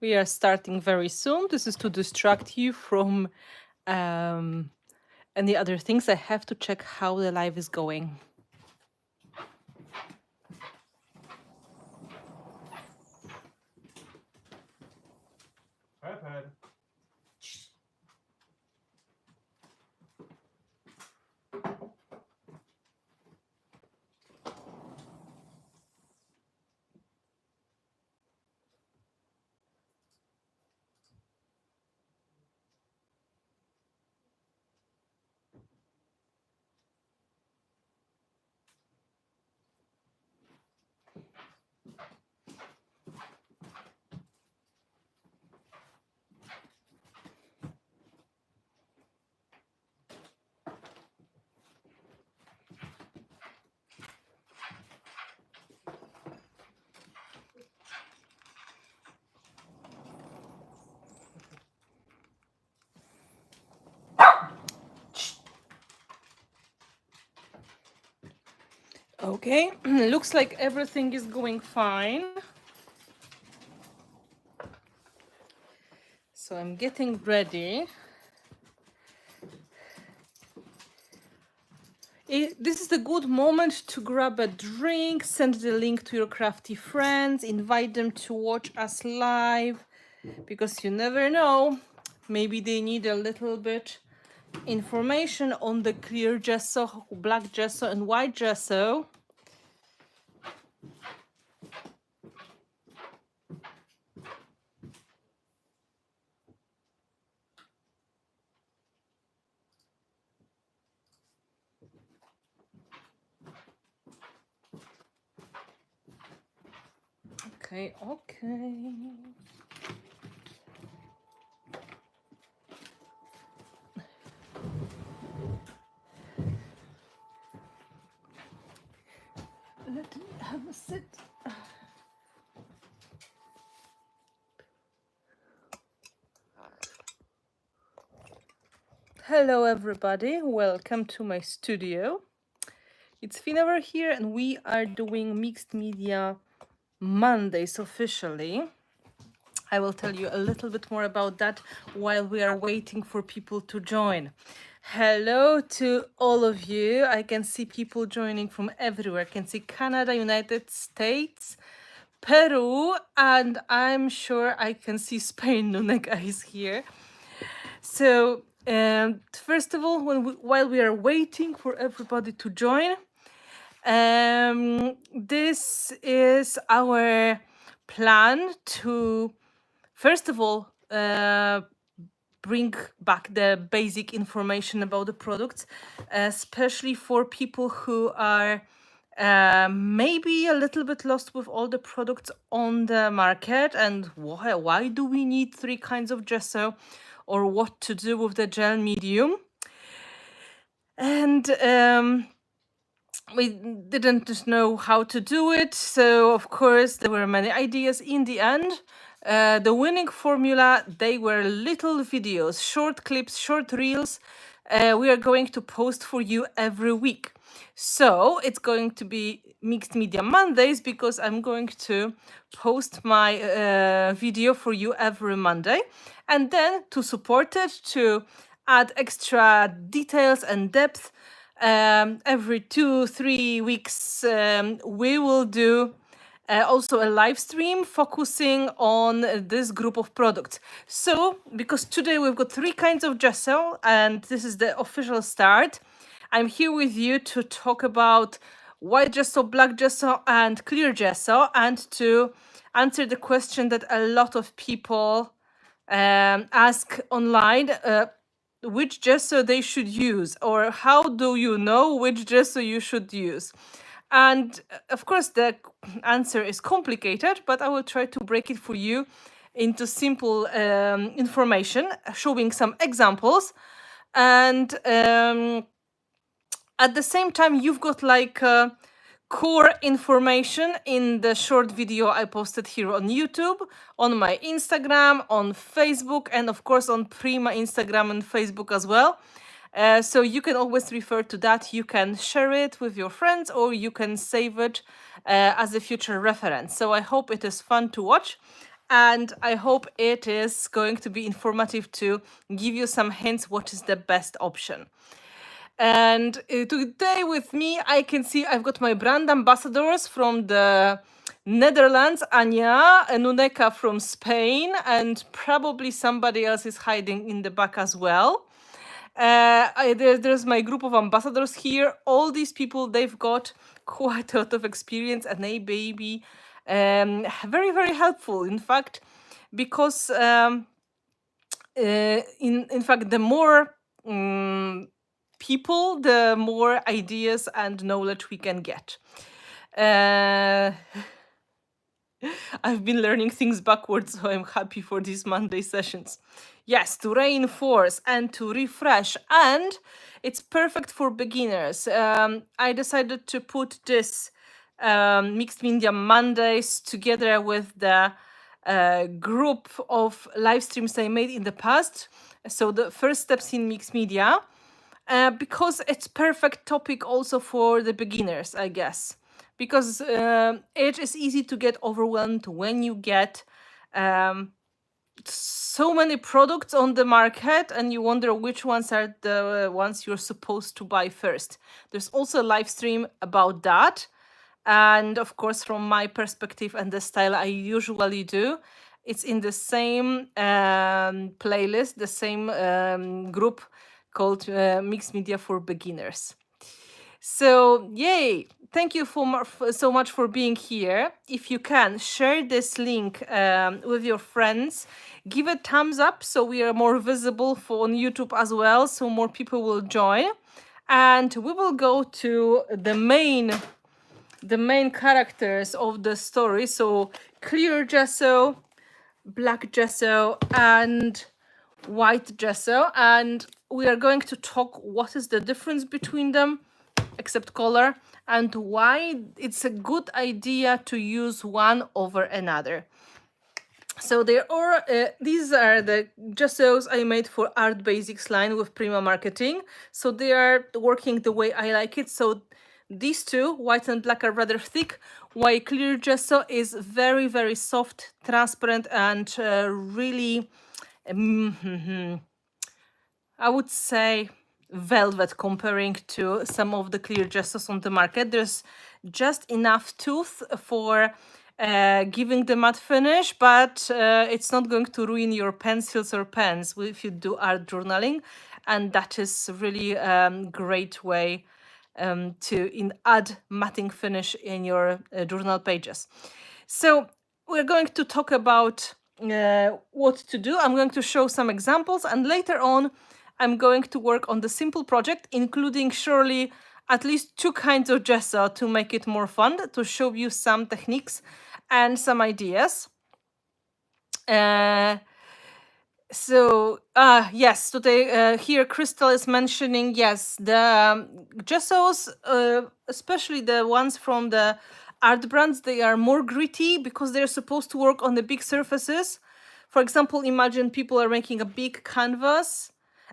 We are starting very soon. This is to distract you from any other things. I have to check how the live is going. Okay, looks like everything is going fine. So I'm getting ready. This is the good moment to grab a drink, send the link to your crafty friends, invite them to watch us live, because you never know, maybe they need a little bit information on the clear gesso, black gesso and white gesso. Okay. Let me have a sit. Hello everybody, welcome to my studio. It's Finnabair here and we are doing Mixed Media Mondays officially. I will tell you a little bit more about that while we are waiting for people to join. Hello to all of you. I can see people joining from everywhere. I can see Canada, United States, Peru, and I'm sure I can see Spain. Nunega is here. So first of all, while we are waiting for everybody to join, this is our plan to, first of all, bring back the basic information about the products, especially for people who are maybe a little bit lost with all the products on the market and why do we need three kinds of gesso, or what to do with the gel medium. And we didn't know how to do it, so of course there were many ideas. In the end, the winning formula, they were little videos, short clips, short reels. We are going to post for you every week. So it's going to be Mixed Media Mondays, because I'm going to post my video for you every Monday. And then to support it, to add extra details and depth, every 2-3 weeks, we will do also a live stream focusing on this group of products. So, because today we've got three kinds of gesso, and this is the official start, I'm here with you to talk about white gesso, black gesso, and clear gesso, and to answer the question that a lot of people ask online. Which gesso they should use, or how do you know which gesso you should use? And of course the answer is complicated, but I will try to break it for you into simple information, showing some examples. And at the same time, you've got like core information in the short video I posted here on YouTube, on my Instagram, on Facebook, and of course on Prima Instagram and Facebook as well. So you can always refer to that. You can share it with your friends, or you can save it as a future reference. So I hope it is fun to watch. and I hope it is going to be informative to give you some hints what is the best option. And today with me, I can see I've got my brand ambassadors from the Netherlands, Anya, and Nuneka from Spain, and probably somebody else is hiding in the back as well. There's my group of ambassadors here. All these people, they've got quite a lot of experience, and they may be very, very helpful. In fact, because in fact, the more people, the more ideas and knowledge we can get. I've been learning things backwards, so I'm happy for these Monday sessions. Yes, to reinforce and to refresh, and it's perfect for beginners. I decided to put this Mixed Media Mondays together with the group of live streams I made in the past. So the first steps in mixed media, because it's perfect topic also for the beginners, I guess. Because it is easy to get overwhelmed when you get so many products on the market and you wonder which ones are the ones you're supposed to buy first. There's also a live stream about that. And of course, from my perspective and the style I usually do, it's in the same playlist, the same group called Mixed Media for Beginners. So, yay! Thank you so much for being here. If you can, share this link with your friends. Give a thumbs up so we are more visible on YouTube as well, so more people will join. And we will go to the main characters of the story. So, clear gesso, black gesso, and white gesso. And we are going to talk what is the difference between them, except color, and why it's a good idea to use one over another. So there are these are the gessos I made for Art Basics line with Prima Marketing. So they are working the way I like it. So these two, white and black, are rather thick, while clear gesso is very, very soft, transparent, and really, I would say, velvet comparing to some of the clear gessos on the market. There's just enough tooth for giving the matte finish, but it's not going to ruin your pencils or pens if you do art journaling. And that is really great way to add matting finish in your journal pages. So we're going to talk about what to do. I'm going to show some examples, and later on I'm going to work on the simple project, including surely at least 2 kinds of gesso to make it more fun, to show you some techniques and some ideas. Yes, today here Crystal is mentioning, yes, the gessos, especially the ones from the art brands, they are more gritty because they're supposed to work on the big surfaces. For example, imagine people are making a big canvas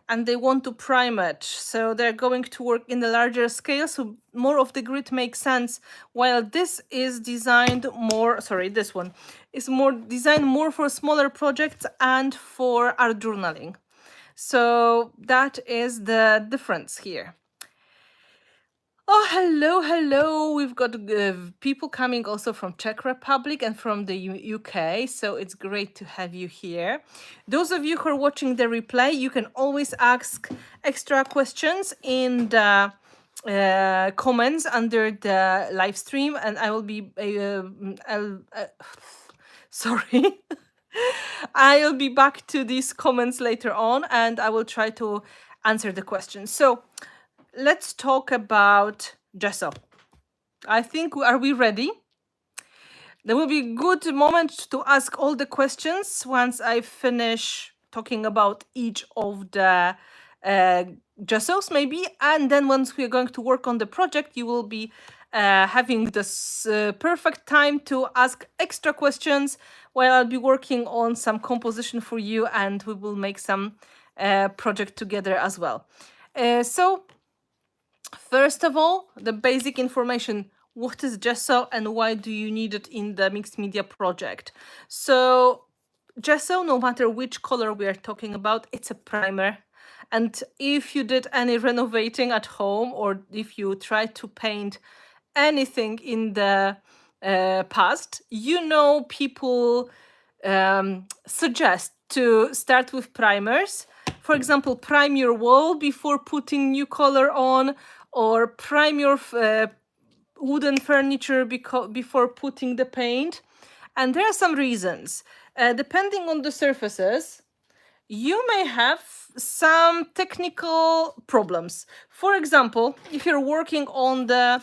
and they want to prime it. So they're going to work in the larger scale, so more of the grit makes sense. While this is designed more, this one is more designed more for smaller projects and for art journaling. So that is the difference here. Oh, hello. We've got people coming also from Czech Republic and from the UK, so it's great to have you here. Those of you who are watching the replay, you can always ask extra questions in the comments under the live stream, and I will be sorry. I'll be back to these comments later on, and I will try to answer the questions. So let's talk about gesso. I think, are we ready? There will be a good moment to ask all the questions once I finish talking about each of the gessos maybe. And then once we're going to work on the project, you will be having this perfect time to ask extra questions while I'll be working on some composition for you, and we will make some project together as well. So first of all, the basic information. What is gesso and why do you need it in the mixed media project? So Gesso, no matter which color we are talking about, it's a primer. And if you did any renovating at home, or if you tried to paint anything in the past, you know people suggest to start with primers. For example, prime your wall before putting new color on, or prime your wooden furniture before putting the paint. And there are some reasons. Depending on the surfaces, you may have some technical problems. For example, if you're working on the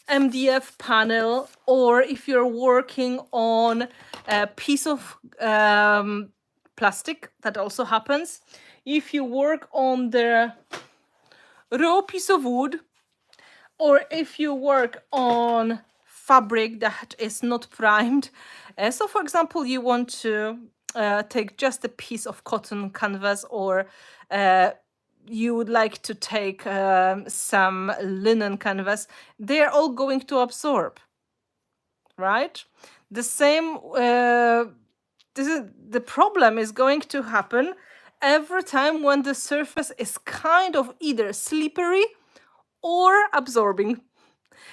MDF panel, or if you're working on a piece of plastic, that also happens. If you work on the raw piece of wood, or if you work on fabric that is not primed. So for example, you want to take just a piece of cotton canvas, or you would like to take some linen canvas, they're all going to absorb, right? The same, the problem is going to happen every time when the surface is kind of either slippery or absorbing.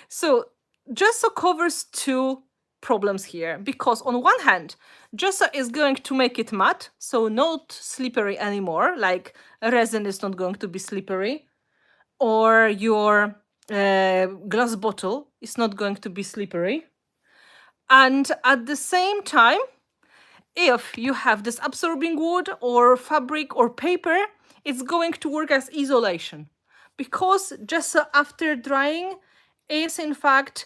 So Gesso covers two problems here, because on one hand, Gesso is going to make it matte, so not slippery anymore, like resin is not going to be slippery, or your glass bottle is not going to be slippery. And at the same time, if you have this absorbing wood or fabric or paper, it's going to work as isolation, because Gesso after drying is in fact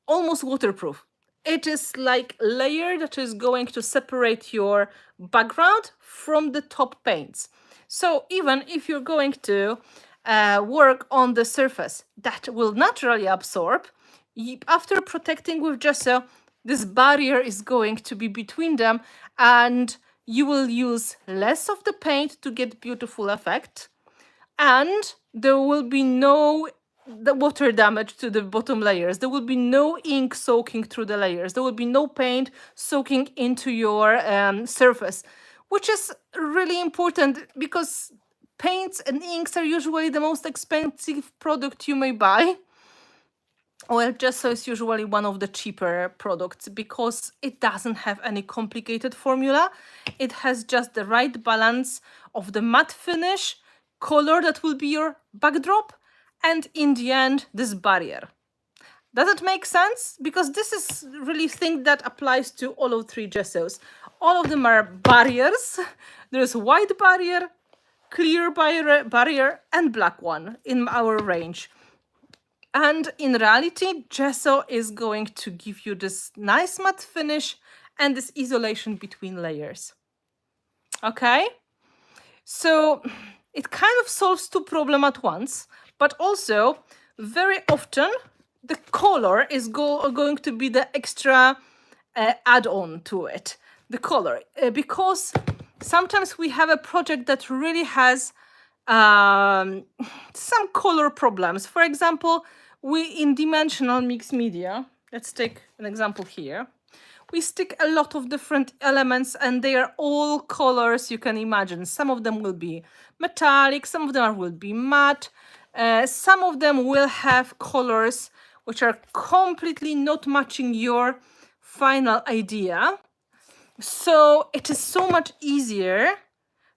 almost waterproof. It is like a layer that is going to separate your background from the top paints. So even if you're going to work on the surface that will naturally absorb, after protecting with Gesso, this barrier is going to be between them, and you will use less of the paint to get beautiful effect, and there will be no water damage to the bottom layers. There will be no ink soaking through the layers. There will be no paint soaking into your surface, which is really important, because paints and inks are usually the most expensive product you may buy. Well, Gesso is usually one of the cheaper products, because it doesn't have any complicated formula. It has just the right balance of the matte finish, color that will be your backdrop, and in the end, this barrier. Does it make sense? Because this is really thing that applies to all of three Gessos. All of them are barriers. There's white barrier, clear barrier, and black one in our range. And in reality, Gesso is going to give you this nice matte finish and this isolation between layers. Okay? So it kind of solves two problems at once, but also very often the color is going to be the extra add-on to it. The color, because sometimes we have a project that really has some color problems. For example, we in dimensional mixed media, let's take an example here. We stick a lot of different elements, and they are all colors you can imagine. Some of them will be metallic, some of them will be matte, some of them will have colors which are completely not matching your final idea. So it is so much easier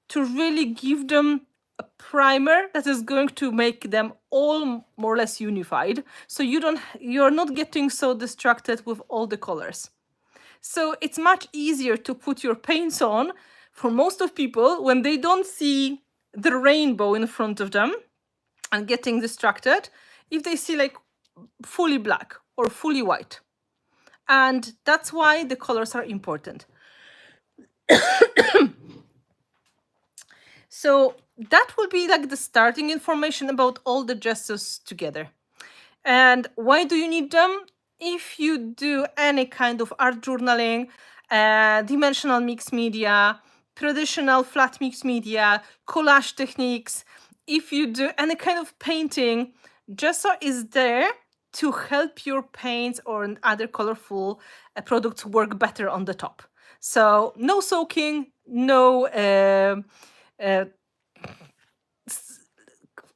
to really give them a primer that is going to make them all more or less unified. So you're not getting so distracted with all the colors. So it's much easier to put your paints on for most of people when they don't see the rainbow in front of them and getting distracted, if they see like fully black or fully white. And that's why the colors are important. So that will be like the starting information about all the Gessos together. And why do you need them? If you do any kind of art journaling, dimensional mixed media, traditional flat mixed media, collage techniques, if you do any kind of painting, Gesso is there to help your paints or other colorful products work better on the top. So no soaking, no uh,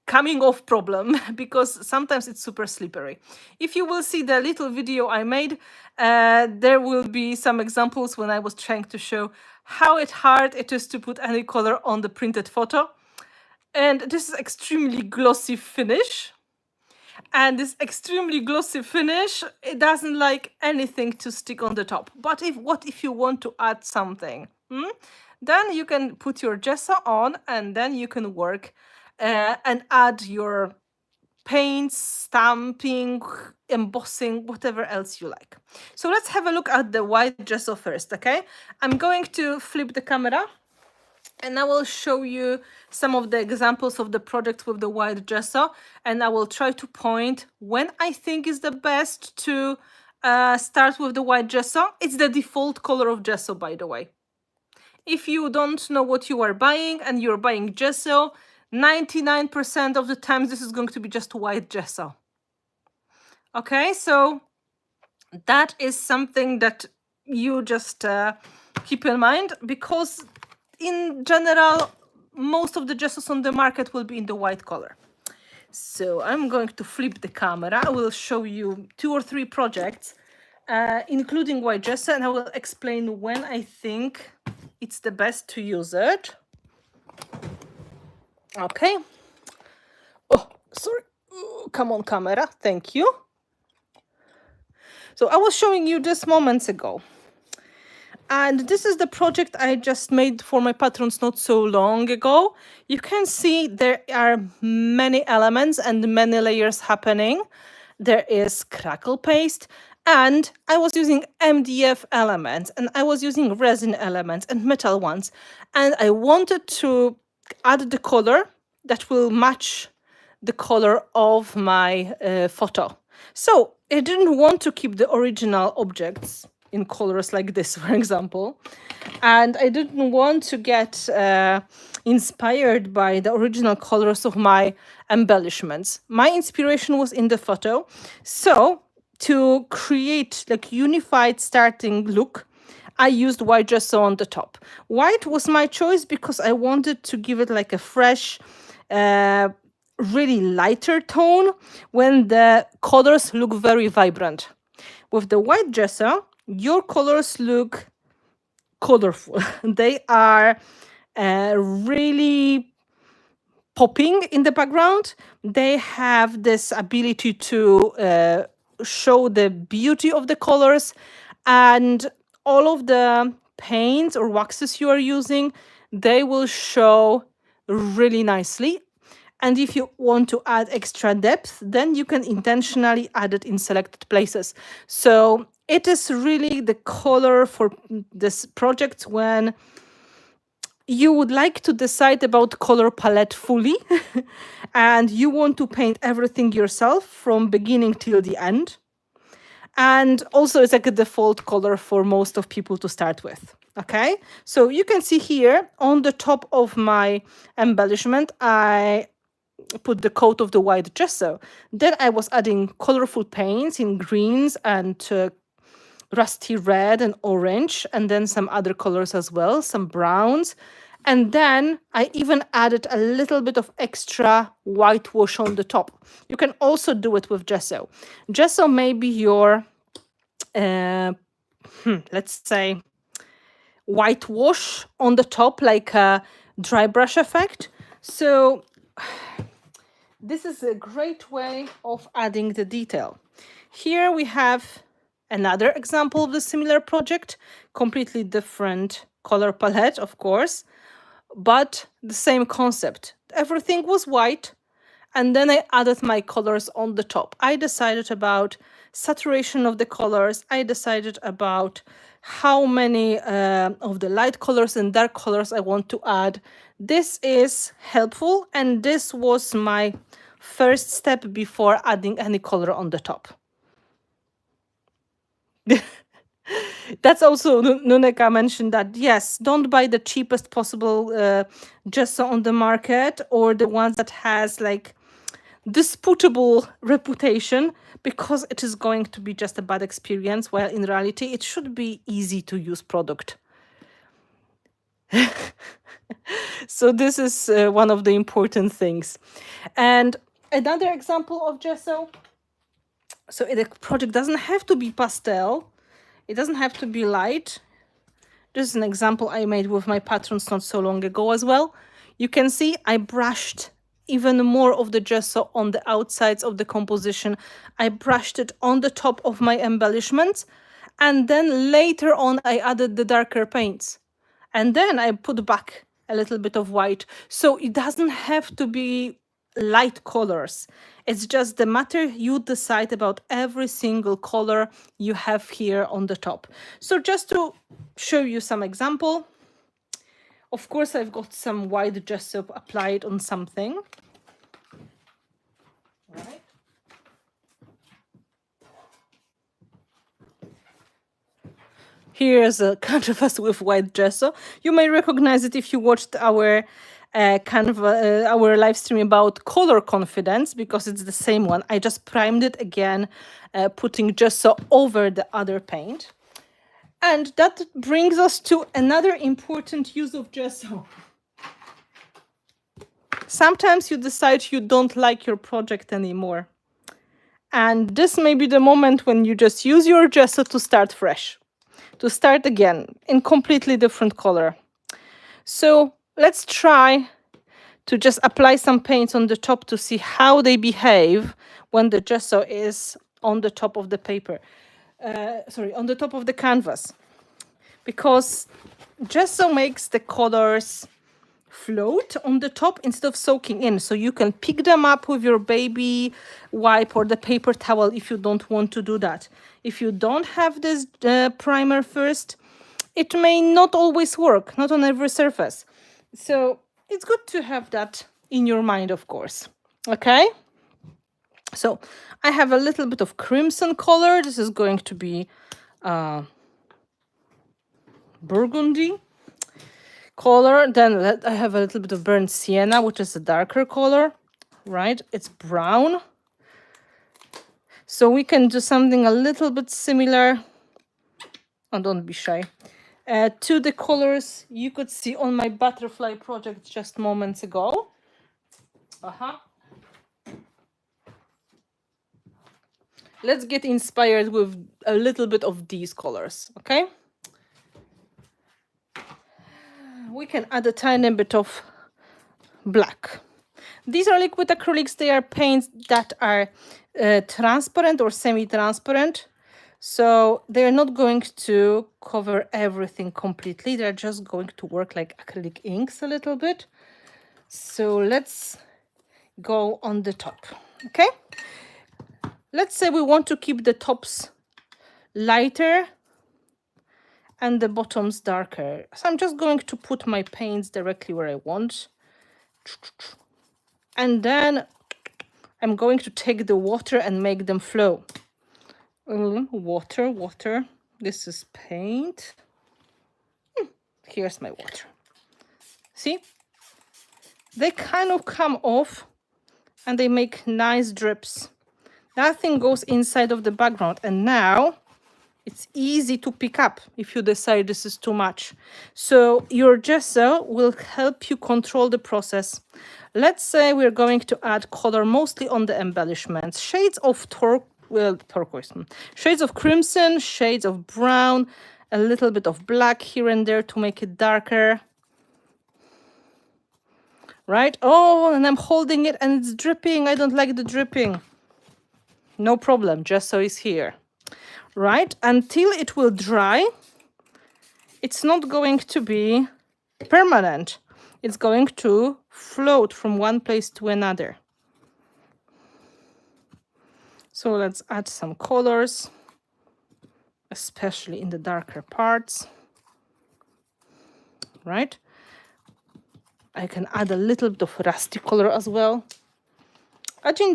coming off problem because sometimes it's super slippery. If you will see the little video I made, there will be some examples when I was trying to show how hard it is to put any color on the printed photo. And this is extremely glossy finish. And this extremely glossy finish, it doesn't like anything to stick on the top. But what if you want to add something? Then you can put your gesso on and then you can work and add your paints, stamping, embossing, whatever else you like. So let's have a look at the white gesso first, okay? I'm going to flip the camera and I will show you some of the examples of the projects with the white gesso, and I will try to point when I think is the best to start with the white gesso. It's the default color of gesso, by the way. If you don't know what you are buying and you're buying gesso, 99% of the times this is going to be just white gesso. Okay, so that is something that you just keep in mind, because in general, most of the gessos on the market will be in the white color. So I'm going to flip the camera. I will show you 2 or 3 projects, including white gesso, and I will explain when I think it's the best to use it. Okay. Oh, sorry. Come on, camera. Thank you. So I was showing you this moments ago. And this is the project I just made for my patrons not so long ago. You can see there are many elements and many layers happening. There is crackle paste, and I was using MDF elements, and I was using resin elements and metal ones. And I wanted to add the color that will match the color of my photo. So I didn't want to keep the original objects in colors like this, for example. And I didn't want to get inspired by the original colors of my embellishments. My inspiration was in the photo. So to create like unified starting look, I used white gesso on the top. White was my choice because I wanted to give it like a fresh, really lighter tone when the colors look very vibrant. With the white gesso, your colors look colorful. They are really popping in the background. They have this ability to show the beauty of the colors, and all of the paints or waxes you are using, they will show really nicely. And if you want to add extra depth, then you can intentionally add it in selected places. So it is really the color for this project when you would like to decide about color palette fully and you want to paint everything yourself from beginning till the end. And also it's like a default color for most of people to start with. Okay, so you can see here on the top of my embellishment, I put the coat of the white gesso. Then I was adding colorful paints in greens and rusty red and orange, and then some other colors as well, some browns. And then I even added a little bit of extra whitewash on the top. You can also do it with gesso. Gesso may be your, let's say, whitewash on the top, like a dry brush effect. So this is a great way of adding the detail. Here we have another example of the similar project, completely different color palette, of course, but the same concept. Everything was white, and then I added my colors on the top. I decided about saturation of the colors. I decided about how many of the light colors and dark colors I want to add. This is helpful, and this was my first step before adding any color on the top. That's also, Nuneka mentioned that, yes, don't buy the cheapest possible gesso on the market, or the ones that has like disputable reputation, because it is going to be just a bad experience, while in reality it should be easy to use product. So this is one of the important things. And another example of gesso. So the project doesn't have to be pastel. It doesn't have to be light. This is an example I made with my patrons not so long ago as well. You can see I brushed even more of the gesso on the outsides of the composition. I brushed it on the top of my embellishments, and then later on I added the darker paints. And then I put back a little bit of white. So it doesn't have to be light colors. It's just the matter you decide about every single color you have here on the top. So just to show you some example, of course I've got some white gesso applied on something. Right. Here's a canvas with white gesso. You may recognize it if you watched our our live stream about color confidence, because it's the same one. I just primed it again, putting gesso over the other paint. And that brings us to another important use of gesso. Sometimes you decide you don't like your project anymore. And this may be the moment when you just use your gesso to start fresh, to start again in completely different color. So let's try to just apply some paints on the top to see how they behave when the gesso is on the top of the paper. On the top of the canvas. Because gesso makes the colors float on the top instead of soaking in. So you can pick them up with your baby wipe or the paper towel if you don't want to do that. If you don't have this primer first, it may not always work, not on every surface. So it's good to have that in your mind, of course. Okay? So I have a little bit of crimson color. This is going to be burgundy color. Then I have a little bit of burnt sienna, which is a darker color, right? It's brown. So we can do something a little bit similar. Oh, don't be shy. To the colors you could see on my butterfly project just moments ago. Let's get inspired with a little bit of these colors, okay? We can add a tiny bit of black. These are liquid acrylics. They are paints that are transparent or semi-transparent. So they're not going to cover everything completely. They're just going to work like acrylic inks a little bit. So let's go on the top, okay? Let's say we want to keep the tops lighter and the bottoms darker. So I'm just going to put my paints directly where I want. And then I'm going to take the water and make them flow. Water. This is paint. Here's my water. See? They kind of come off and they make nice drips. Nothing goes inside of the background. And now it's easy to pick up if you decide this is too much. So your gesso will help you control the process. Let's say we're going to add color mostly on the embellishments. Shades of turquoise, shades of crimson, shades of brown, a little bit of black here and there to make it darker. Right? Oh, and I'm holding it and it's dripping. I don't like the dripping. No problem, gesso is here. Right? Until it will dry, it's not going to be permanent. It's going to float from one place to another. So let's add some colors, especially in the darker parts. Right? I can add a little bit of rusty color as well. A dzień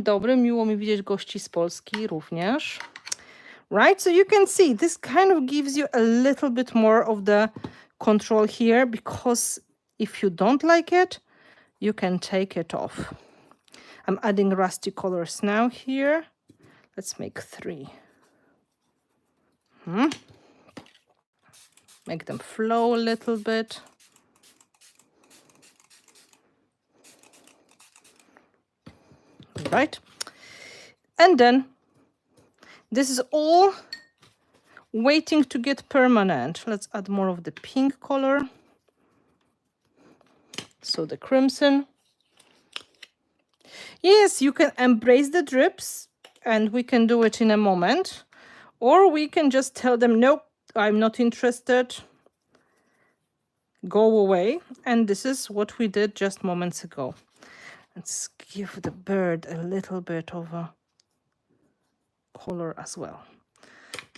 dobry, miło mi widzieć gości z Polski również. Right, so you can see this kind of gives you a little bit more of the control here, because if you don't like it, you can take it off. I'm adding rusty colors now here. Let's make 3. Make them flow a little bit. right? And then this is all waiting to get permanent. Let's add more of the pink color. So the crimson. Yes, you can embrace the drips, and we can do it in a moment. Or we can just tell them, nope, I'm not interested. Go away. And this is what we did just moments ago. Let's give the bird a little bit of a color as well.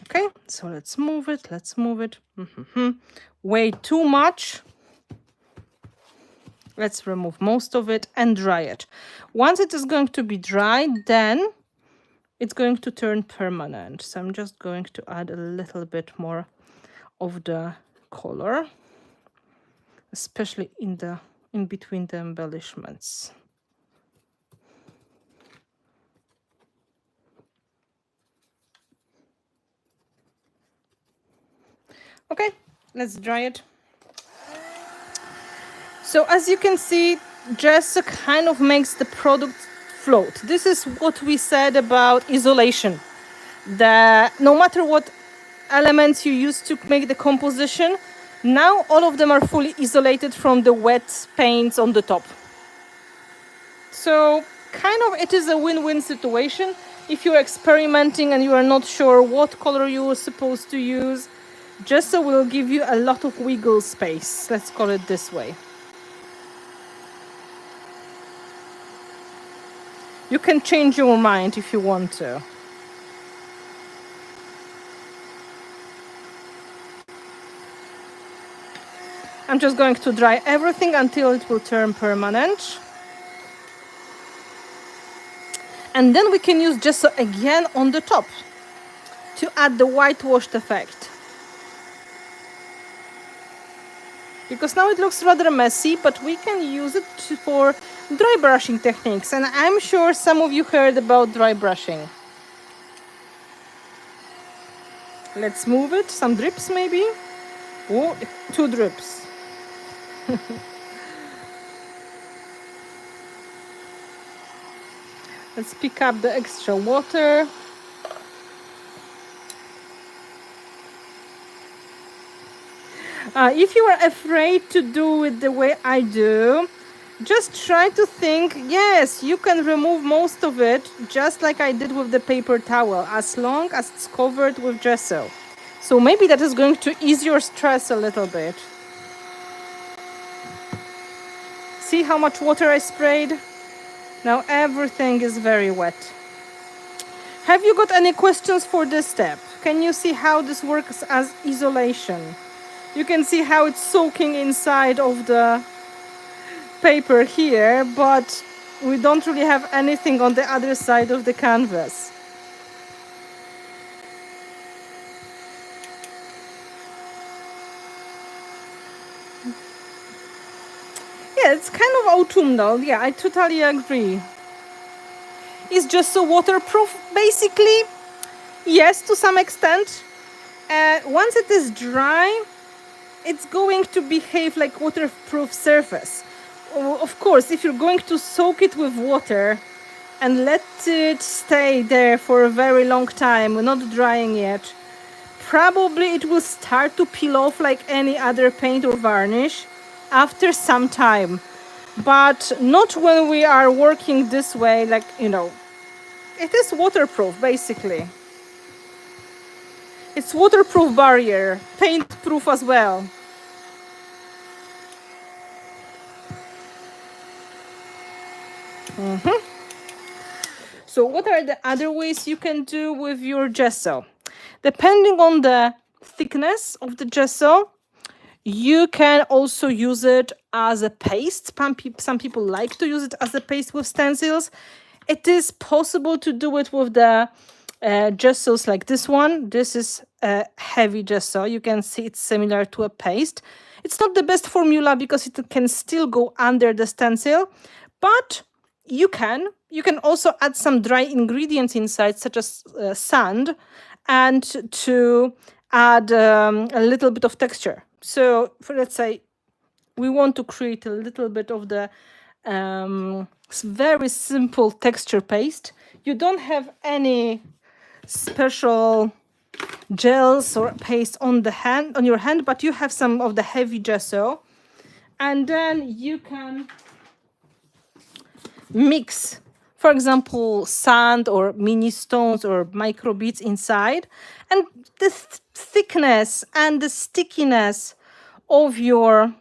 Okay, so let's move it. Let's move it. Way too much. Let's remove most of it and dry it. Once it is going to be dry, then it's going to turn permanent. So I'm just going to add a little bit more of the color, especially in between the embellishments. Okay, let's dry it. So as you can see, Gesso kind of makes the product float. This is what we said about isolation. No matter what elements you use to make the composition, now all of them are fully isolated from the wet paints on the top. So kind of it is a win-win situation. If you're experimenting and you are not sure what color you are supposed to use, Gesso will give you a lot of wiggle space. Let's call it this way. You can change your mind if you want to. I'm just going to dry everything until it will turn permanent. And then we can use Gesso again on the top to add the whitewashed effect. Because now it looks rather messy, but we can use it for dry brushing techniques. And I'm sure some of you heard about dry brushing. Let's move it. Some drips maybe. Oh, 2 drips. Let's pick up the extra water. If you are afraid to do it the way I do, just try to think, yes, you can remove most of it, just like I did with the paper towel, as long as it's covered with Gesso. So maybe that is going to ease your stress a little bit. See how much water I sprayed? Now everything is very wet. Have you got any questions for this step? Can you see how this works as isolation? You can see how it's soaking inside of the paper here, but we don't really have anything on the other side of the canvas. Yeah, it's kind of autumnal. Yeah, I totally agree. It's just so waterproof, basically. Yes, to some extent. Once it is dry, it's going to behave like waterproof surface. Of course, if you're going to soak it with water and let it stay there for a very long time, not drying yet, probably it will start to peel off like any other paint or varnish after some time. But not when we are working this way, like, you know, it is waterproof, basically. It's waterproof barrier, paint proof as well. So what are the other ways you can do with your gesso? Depending on the thickness of the gesso, you can also use it as a paste. Some people like to use it as a paste with stencils. It is possible to do it with the gessos like this one. This is a heavy gesso. You can see it's similar to a paste. It's not the best formula because it can still go under the stencil, but you can also add some dry ingredients inside, such as sand, and to add a little bit of texture. So let's say we want to create a little bit of the very simple texture paste. You don't have any special gels or paste on your hand, but you have some of the heavy gesso, and then you can mix, for example, sand or mini stones or micro beads inside, and the thickness and the stickiness of your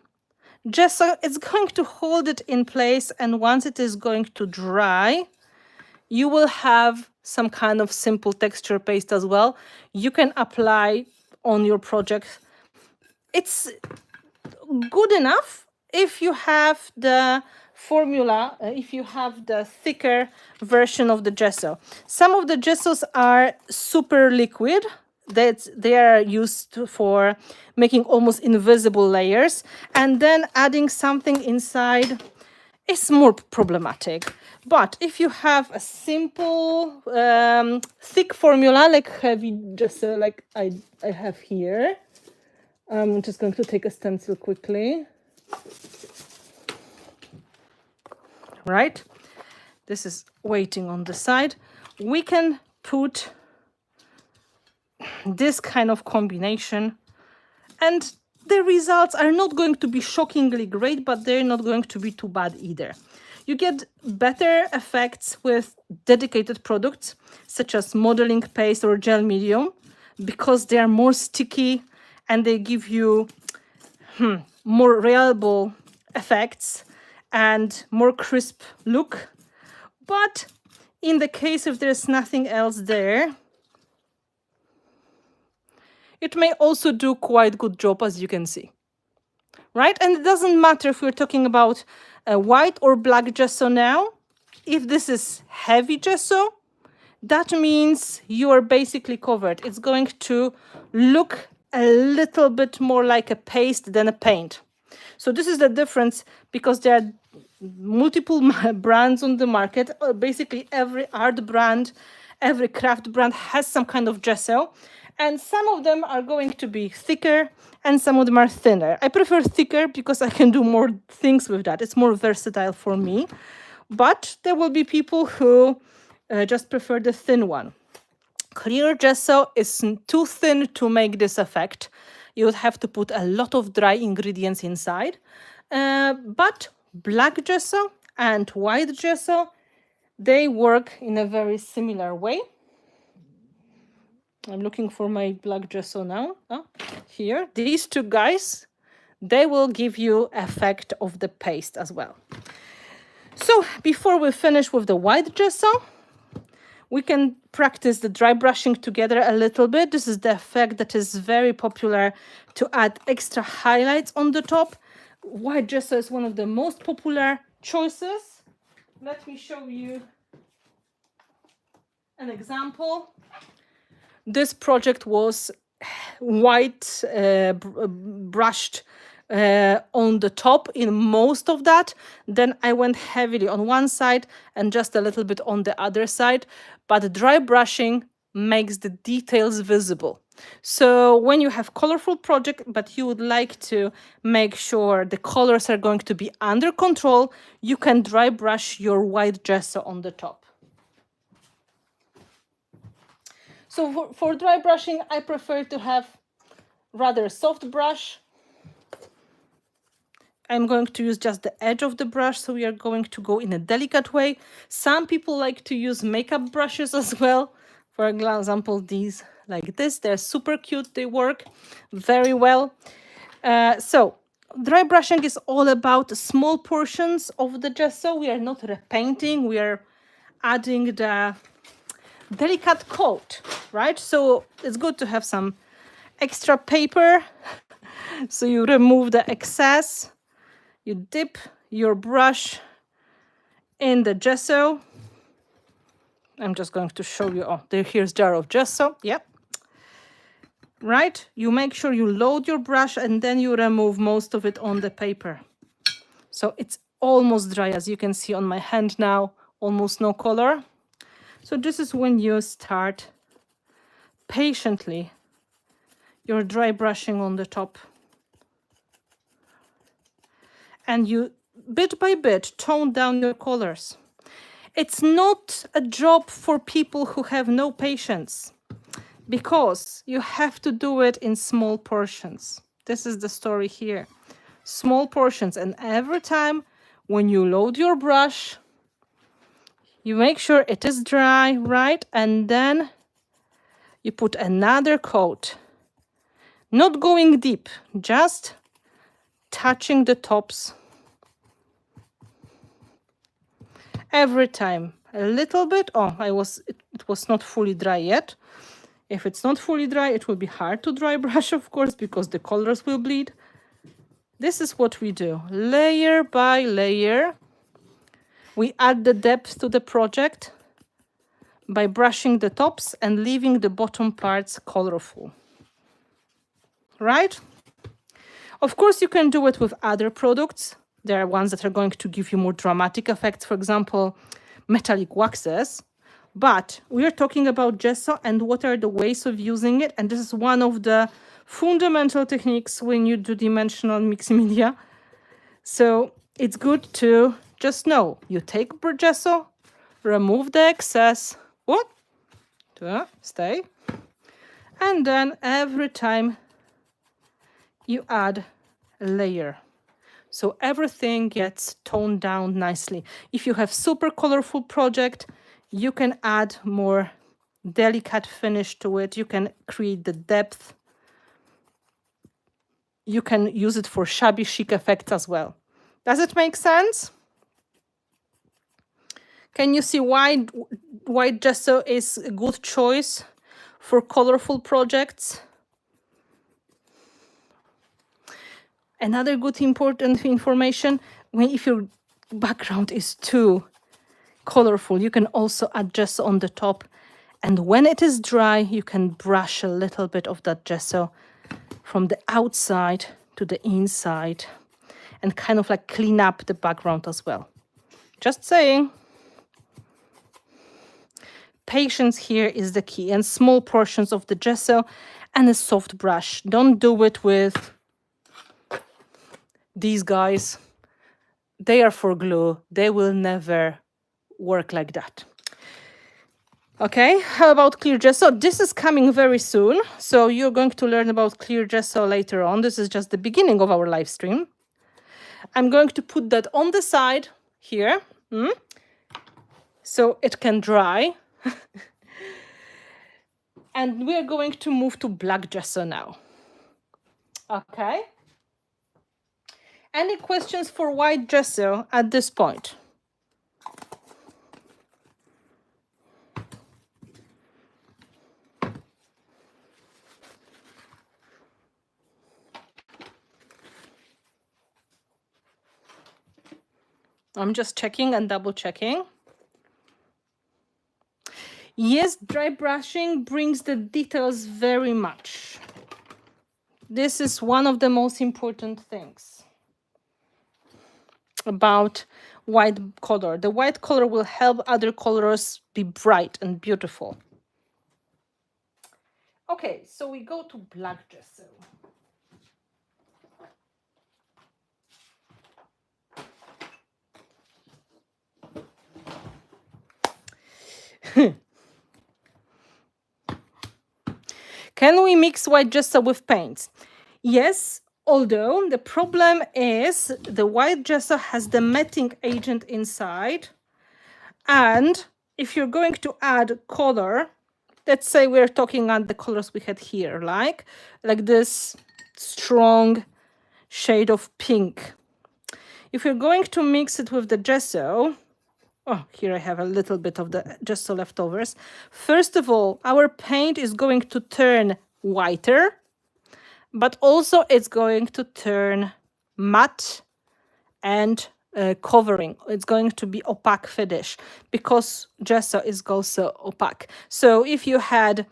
gesso is going to hold it in place, and once it is going to dry, you will have some kind of simple texture paste as well. You can apply on your project. It's good enough if you have the formula, if you have the thicker version of the gesso. Some of the gessos are super liquid, that they are used for making almost invisible layers, and then adding something inside is more problematic. But if you have a simple thick formula like heavy gesso like I have here, I'm just going to take a stencil quickly. Right? This is waiting on the side. We can put this kind of combination, and the results are not going to be shockingly great, but they're not going to be too bad either. You get better effects with dedicated products, such as modeling paste or gel medium, because they are more sticky and they give you more reliable effects and more crisp look. But in the case if there's nothing else there, it may also do quite good job, as you can see. Right? And it doesn't matter if we're talking about a white or black gesso now. If this is heavy gesso, that means you are basically covered. It's going to look a little bit more like a paste than a paint. So this is the difference, because there are multiple brands on the market. Basically every art brand, every craft brand has some kind of gesso, and some of them are going to be thicker and some of them are thinner. I prefer thicker because I can do more things with that. It's more versatile for me. But there will be people who just prefer the thin one. Clear gesso is too thin to make this effect. You would have to put a lot of dry ingredients inside. But black gesso and white gesso, they work in a very similar way. I'm looking for my black gesso now. Here, these two guys, they will give you effect of the paste as well. So before we finish with the white gesso, we can practice the dry brushing together a little bit. This is the effect that is very popular to add extra highlights on the top. White gesso is one of the most popular choices. Let me show you an example. This project was white brushed on the top in most of that. Then I went heavily on one side and just a little bit on the other side. But dry brushing makes the details visible. So when you have colorful project, but you would like to make sure the colors are going to be under control, you can dry brush your white gesso on the top. So for dry brushing, I prefer to have rather soft brush. I'm going to use just the edge of the brush, so we are going to go in a delicate way. Some people like to use makeup brushes as well. For example, these like this, they're super cute. They work very well. So dry brushing is all about small portions of the gesso. We are not repainting, we are adding the delicate coat, right? So it's good to have some extra paper. So you remove the excess, you dip your brush in the gesso. I'm just going to show you. Oh, here's jar of gesso. Yep. Right? You make sure you load your brush and then you remove most of it on the paper. So it's almost dry, as you can see on my hand now, almost no color. So this is when you start patiently your dry brushing on the top. And you bit by bit, tone down your colors. It's not a job for people who have no patience, because you have to do it in small portions. This is the story here. Small portions, and every time when you load your brush, you make sure it is dry, right? And then you put another coat. Not going deep, just touching the tops. Every time, a little bit. Oh, it was not fully dry yet. If it's not fully dry, it will be hard to dry brush, of course, because the colors will bleed. This is what we do. Layer by layer, we add the depth to the project by brushing the tops and leaving the bottom parts colorful. Right? Of course, you can do it with other products. There are ones that are going to give you more dramatic effects, for example, metallic waxes. But we are talking about gesso and what are the ways of using it. And this is one of the fundamental techniques when you do dimensional mixed media. So it's good to just know, you take gesso, remove the excess, what? Stay. And then every time you add a layer. So everything gets toned down nicely. If you have super colorful project, you can add more delicate finish to it. You can create the depth. You can use it for shabby chic effects as well. Does it make sense? Can you see why white gesso is a good choice for colorful projects? Another good important information, if your background is too colorful, you can also add gesso on the top. And when it is dry, you can brush a little bit of that gesso from the outside to the inside and kind of like clean up the background as well. Just saying. Patience here is the key, and small portions of the gesso and a soft brush. Don't do it with these guys. They are for glue. They will never work like that. Okay, how about clear gesso? This is coming very soon. So you're going to learn about clear gesso later on. This is just the beginning of our live stream. I'm going to put that on the side here. So it can dry. And we're going to move to black gesso now. Okay. Any questions for white gesso at this point? I'm just checking and double checking. Yes, dry brushing brings the details very much. This is one of the most important things about white color. The white color will help other colors be bright and beautiful. Okay, so we go to black gesso. Can we mix white gesso with paints? Yes, although the problem is the white gesso has the matting agent inside. And if you're going to add color, let's say we're talking about the colors we had here, like this strong shade of pink. If you're going to mix it with the gesso, oh, here I have a little bit of the gesso leftovers. First of all, our paint is going to turn whiter, but also it's going to turn matte and covering. It's going to be opaque finish because gesso is also opaque. So if you had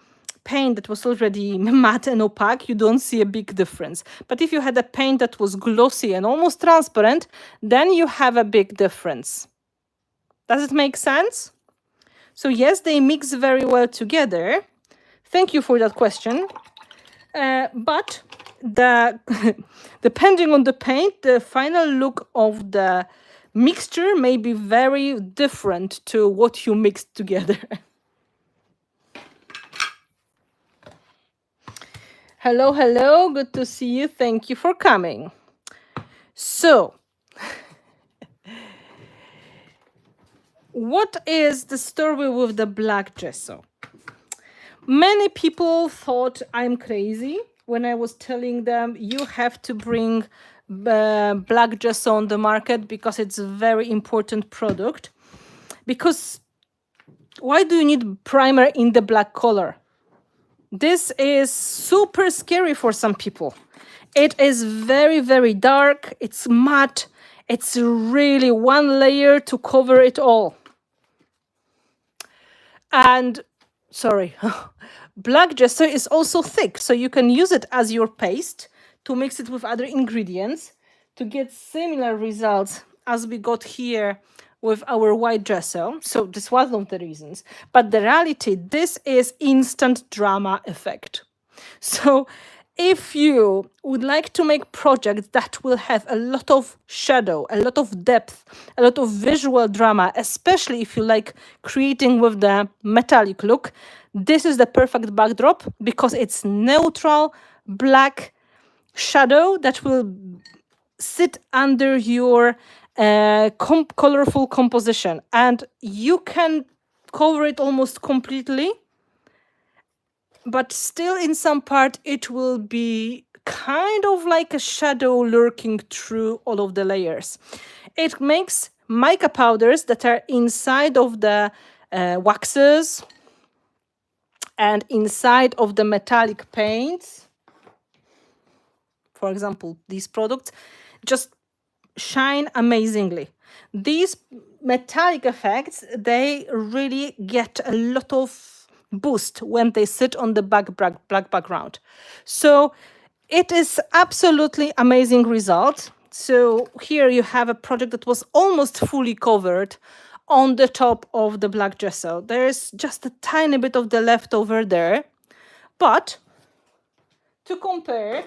paint that was already matte and opaque, you don't see a big difference. But if you had a paint that was glossy and almost transparent, then you have a big difference. Does it make sense? So yes, they mix very well together. Thank you for that question. But the depending on the paint, the final look of the mixture may be very different to what you mixed together. Hello, hello, good to see you. Thank you for coming. So, what is the story with the black gesso? Many people thought I'm crazy when I was telling them you have to bring black gesso on the market because it's a very important product. Because why do you need primer in the black color? This is super scary for some people. It is very, very dark. It's matte. It's really one layer to cover it all. And sorry, black gesso is also thick, so you can use it as your paste to mix it with other ingredients to get similar results as we got here with our white gesso. So this was one of the reasons. But the reality, this is instant drama effect. So if you would like to make projects that will have a lot of shadow, a lot of depth, a lot of visual drama, especially if you like creating with the metallic look, this is the perfect backdrop because it's neutral black shadow that will sit under your colorful composition, and you can cover it almost completely, but still in some part it will be kind of like a shadow lurking through all of the layers. It makes mica powders that are inside of the waxes and inside of the metallic paints, for example, these products, just shine amazingly. These metallic effects, they really get a lot of boost when they sit on the black background. So it is absolutely amazing result. So here you have a project that was almost fully covered on the top of the black gesso. There's just a tiny bit of the leftover there. But to compare,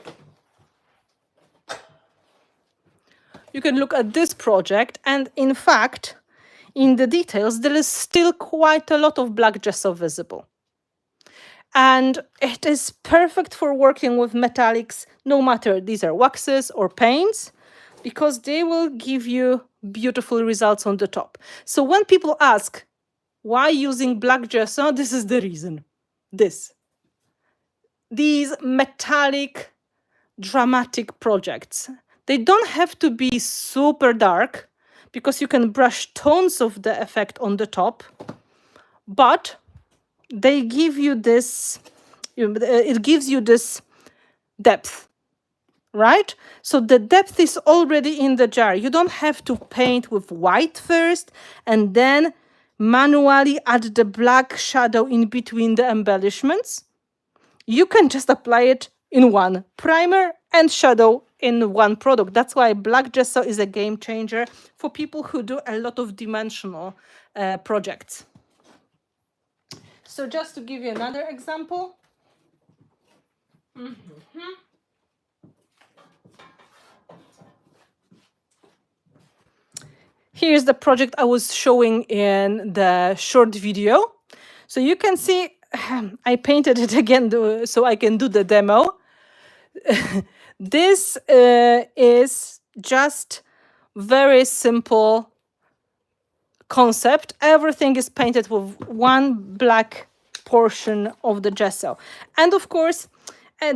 you can look at this project, and in fact, in the details, there is still quite a lot of black gesso visible. And it is perfect for working with metallics, no matter these are waxes or paints, because they will give you beautiful results on the top. So when people ask, why using black gesso? This is the reason. These metallic, dramatic projects, they don't have to be super dark because you can brush tones of the effect on the top, but they give you this, it gives you this depth, right? So the depth is already in the jar. You don't have to paint with white first and then manually add the black shadow in between the embellishments. You can just apply it in one primer and shadow in one product. That's why black gesso is a game changer for people who do a lot of dimensional projects. So just to give you another example. Here's the project I was showing in the short video. So you can see I painted it again so I can do the demo. This is just very simple concept. Everything is painted with one black portion of the gesso. And of course,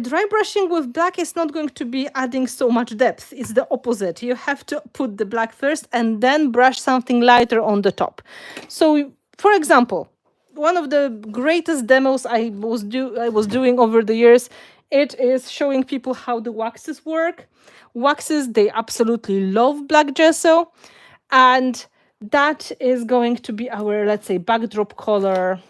dry brushing with black is not going to be adding so much depth. It's the opposite. You have to put the black first and then brush something lighter on the top. So, for example, one of the greatest demos I was doing over the years, it is showing people how the waxes work. Waxes, they absolutely love black gesso, and that is going to be our, let's say, backdrop color.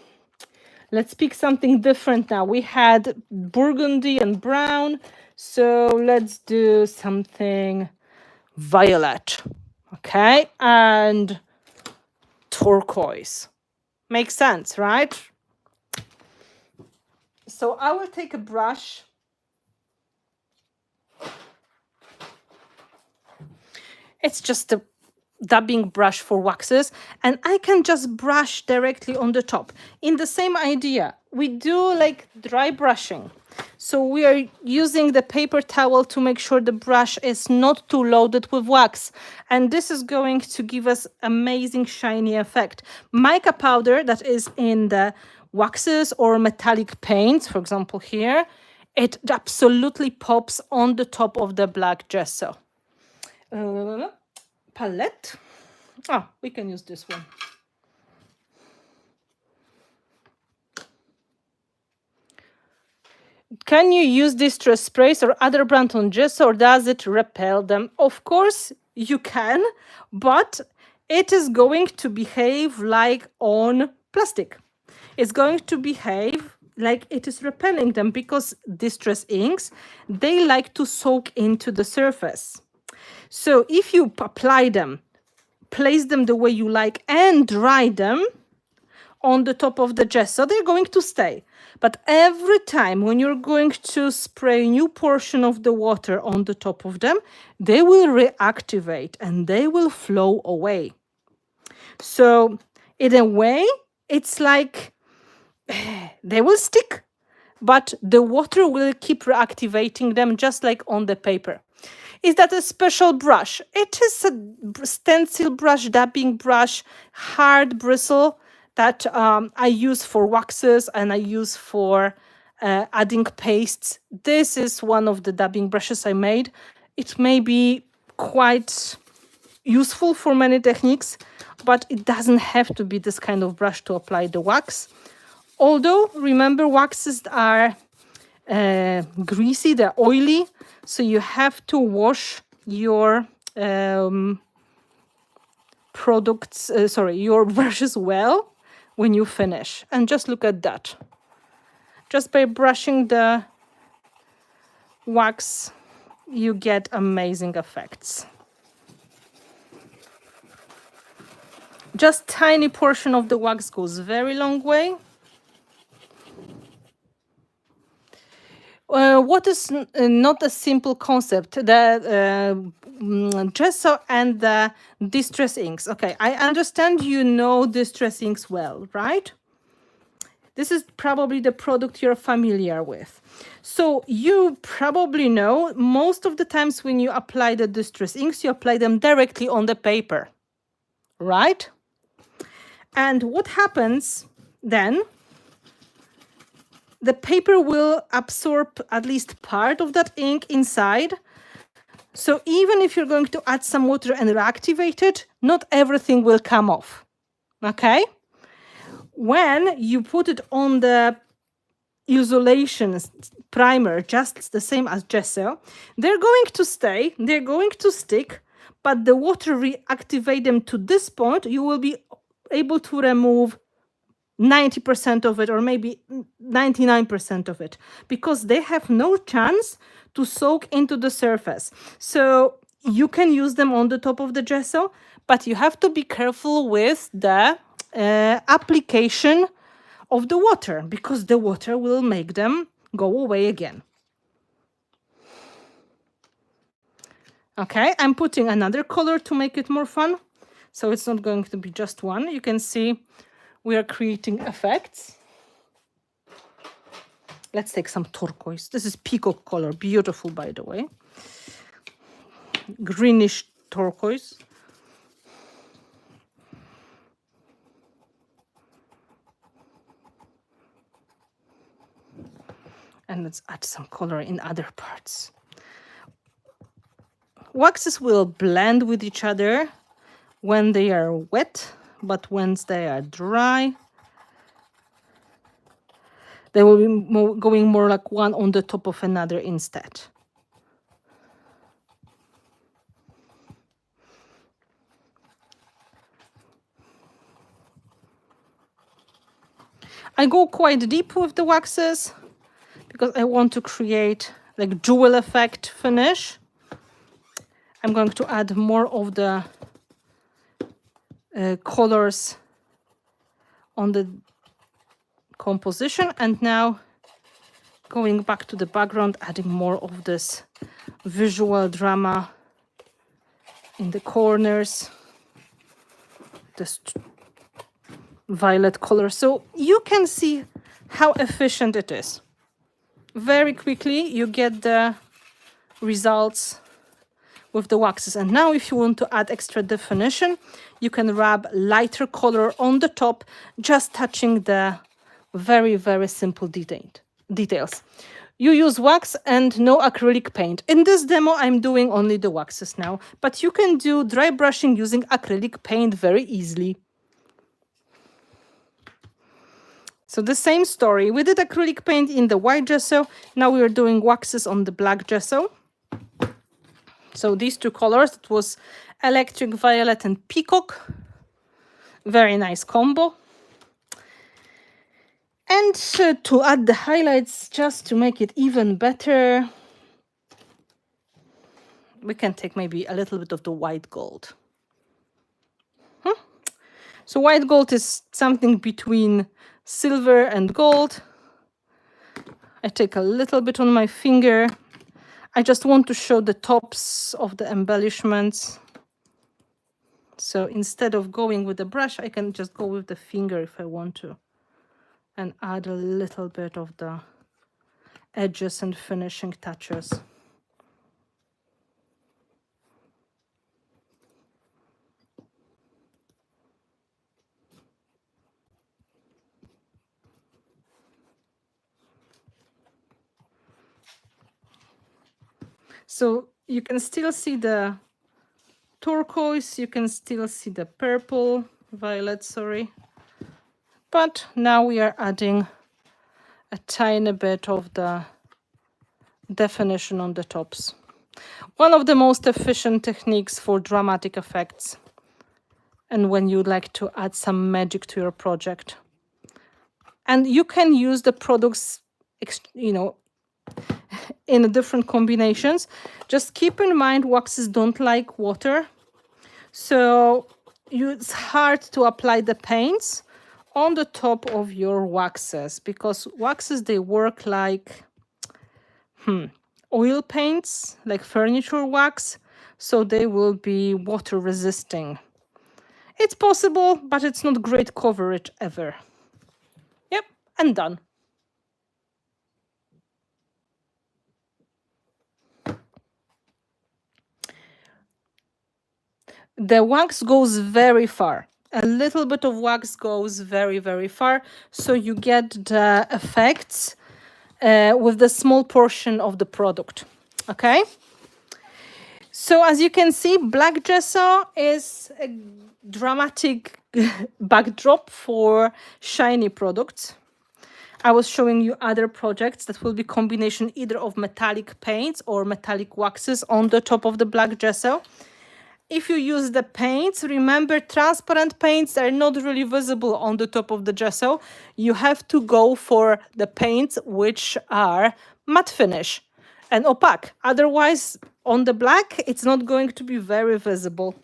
Let's pick something different now. We had burgundy and brown, so let's do something violet, okay? And turquoise. Makes sense, right? So I will take a brush It's just a dabbing brush for waxes, and I can just brush directly on the top. In the same idea, we do like dry brushing. So we are using the paper towel to make sure the brush is not too loaded with wax. And this is going to give us amazing shiny effect. Mica powder that is in the waxes or metallic paints, for example here, it absolutely pops on the top of the black gesso. Palette. Oh, we can use this one. Can you use distress sprays or other brand on gesso, or does it repel them? Of course you can, but it is going to behave like on plastic. It's going to behave like it is repelling them, because distress inks, they like to soak into the surface. So if you apply them, place them the way you like, and dry them on the top of the gesso, they're going to stay. But every time when you're going to spray a new portion of the water on the top of them, they will reactivate and they will flow away. So in a way, it's like they will stick, but the water will keep reactivating them, just like on the paper. Is that a special brush? It is a stencil brush, dabbing brush, hard bristle that I use for waxes and I use for adding pastes. This is one of the dabbing brushes I made. It may be quite useful for many techniques, but it doesn't have to be this kind of brush to apply the wax. Although, remember, waxes are greasy, they're oily, so you have to wash your your brushes well when you finish. And just look at that. Just by brushing the wax, you get amazing effects. Just tiny portion of the wax goes very long way. What is not a simple concept, the gesso and the distress inks. Okay, I understand you know distress inks well, right? This is probably the product you're familiar with. So you probably know most of the times when you apply the distress inks, you apply them directly on the paper, right? And what happens then? The paper will absorb at least part of that ink inside. So even if you're going to add some water and reactivate it, not everything will come off. Okay? When you put it on the insulation primer, just the same as gesso, they're going to stay, they're going to stick, but the water reactivate them to this point. You will be able to remove 90% of it, or maybe 99% of it, because they have no chance to soak into the surface. So you can use them on the top of the gesso, but you have to be careful with the application of the water, because the water will make them go away again. Okay, I'm putting another color to make it more fun. So it's not going to be just one. You can see we are creating effects. Let's take some turquoise. This is peacock color, beautiful, by the way. Greenish turquoise. And let's add some color in other parts. Waxes will blend with each other when they are wet, but once they are dry, they will be going more like one on the top of another instead. I go quite deep with the waxes because I want to create like jewel effect finish. I'm going to add more of the colors on the composition, and now going back to the background, adding more of this visual drama in the corners, this violet color. So you can see how efficient it is. Very quickly you get the results with the waxes. And now if you want to add extra definition, you can rub lighter color on the top, just touching the very, very simple details. You use wax and no acrylic paint. In this demo, I'm doing only the waxes now, but you can do dry brushing using acrylic paint very easily. So the same story. We did acrylic paint in the white gesso. Now we are doing waxes on the black gesso. So these two colors, it was electric violet and peacock. Very nice combo. And to add the highlights, just to make it even better, we can take maybe a little bit of the white gold. So white gold is something between silver and gold. I take a little bit on my finger. I just want to show the tops of the embellishments. So instead of going with the brush, I can just go with the finger if I want to, and add a little bit of the edges and finishing touches. So you can still see the turquoise, you can still see the purple, violet, sorry. But now we are adding a tiny bit of the definition on the tops. One of the most efficient techniques for dramatic effects and when you like to add some magic to your project. And you can use the products, in different combinations. Just keep in mind waxes don't like water. So it's hard to apply the paints on the top of your waxes because waxes, they work like oil paints, like furniture wax. So they will be water resisting. It's possible, but it's not great coverage ever. Yep, and done. The wax goes very far. A little bit of wax goes very, very far. So you get the effects with the small portion of the product. Okay? So as you can see, black gesso is a dramatic backdrop for shiny products. I was showing you other projects that will be combination either of metallic paints or metallic waxes on the top of the black gesso. If you use the paints, remember transparent paints are not really visible on the top of the gesso. You have to go for the paints which are matte finish and opaque. Otherwise, on the black, it's not going to be very visible.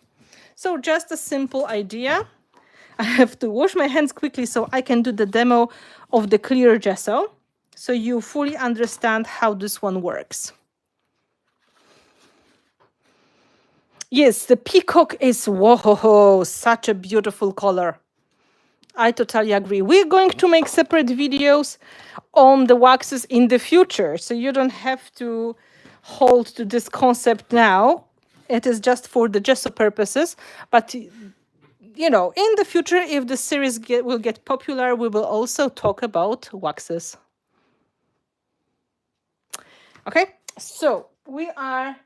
So just a simple idea. I have to wash my hands quickly so I can do the demo of the clear gesso, so you fully understand how this one works. Yes, the peacock is, whoa, such a beautiful color. I totally agree. We're going to make separate videos on the waxes in the future, so you don't have to hold to this concept now. It is just for the gesso purposes, but in the future, if the series will get popular, we will also talk about waxes. Okay, so we are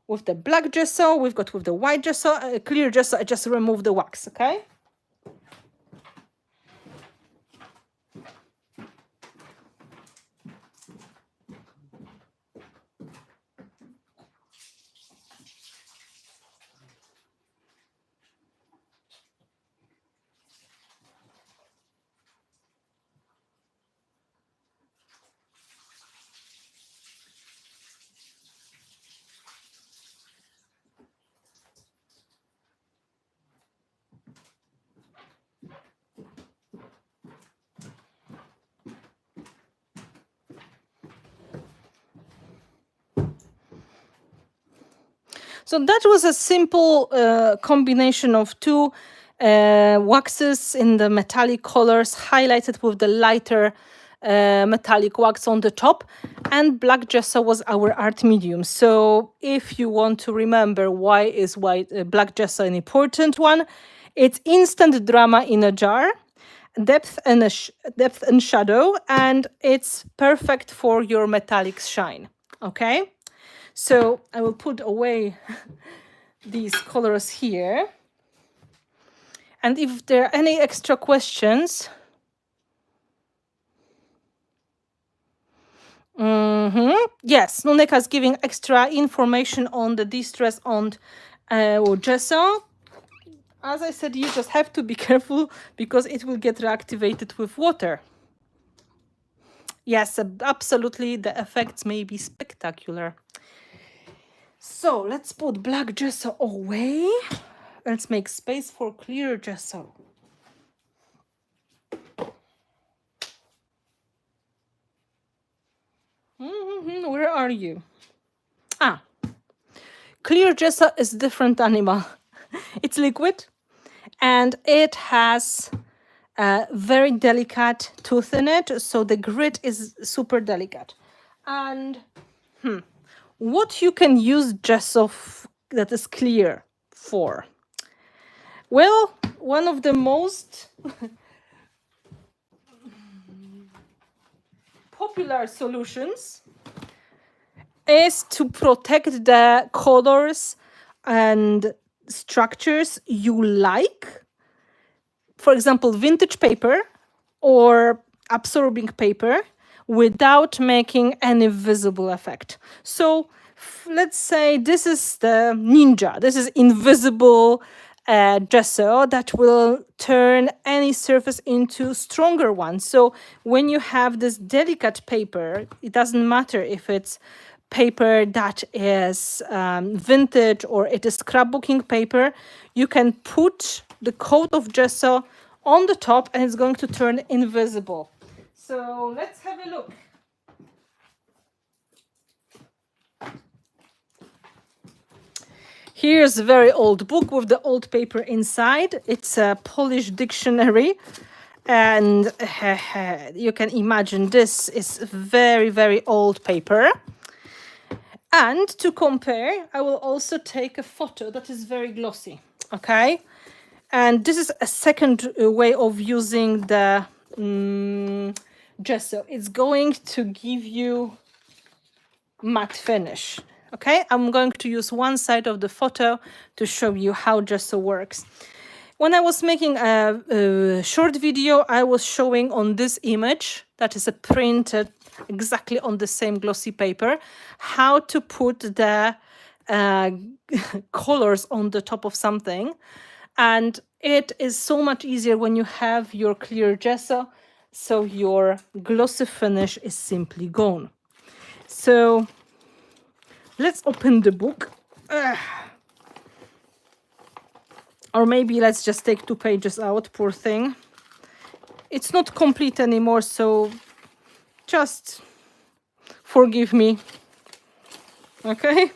with the black gesso, we've got with the white gesso, clear gesso, I just remove the wax, okay? So that was a simple combination of two waxes in the metallic colors, highlighted with the lighter metallic wax on the top, and black gesso was our art medium. So if you want to remember why is black gesso an important one, it's instant drama in a jar, depth and shadow, and it's perfect for your metallic shine. Okay, so I will put away these colors here, and if there are any extra questions. Yes, Nuneka is giving extra information on the distress on gesso. As I said, you just have to be careful because it will get reactivated with water. Yes, absolutely, the effects may be spectacular. So let's put black gesso away. Let's make space for clear gesso. Where are you? Clear gesso is different animal. It's liquid and it has a very delicate tooth in it, so the grit is super delicate. And what you can use gesso that is clear for? Well, one of the most popular solutions is to protect the colors and structures you like. For example, vintage paper or absorbing paper without making any visible effect. So let's say this is the Ninja. This is invisible gesso that will turn any surface into stronger one. So when you have this delicate paper, it doesn't matter if it's paper that is vintage or it is scrapbooking paper, you can put the coat of gesso on the top and it's going to turn invisible. So let's have a look. Here's a very old book with the old paper inside. It's a Polish dictionary. And you can imagine this is very, very old paper. And to compare, I will also take a photo that is very glossy, okay? And this is a second way of using the gesso. It's going to give you matte finish, okay? I'm going to use one side of the photo to show you how gesso works. When I was making a short video, I was showing on this image that is printed exactly on the same glossy paper, how to put the colors on the top of something. And it is so much easier when you have your clear gesso, so your glossy finish is simply gone. So let's open the book. Or maybe let's just take 2 pages out, poor thing. It's not complete anymore, so just forgive me. Okay?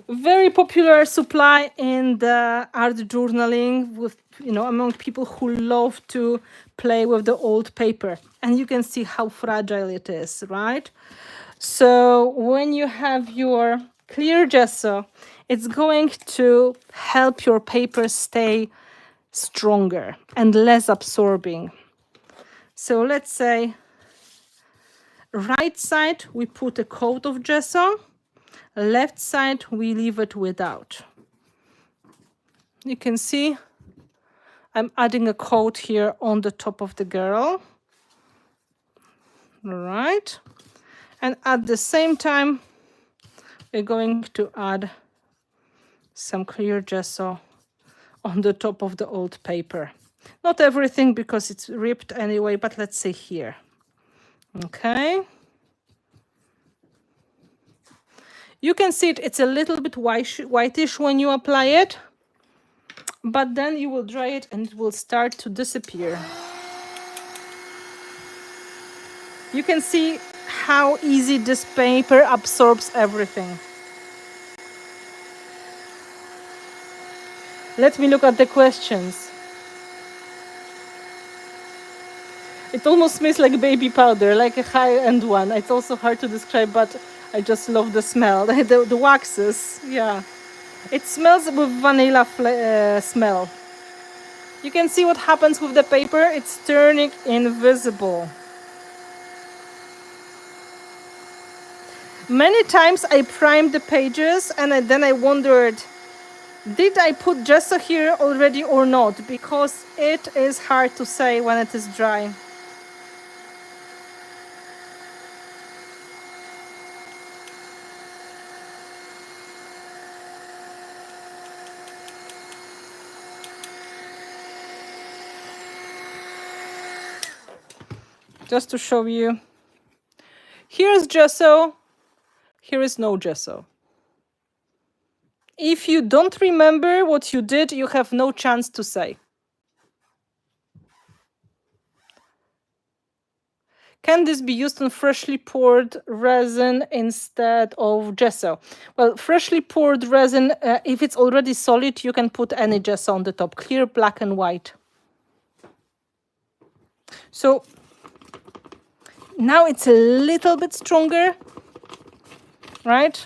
Very popular supply in the art journaling with, among people who love to play with the old paper. And you can see how fragile it is, right? So when you have your clear gesso, it's going to help your paper stay stronger and less absorbing. So let's say right side, we put a coat of gesso. Left side, we leave it without. You can see I'm adding a coat here on the top of the girl. All right. And at the same time, we're going to add some clear gesso on the top of the old paper. Not everything because it's ripped anyway, but let's say here. Okay. You can see it's a little bit whitish when you apply it, but then you will dry it and it will start to disappear. You can see how easy this paper absorbs everything. Let me look at the questions. It almost smells like baby powder, like a high-end one. It's also hard to describe, but I just love the smell. The waxes, yeah. It smells with vanilla smell. You can see what happens with the paper. It's turning invisible. Many times I primed the pages and then I wondered, did I put gesso here already or not? Because it is hard to say when it is dry. Just to show you. Here's gesso. Here is no gesso. If you don't remember what you did, you have no chance to say. Can this be used on freshly poured resin instead of gesso? Well, freshly poured resin, if it's already solid, you can put any gesso on the top, clear, black and white. So now it's a little bit stronger, right?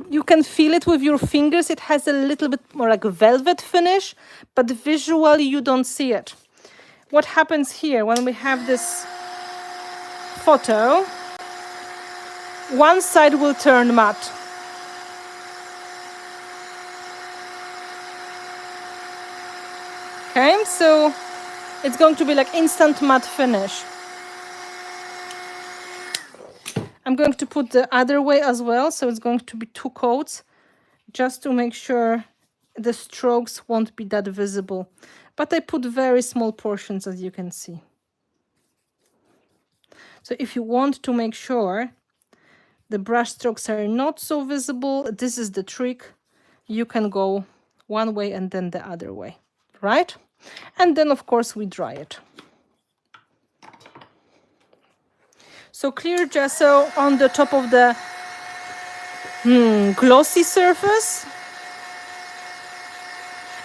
You can feel it with your fingers. It has a little bit more like a velvet finish, but visually you don't see it. What happens here when we have this photo? One side will turn matte. Okay, so it's going to be like instant matte finish. I'm going to put the other way as well, so it's going to be 2 coats, just to make sure the strokes won't be that visible. But I put very small portions, as you can see. So if you want to make sure the brush strokes are not so visible, this is the trick. You can go one way and then the other way, right? And then, of course, we dry it. So clear gesso on the top of the glossy surface,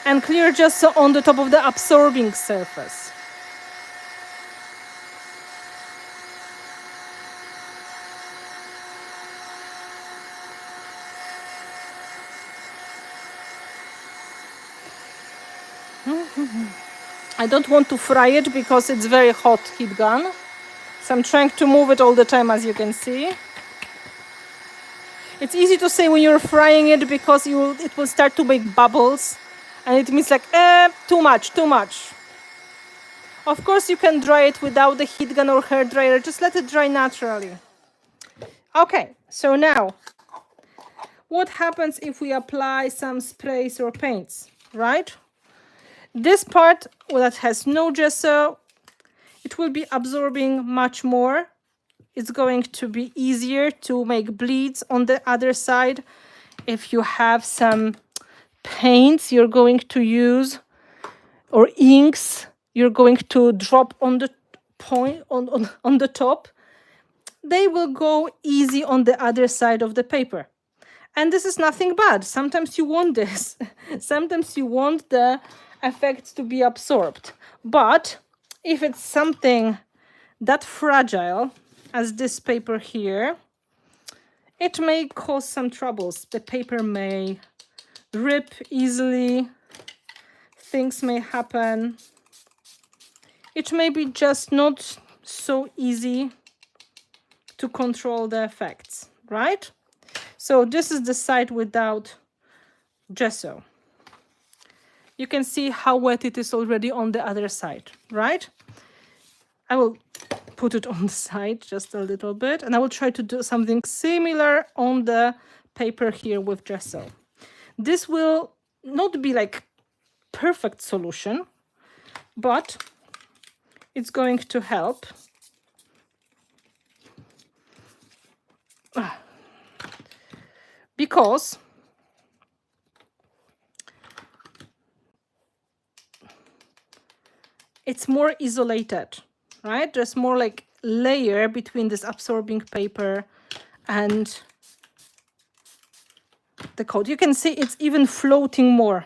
and clear gesso on the top of the absorbing surface. I don't want to fry it because it's very hot heat gun. So I'm trying to move it all the time, as you can see. It's easy to say when you're frying it because it will start to make bubbles. And it means like, too much. Of course, you can dry it without the heat gun or hair dryer. Just let it dry naturally. Okay, so now, what happens if we apply some sprays or paints, right? This part that has no gesso, it will be absorbing much more. It's going to be easier to make bleeds on the other side. If you have some paints you're going to use or inks you're going to drop on the point on the top, they will go easy on the other side of the paper. And this is nothing bad. Sometimes you want this. Sometimes you want the effects to be absorbed. But if it's something that fragile as this paper here, it may cause some troubles. The paper may rip easily. Things may happen. It may be just not so easy to control the effects, right? So this is the side without gesso. You can see how wet it is already on the other side, right? I will put it on the side just a little bit, and I will try to do something similar on the paper here with gesso. This will not be like perfect solution, but it's going to help. Because it's more isolated, right? There's more like layer between this absorbing paper and the coat. You can see it's even floating more.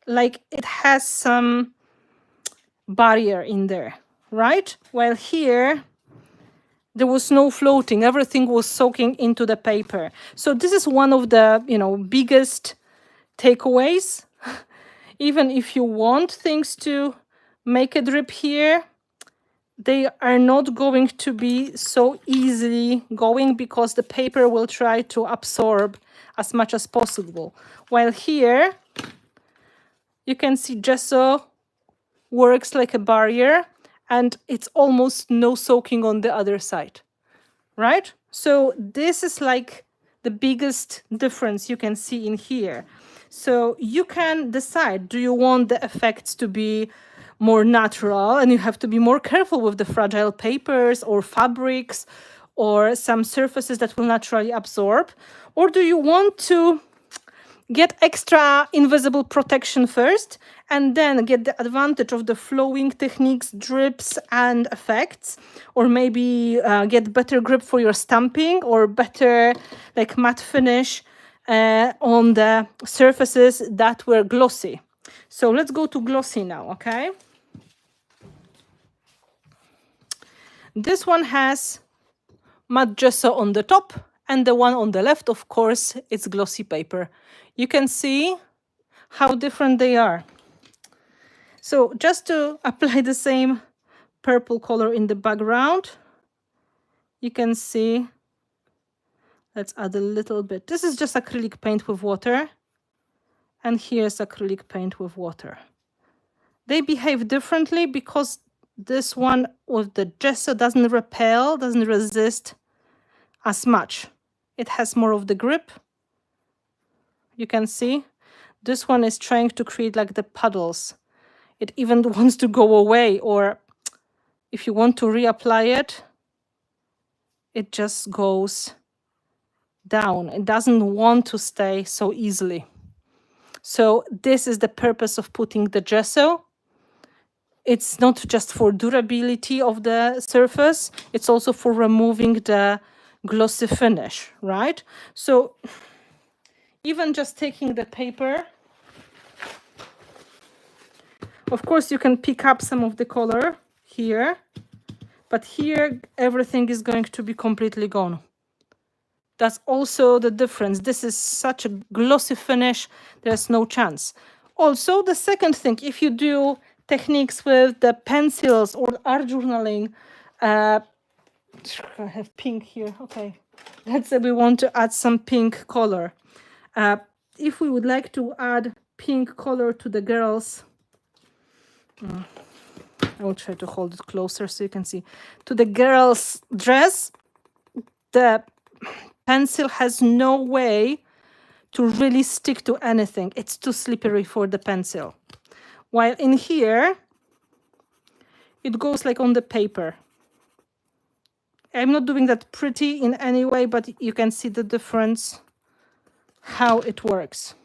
Like it has some barrier in there, right? While here, there was no floating. Everything was soaking into the paper. So this is one of the, biggest takeaways. Even if you want things to make a drip here, they are not going to be so easily going because the paper will try to absorb as much as possible. While here, you can see gesso works like a barrier and it's almost no soaking on the other side, right? So this is like the biggest difference you can see in here. So you can decide, do you want the effects to be more natural, and you have to be more careful with the fragile papers or fabrics or some surfaces that will naturally absorb, or do you want to get extra invisible protection first and then get the advantage of the flowing techniques, drips and effects, or maybe get better grip for your stamping or better like matte finish on the surfaces that were glossy. So let's go to glossy now, okay? This one has matte gesso on the top, and the one on the left, of course, it's glossy paper. You can see how different they are. So just to apply the same purple color in the background, you can see, let's add a little bit. This is just acrylic paint with water, and here's acrylic paint with water. They behave differently because this one with the gesso doesn't repel, doesn't resist as much. It has more of the grip. You can see this one is trying to create like the puddles. It even wants to go away, or if you want to reapply it, it just goes down. It doesn't want to stay so easily. So this is the purpose of putting the gesso. It's not just for durability of the surface, it's also for removing the glossy finish, right? So even just taking the paper, of course you can pick up some of the color here, but here everything is going to be completely gone. That's also the difference. This is such a glossy finish, there's no chance. Also, the second thing, if you do techniques with the pencils or art journaling, I have pink here, okay. Let's say we want to add some pink color. If we would like to add pink color to the girls, I will try to hold it closer so you can see. To the girl's dress, the pencil has no way to really stick to anything. It's too slippery for the pencil. While in here, it goes like on the paper. I'm not doing that pretty in any way, but you can see the difference, how it works.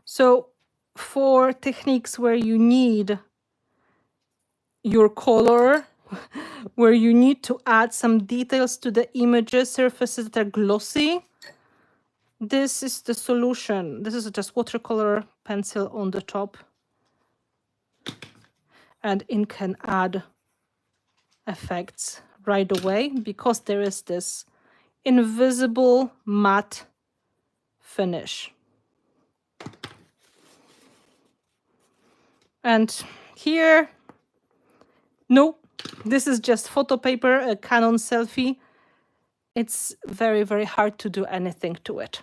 So for techniques where you need your color, where you need to add some details to the images, surfaces that are glossy, this is the solution. This is just watercolor pencil on the top, and it can add effects right away because there is this invisible matte finish. And here, no, this is just photo paper, a Canon selfie. It's very, very hard to do anything to it.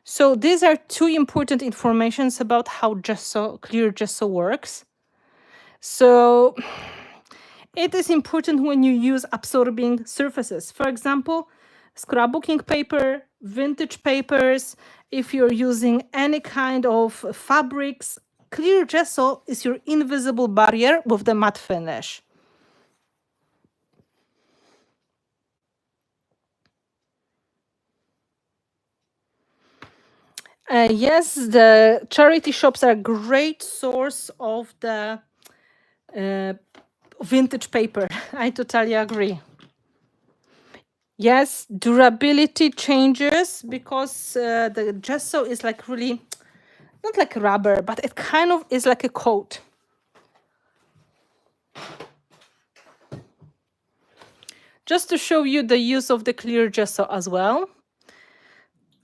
So these are two important informations about how gesso, clear gesso works. So it is important when you use absorbing surfaces. For example, scrapbooking paper, vintage papers, if you're using any kind of fabrics, clear gesso is your invisible barrier with the matte finish. Yes, the charity shops are a great source of the vintage paper. I totally agree. Yes, durability changes because the gesso is like really, not like rubber, but it kind of is like a coat. Just to show you the use of the clear gesso as well.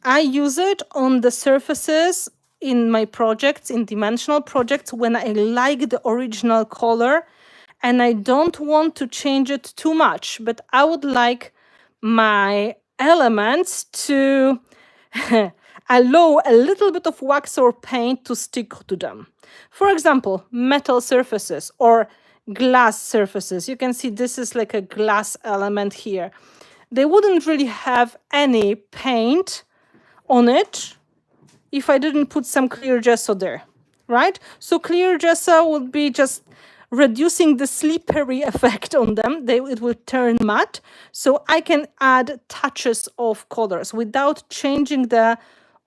I use it on the surfaces in my projects, in dimensional projects, when I like the original color and I don't want to change it too much, but I would like my elements to allow a little bit of wax or paint to stick to them. For example, metal surfaces or glass surfaces. You can see this is like a glass element here. They wouldn't really have any paint on it if I didn't put some clear gesso there, right? So clear gesso would be just reducing the slippery effect on them. It will turn matte. So I can add touches of colors without changing the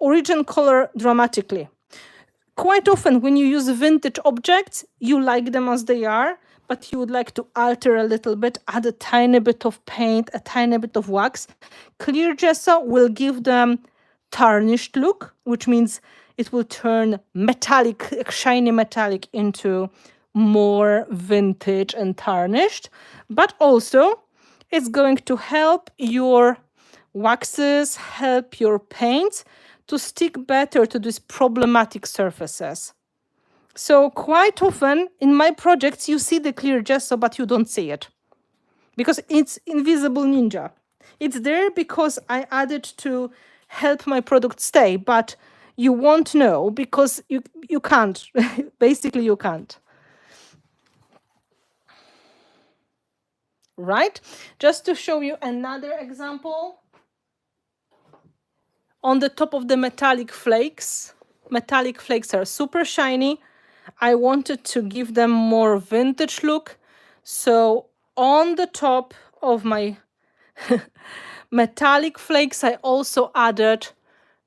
origin color dramatically. Quite often when you use vintage objects, you like them as they are, but you would like to alter a little bit, add a tiny bit of paint, a tiny bit of wax. Clear gesso will give them tarnished look, which means it will turn metallic, shiny metallic into more vintage and tarnished, but also it's going to help your waxes, help your paints to stick better to these problematic surfaces. So quite often in my projects, you see the clear gesso, but you don't see it because it's invisible ninja. It's there because I added to help my product stay, but you won't know because you can't. Basically, you can't. Right? Just to show you another example. On the top of the metallic flakes are super shiny. I wanted to give them more vintage look. So on the top of my metallic flakes, I also added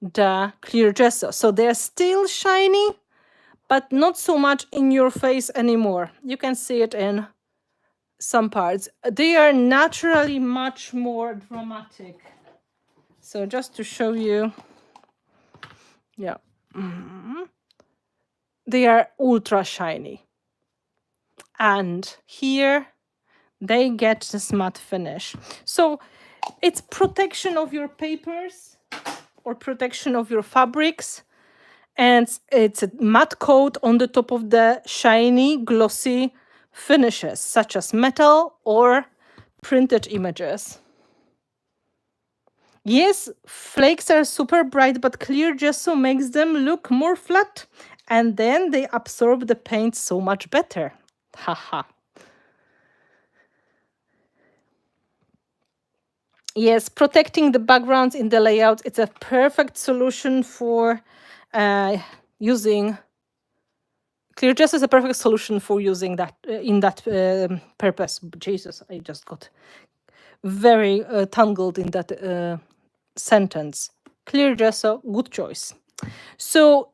the clear gesso. So they're still shiny, but not so much in your face anymore. You can see it in some parts. They are naturally much more dramatic. So just to show you, yeah. They are ultra shiny. And here they get this matte finish. So it's protection of your papers or protection of your fabrics. And it's a matte coat on the top of the shiny, glossy finishes, such as metal or printed images. Yes, flakes are super bright, but clear gesso makes them look more flat. And then they absorb the paint so much better. Haha. Yes, protecting the backgrounds in the layout, it's a perfect solution for using clear gesso is a perfect solution for using that in that purpose. Jesus, I just got very tangled in that sentence. Clear gesso, good choice. So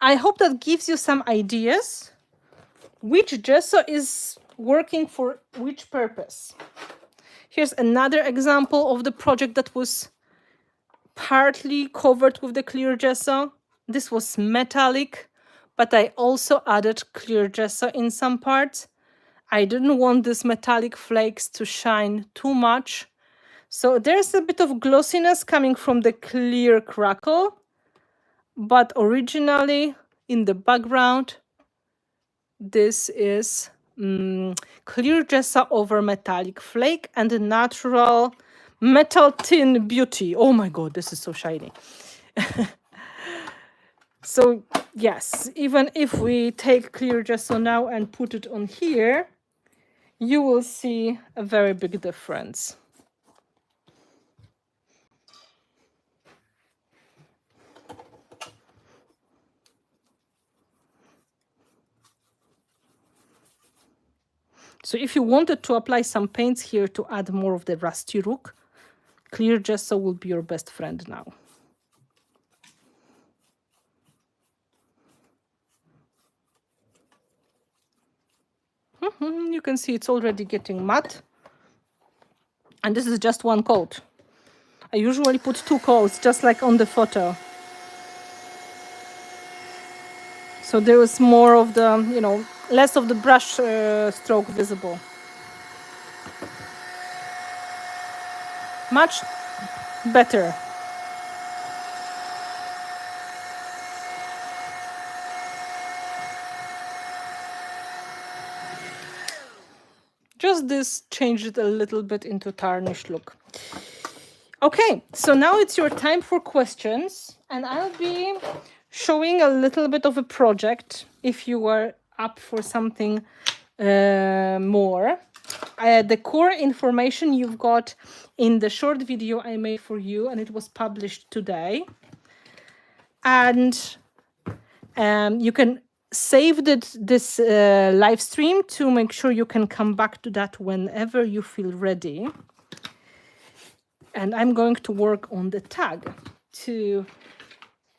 I hope that gives you some ideas which gesso is working for which purpose. Here's another example of the project that was partly covered with the clear gesso. This was metallic, but I also added clear gesso in some parts. I didn't want these metallic flakes to shine too much. So there's a bit of glossiness coming from the clear crackle, but originally in the background, this is clear gesso over metallic flake and a natural metal tin beauty. Oh my god, this is so shiny. So yes, even if we take clear gesso now and put it on here, you will see a very big difference. So if you wanted to apply some paints here to add more of the rusty look, clear gesso will be your best friend now. You can see it's already getting matte. And this is just one coat. I usually put 2 coats, just like on the photo. So there was more of the, less of the brush stroke visible. Much better. Just this changed it a little bit into tarnished look. Okay, so now it's your time for questions, and I'll be showing a little bit of a project if you were up for something more. The core information you've got in the short video I made for you, and it was published today. And you can save this live stream to make sure you can come back to that whenever you feel ready. And I'm going to work on the tag to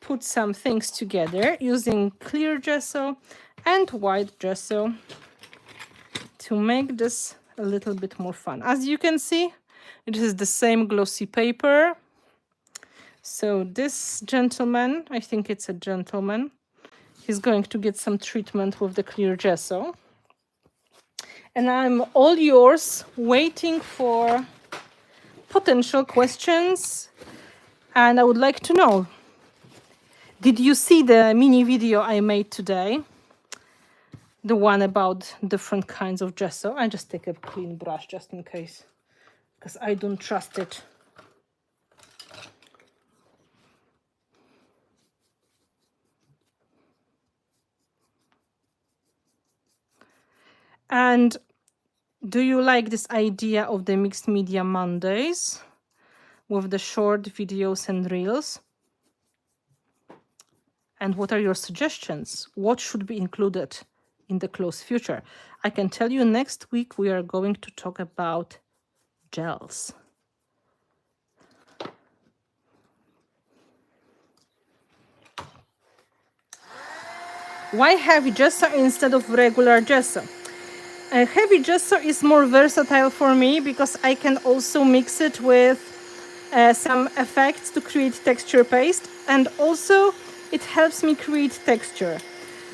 put some things together using clear gesso and white gesso to make this a little bit more fun. As you can see, it is the same glossy paper. So this gentleman, I think it's a gentleman, he's going to get some treatment with the clear gesso. And I'm all yours, waiting for potential questions. And I would like to know, did you see the mini video I made today? The one about different kinds of gesso. I just take a clean brush just in case, because I don't trust it. And do you like this idea of the Mixed Media Mondays with the short videos and reels? And what are your suggestions? What should be included in the close future? I can tell you next week we are going to talk about gels. Why heavy gesso instead of regular gesso? Heavy gesso is more versatile for me because I can also mix it with some effects to create texture paste, and also it helps me create texture.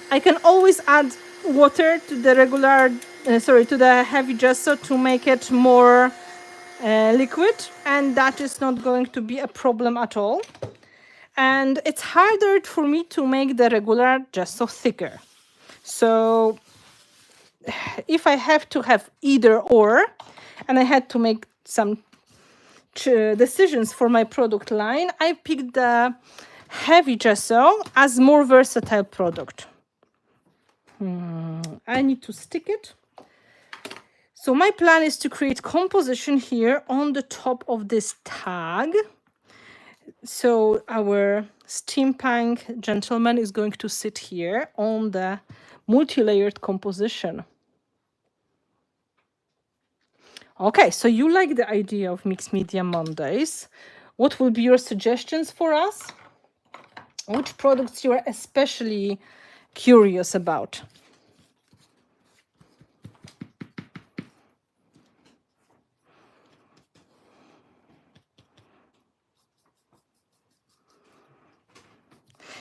I can always add water to the to the heavy gesso to make it more liquid, and that is not going to be a problem at all. And it's harder for me to make the regular gesso thicker. So if I have to have either or, and I had to make some decisions for my product line, I picked the heavy gesso as more versatile product. I need to stick it. So my plan is to create composition here on the top of this tag. So our steampunk gentleman is going to sit here on the multi-layered composition. Okay, so you like the idea of Mixed Media Mondays. What will be your suggestions for us? Which products you are especially curious about?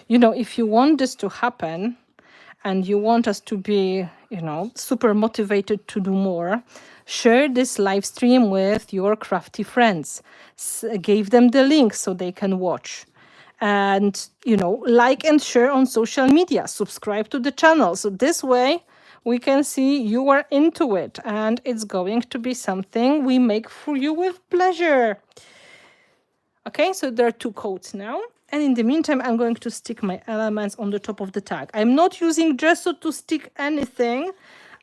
If you want this to happen and you want us to be, super motivated to do more, share this live stream with your crafty friends. Give them the link so they can watch. And, like and share on social media. Subscribe to the channel. So this way we can see you are into it. And it's going to be something we make for you with pleasure. Okay, so there are 2 coats now. And in the meantime, I'm going to stick my elements on the top of the tag. I'm not using gesso to stick anything.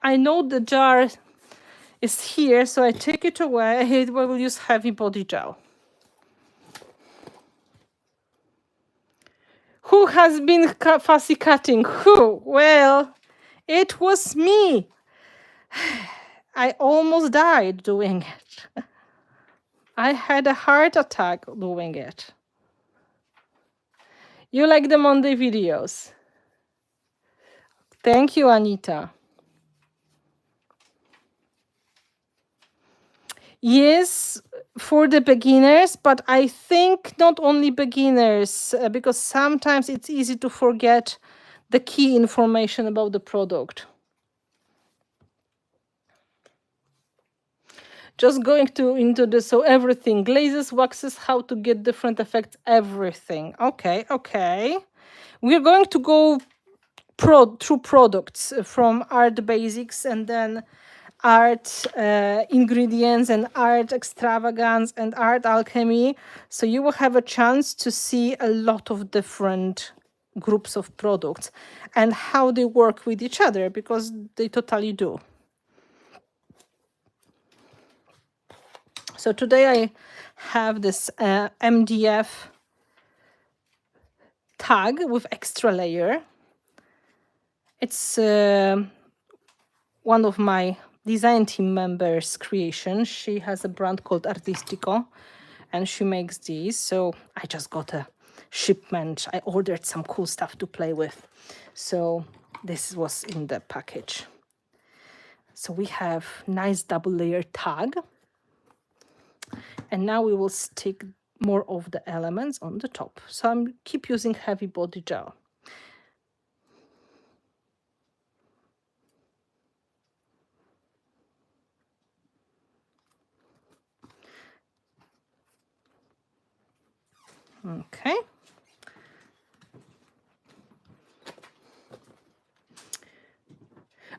I know the jar is here, so I take it away. I will use heavy body gel. Who has been fussy cutting? Who? Well, it was me. I almost died doing it. I had a heart attack doing it. You like the Monday videos? Thank you, Anita. Yes, for the beginners, but I think not only beginners, because sometimes it's easy to forget the key information about the product. Just going into the, so everything, glazes, waxes, how to get different effects, everything. Okay. We're going to go through products from art basics and then art ingredients and art extravagance and art alchemy. So you will have a chance to see a lot of different groups of products and how they work with each other, because they totally do. So today I have this MDF tag with extra layer. It's one of my design team members' creation. She has a brand called Artistico and she makes these. So I just got a shipment. I ordered some cool stuff to play with. So this was in the package. So we have nice double layer tag. And now we will stick more of the elements on the top. So I'm keep using heavy body gel. Okay.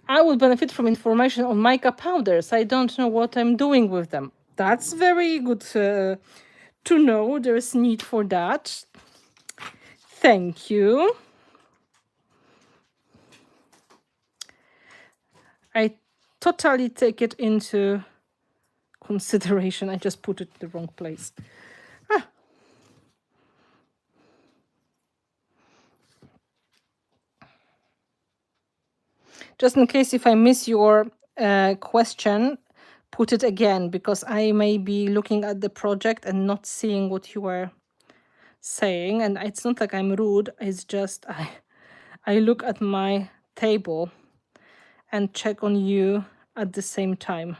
I will benefit from information on mica powders. I don't know what I'm doing with them. That's very good to know. There's need for that. Thank you. I totally take it into consideration. I just put it in the wrong place. Just in case if I miss your question, put it again, because I may be looking at the project and not seeing what you are saying. And it's not like I'm rude. It's just I look at my table and check on you at the same time.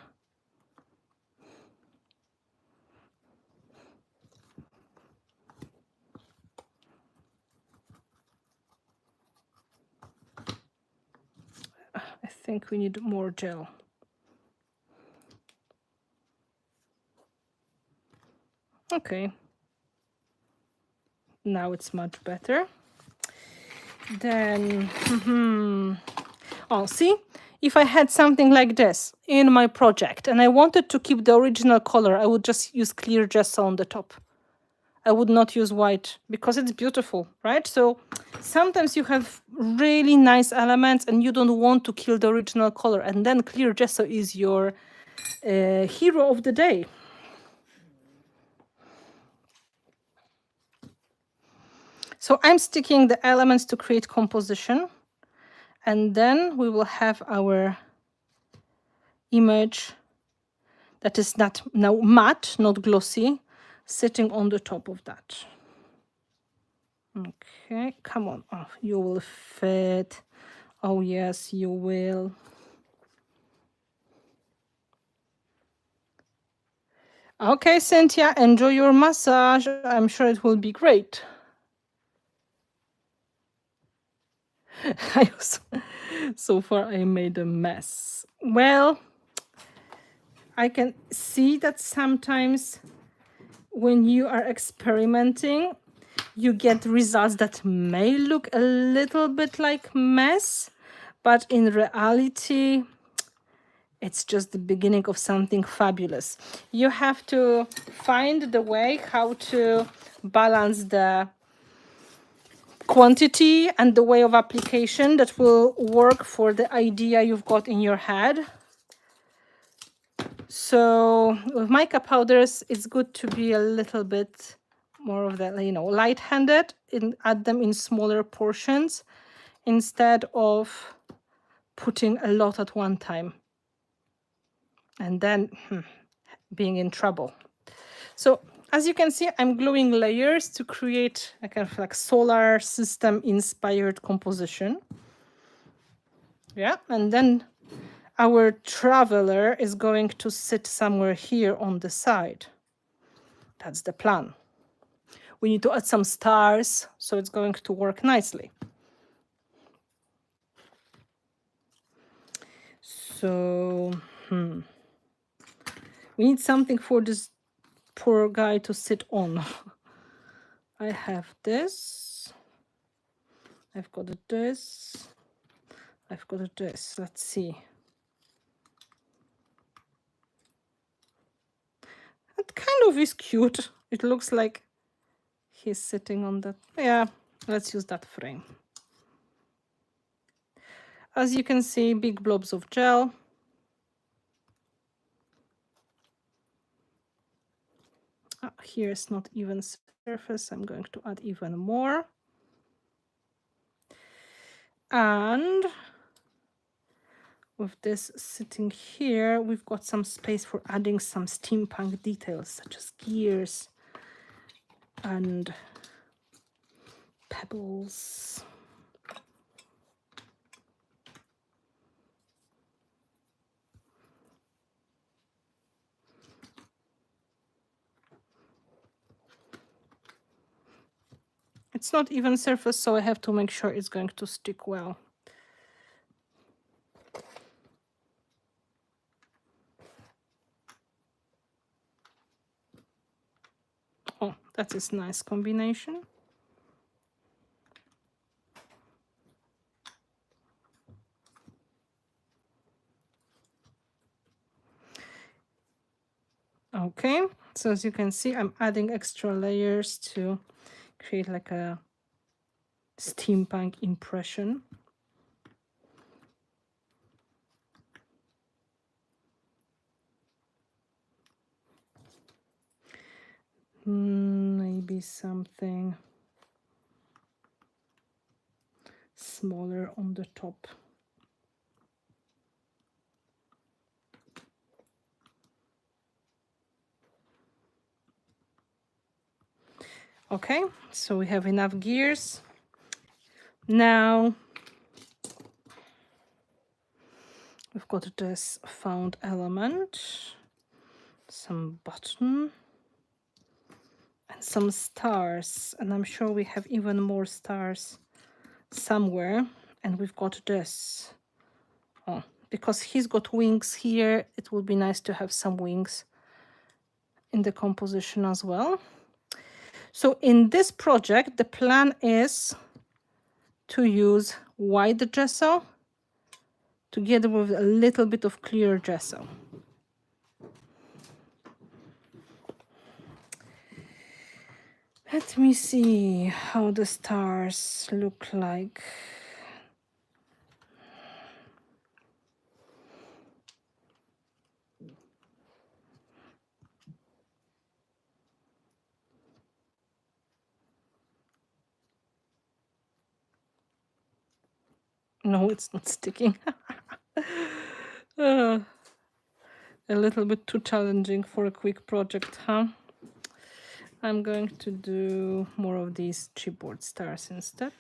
I think we need more gel. Okay. Now it's much better. Then, oh, see? If I had something like this in my project and I wanted to keep the original color, I would just use clear gesso on the top. I would not use white because it's beautiful, right? So sometimes you have really nice elements and you don't want to kill the original color, and then clear gesso is your hero of the day. So I'm sticking the elements to create composition, and then we will have our image that is not now matte, not glossy, sitting on the top of that. Okay, come on. Oh, you will fit. Oh, yes, you will. Okay, Cynthia, enjoy your massage. I'm sure it will be great. So far, I made a mess. Well, I can see that sometimes when you are experimenting, you get results that may look a little bit like mess, but in reality, it's just the beginning of something fabulous. You have to find the way how to balance the quantity and the way of application that will work for the idea you've got in your head. So with mica powders, it's good to be a little bit more of that, light-handed, and add them in smaller portions instead of putting a lot at one time and then being in trouble. So as you can see, I'm gluing layers to create a kind of like solar system inspired composition. Yeah, and then our traveler is going to sit somewhere here on the side. That's the plan. We need to add some stars, so it's going to work nicely. So, we need something for this poor guy to sit on. I have this. I've got this. I've got this. Let's see. It kind of is cute. It looks like he's sitting on that. Yeah, let's use that frame. As you can see, big blobs of gel. Here's not even surface. I'm going to add even more. And with this sitting here, we've got some space for adding some steampunk details, such as gears and pebbles. It's not even surface, so I have to make sure it's going to stick well. Oh, that is nice combination. Okay, so as you can see, I'm adding extra layers to create like a steampunk impression. Maybe something smaller on the top. Okay, so we have enough gears. Now we've got this found element, some button, and some stars. And I'm sure we have even more stars somewhere. And we've got this. Oh, because he's got wings here, it would be nice to have some wings in the composition as well. So in this project, the plan is to use white gesso together with a little bit of clear gesso. Let me see how the stars look like. No, it's not sticking. A little bit too challenging for a quick project, huh? I'm going to do more of these chipboard stars instead.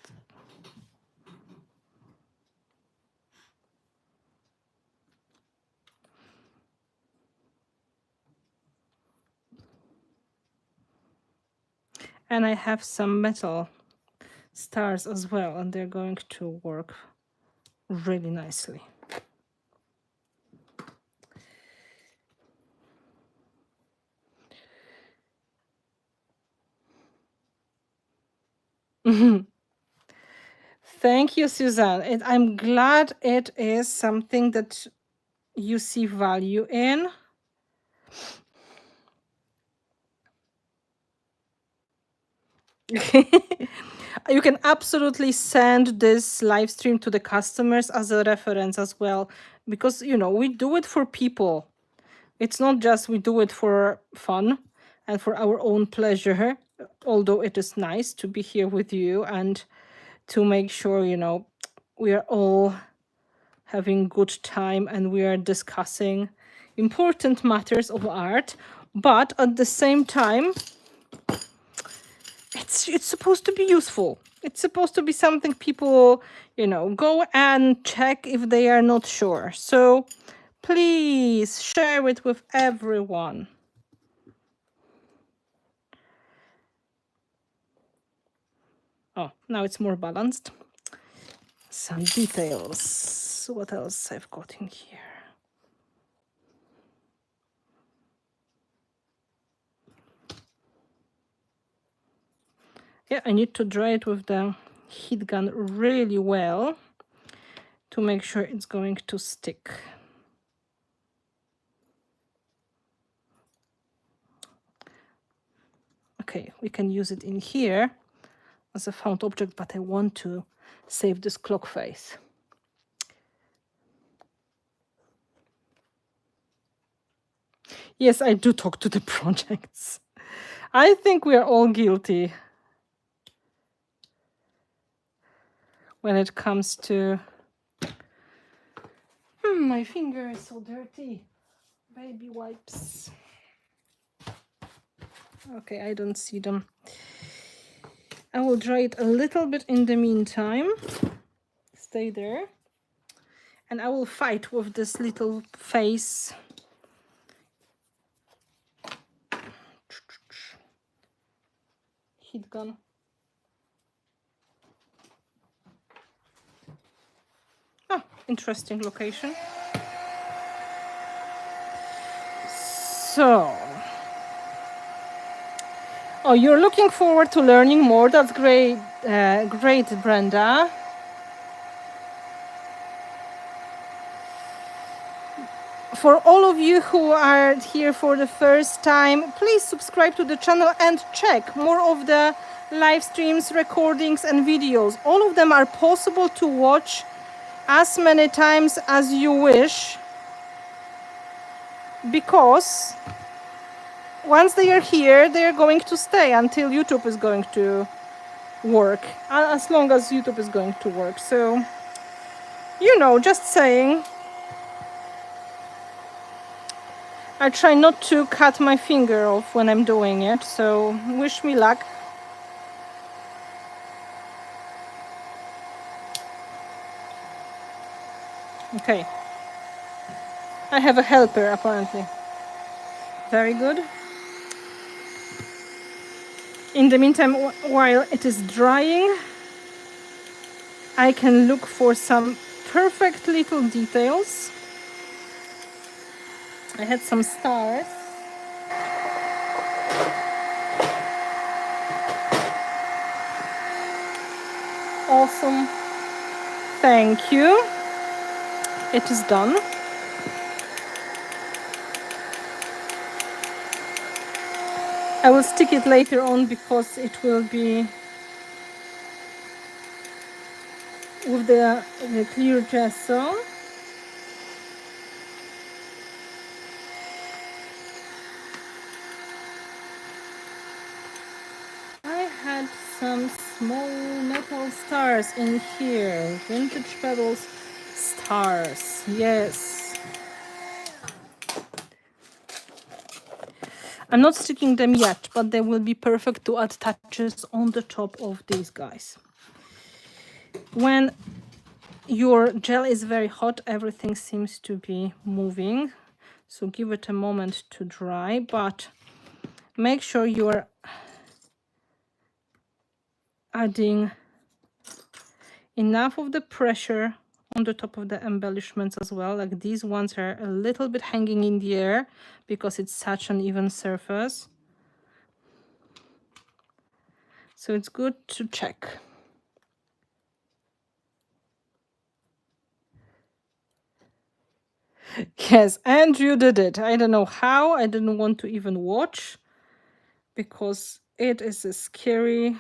And I have some metal stars as well, and they're going to work really nicely. Thank you, Suzanne. I'm glad it is something that you see value in. You can absolutely send this live stream to the customers as a reference as well, because, you know, we do it for people. It's not just we do it for fun and for our own pleasure, although it is nice to be here with you and to make sure, you know, we are all having good time and we are discussing important matters of art. But at the same time, it's supposed to be useful. It's supposed to be something people, you know, go and check if they are not sure. So please share it with everyone. Oh, now it's more balanced. Some details. What else I've got in here? Yeah, I need to dry it with the heat gun really well to make sure it's going to stick. Okay, we can use it in here as a found object, but I want to save this clock face. Yes, I do talk to the projects. I think we are all guilty when it comes to... my finger is so dirty. Baby wipes. Okay, I don't see them. I will dry it a little bit in the meantime. Stay there. And I will fight with this little face. Heat gun. Ah, interesting location. So, oh, you're looking forward to learning more. That's great, great, Brenda. For all of you who are here for the first time, please subscribe to the channel and check more of the live streams, recordings, and videos. All of them are possible to watch as many times as you wish, because once they are here, they are going to stay until YouTube is going to work, as long as YouTube is going to work. So, you know, just saying. I try not to cut my finger off when I'm doing it, so wish me luck. Okay. I have a helper, apparently. Very good. In the meantime, while it is drying, I can look for some perfect little details. I had some stars. Awesome. Thank you. It is done. I will stick it later on because it will be with the clear gesso. I had some small metal stars in here. Vintage Pebbles stars. Yes. I'm not sticking them yet, but they will be perfect to add touches on the top of these guys. When your gel is very hot, everything seems to be moving. So give it a moment to dry, but make sure you're adding enough of the pressure on the top of the embellishments as well. Like these ones are a little bit hanging in the air because it's such an even surface. So it's good to check. Yes, Andrew did it. I don't know how. I didn't want to even watch because it is a scary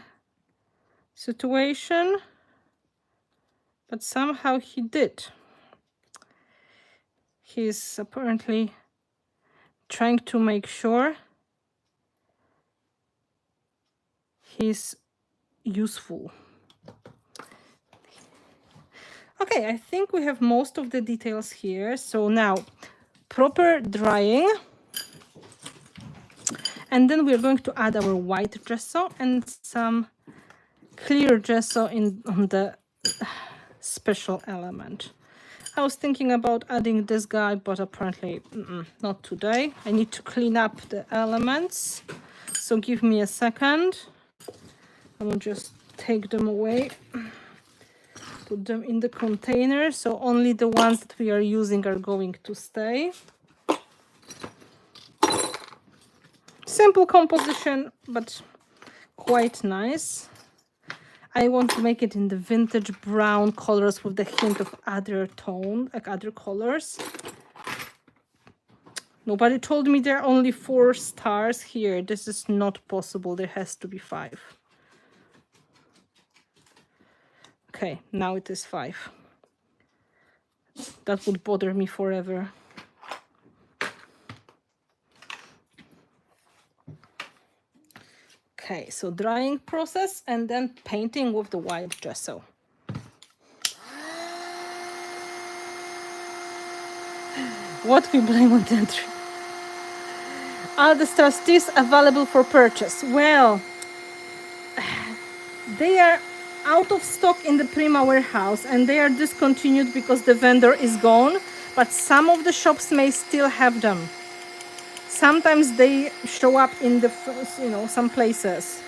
situation. But somehow he did. He's apparently trying to make sure he's useful. Okay, I think we have most of the details here. So now, proper drying. And then we're going to add our white gesso and some clear gesso on the special element. I was thinking about adding this guy, but apparently not today. I need to clean up the elements. So give me a second. I will just take them away. Put them in the container. So only the ones that we are using are going to stay. Simple composition, but quite nice. I want to make it in the vintage brown colors with the hint of other tone, like other colors. Nobody told me there are only 4 stars here. This is not possible. There has to be 5. Okay, now it is 5. That would bother me forever. Okay, so drying process and then painting with the white gesso. What we blame on the tree? Are the stars still available for purchase? Well, they are out of stock in the Prima warehouse and they are discontinued because the vendor is gone, but some of the shops may still have them. Sometimes they show up in the, some places.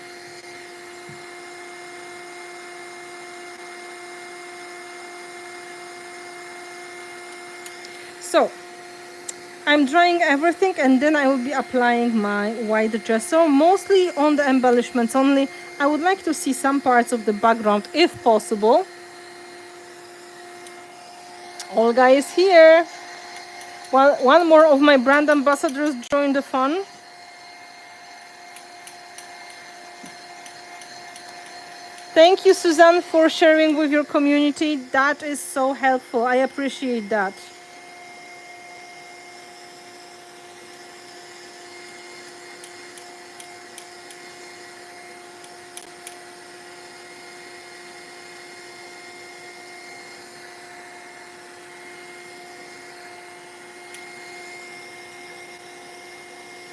So I'm drying everything and then I will be applying my white gesso, mostly on the embellishments only. I would like to see some parts of the background if possible. Olga is here. Well, one more of my brand ambassadors joined the fun. Thank you, Suzanne, for sharing with your community. That is so helpful. I appreciate that.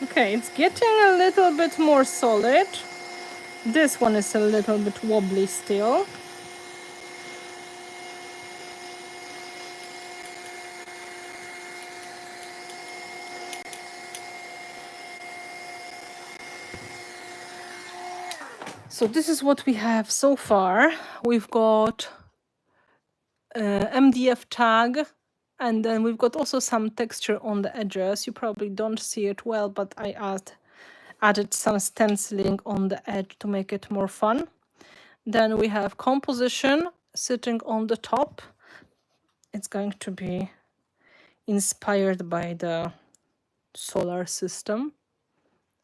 Okay, it's getting a little bit more solid. This one is a little bit wobbly still. So this is what we have so far. We've got MDF tag, and then we've got also some texture on the edges. You probably don't see it well, but I added some stenciling on the edge to make it more fun. Then we have composition sitting on the top. It's going to be inspired by the solar system.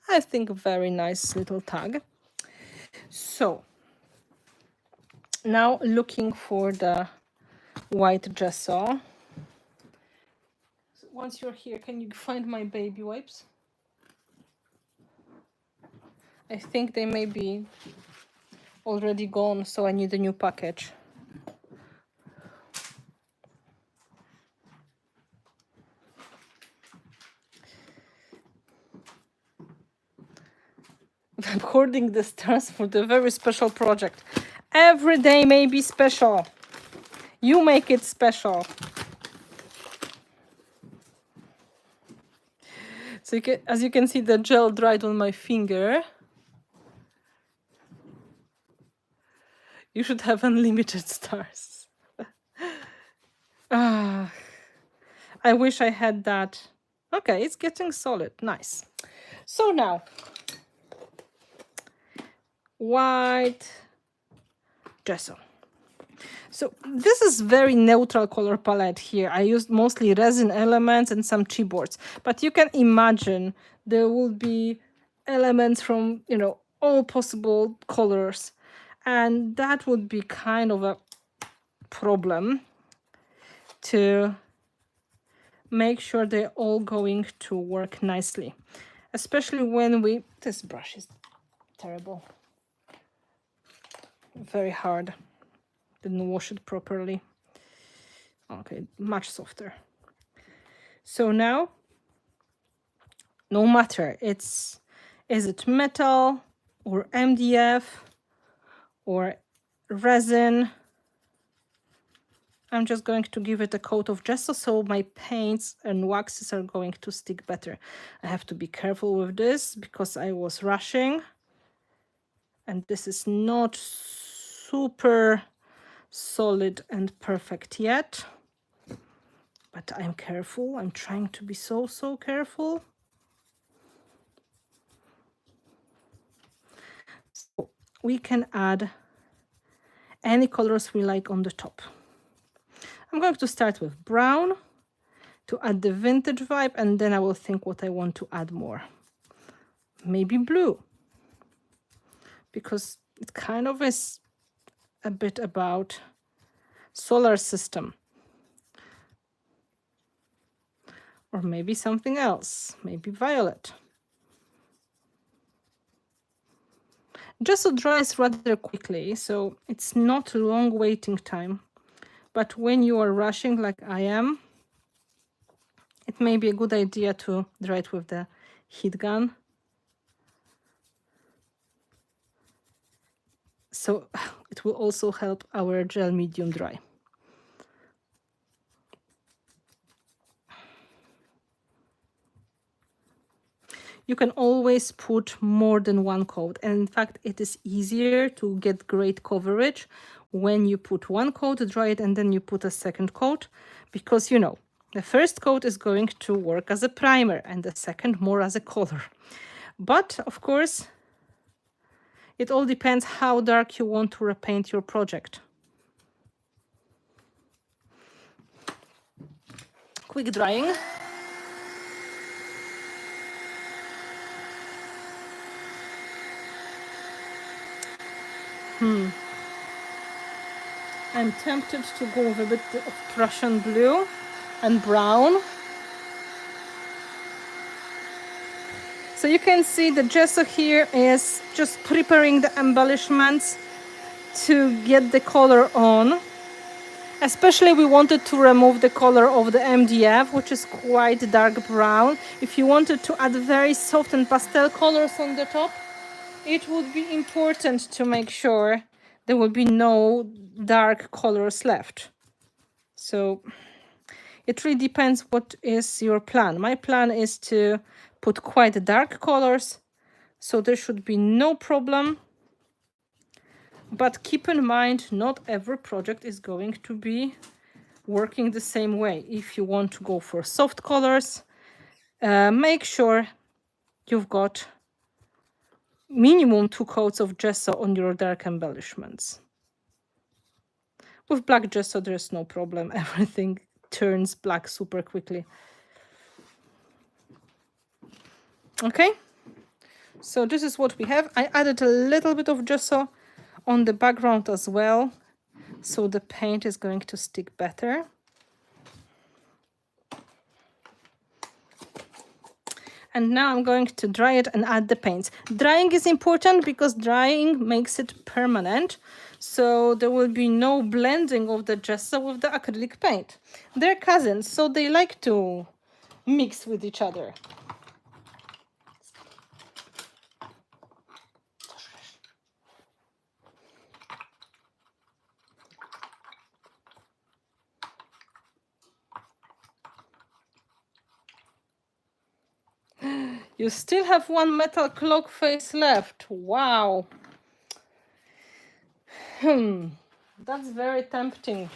I think a very nice little tag. So now looking for the white gesso. So once you're here, can you find my baby wipes? I think they may be already gone, so I need a new package. I'm hoarding the stars for the very special project. Every day may be special. You make it special. So as you can see, the gel dried on my finger. You should have unlimited stars. I wish I had that. Okay, it's getting solid. Nice. So now, white gesso. So this is very neutral color palette here. I used mostly resin elements and some chipboards, but you can imagine there will be elements from, all possible colors, and that would be kind of a problem to make sure they're all going to work nicely, especially when this brush is terrible, very hard. Didn't wash it properly. Okay, much softer. So now, no matter is it metal or MDF or resin. I'm just going to give it a coat of gesso so my paints and waxes are going to stick better. I have to be careful with this because I was rushing and this is not super solid and perfect yet. But I'm careful. I'm trying to be so careful. So we can add any colors we like on the top. I'm going to start with brown to add the vintage vibe, and then I will think what I want to add more. Maybe blue, because it kind of is a bit about solar system. Or maybe something else, maybe violet. Gesso dries rather quickly, so it's not a long waiting time. But when you are rushing like I am, it may be a good idea to dry it with the heat gun. So it will also help our gel medium dry. You can always put more than one coat. And in fact, it is easier to get great coverage when you put one coat, dry it, and then you put a second coat. Because, you know, the first coat is going to work as a primer and the second more as a color. But, of course, it all depends how dark you want to repaint your project. Quick drying. I'm tempted to go with a bit of Prussian blue and brown. So you can see the gesso here is just preparing the embellishments to get the color on. Especially we wanted to remove the color of the MDF, which is quite dark brown. If you wanted to add very soft and pastel colors on the top, it would be important to make sure there will be no dark colors left. So it really depends what is your plan. My plan is to put quite dark colors, so there should be no problem. But keep in mind, not every project is going to be working the same way. If you want to go for soft colors, make sure you've got minimum 2 coats of gesso on your dark embellishments. With black gesso, there's no problem. Everything turns black super quickly. Okay, so this is what we have. I added a little bit of gesso on the background as well, so the paint is going to stick better. And now I'm going to dry it and add the paints. Drying is important because drying makes it permanent. So there will be no blending of the gesso with the acrylic paint. They're cousins, so they like to mix with each other. You still have one metal clock face left. Wow. That's very tempting.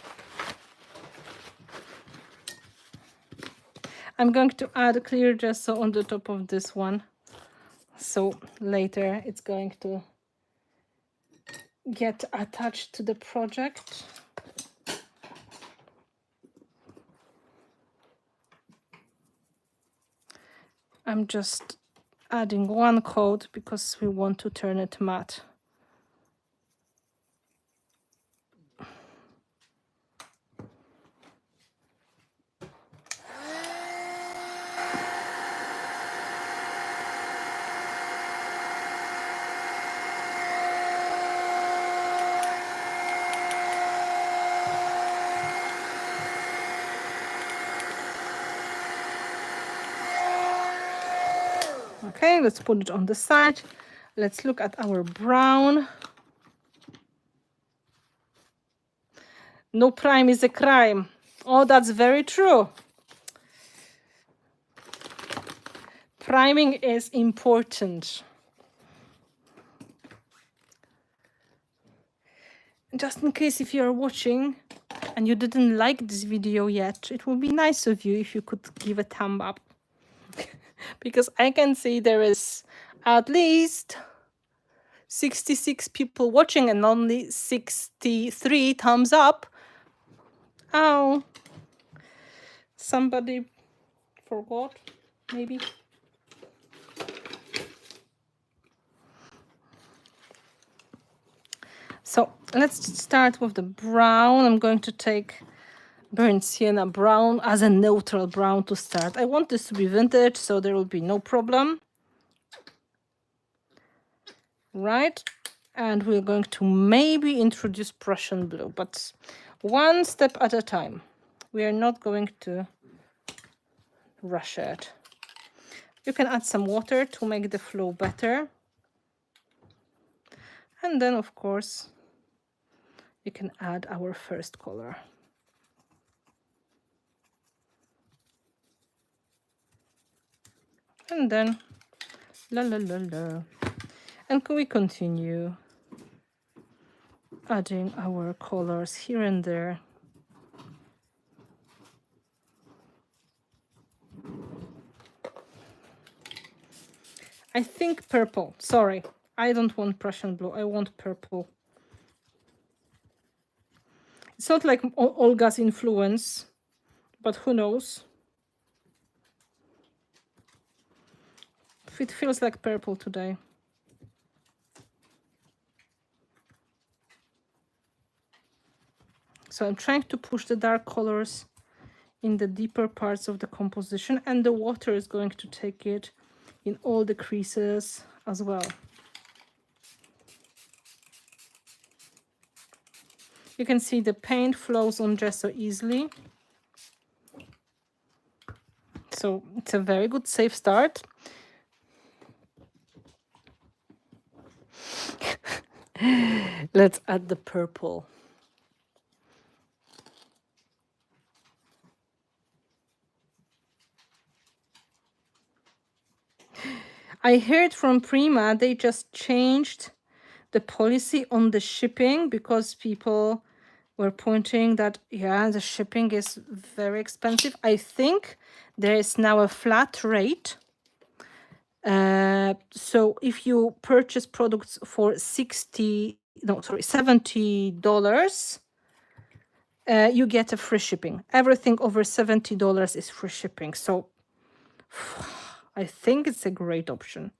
I'm going to add clear gesso on the top of this one. So later it's going to get attached to the project. I'm just adding one coat because we want to turn it matte. Okay, let's put it on the side. Let's look at our brown. No prime is a crime. Oh, that's very true. Priming is important. Just in case if you're watching and you didn't like this video yet, it would be nice of you if you could give a thumb up. Because I can see there is at least 66 people watching and only 63 thumbs up. Oh, somebody forgot, maybe. So let's start with the brown. I'm going to take burnt sienna brown as a neutral brown to start. I want this to be vintage, so there will be no problem. Right? And we're going to maybe introduce Prussian blue, but one step at a time. We are not going to rush it. You can add some water to make the flow better. And then, of course, you can add our first color. And then, la la la la. And we continue adding our colors here and there. I think purple. Sorry, I don't want Prussian blue. I want purple. It's not like Olga's influence, but who knows? It feels like purple today. So I'm trying to push the dark colors in the deeper parts of the composition, and the water is going to take it in all the creases as well. You can see the paint flows on gesso easily. So it's a very good safe start. Let's add the purple. I heard from Prima they just changed the policy on the shipping because people were pointing that, yeah, the shipping is very expensive. I think there is now a flat rate. So if you purchase products for $70, you get a free shipping. Everything over $70 is free shipping. So I think it's a great option.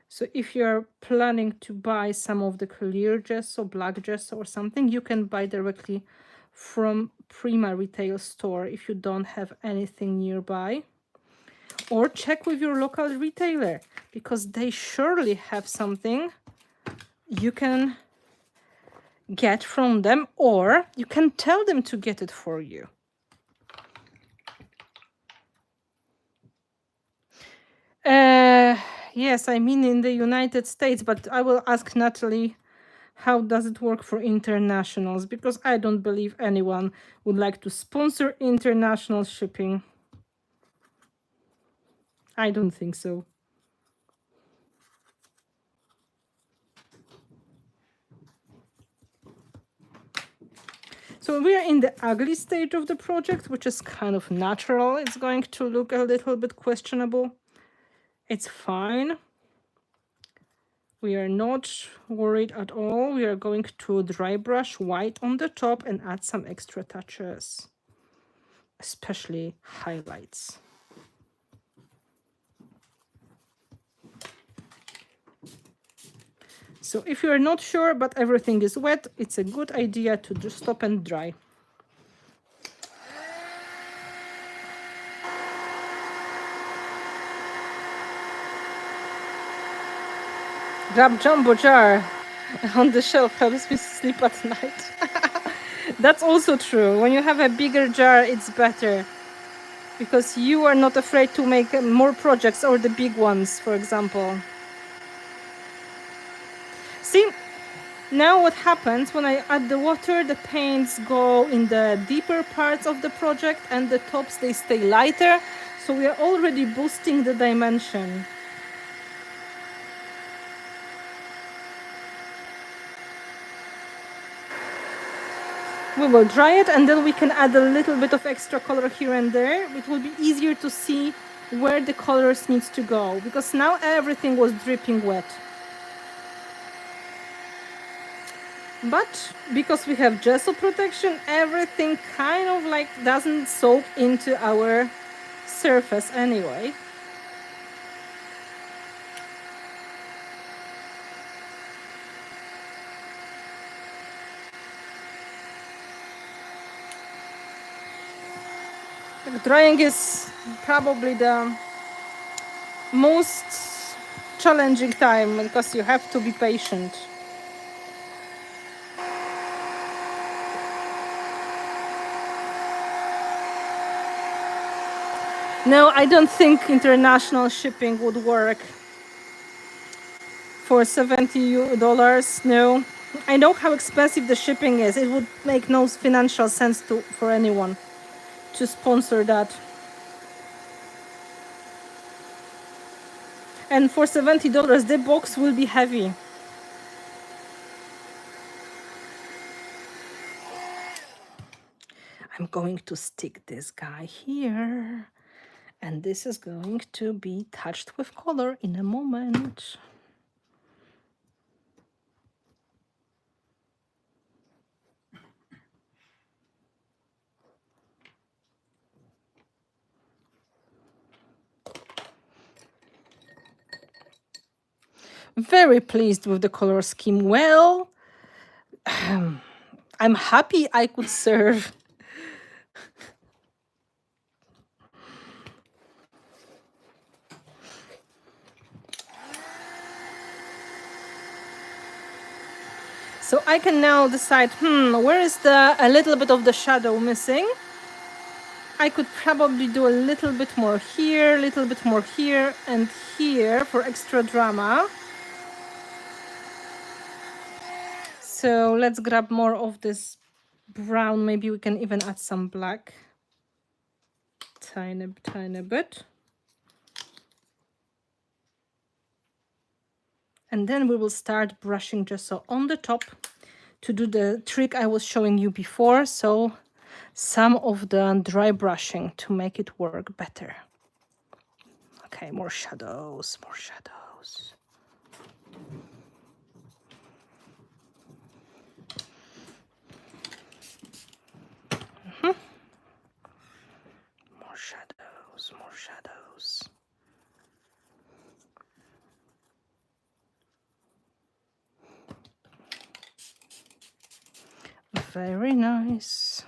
So if you're planning to buy some of the clear gesso, black gesso or something, you can buy directly from Prima retail store if you don't have anything nearby. Or check with your local retailer, because they surely have something you can get from them, or you can tell them to get it for you. Yes, I mean in the United States, but I will ask Natalie how does it work for internationals, because I don't believe anyone would like to sponsor international shipping. I don't think so. So we are in the ugly stage of the project, which is kind of natural. It's going to look a little bit questionable. It's fine. We are not worried at all. We are going to dry brush white on the top and add some extra touches, especially highlights. So if you are not sure but everything is wet, it's a good idea to just stop and dry. Grab jumbo jar on the shelf helps me sleep at night. That's also true. When you have a bigger jar, it's better. because you are not afraid to make more projects or the big ones, for example. See, now what happens when I add the water, the paints go in the deeper parts of the project and the tops, they stay lighter. So we are already boosting the dimension. We will dry it and then we can add a little bit of extra color here and there. It will be easier to see where the colors needs to go, because now everything was dripping wet. But because we have gesso protection, everything kind of like doesn't soak into our surface anyway. Drying is probably the most challenging time because you have to be patient. No, I don't think international shipping would work for $70. No, I know how expensive the shipping is. It would make no financial sense for anyone to sponsor that. And for $70, the box will be heavy. I'm going to stick this guy here, and this is going to be touched with color in a moment. Very pleased with the color scheme. Well, I'm happy I could serve. So I can now decide, where is a little bit of the shadow missing? I could probably do a little bit more here, a little bit more here, and here for extra drama. So let's grab more of this brown. Maybe we can even add some black. Tiny bit. And then we will start brushing gesso on the top to do the trick I was showing you before. So some of the dry brushing to make it work better. Okay, more shadows, more shadows. More shadows, more shadows. Very nice.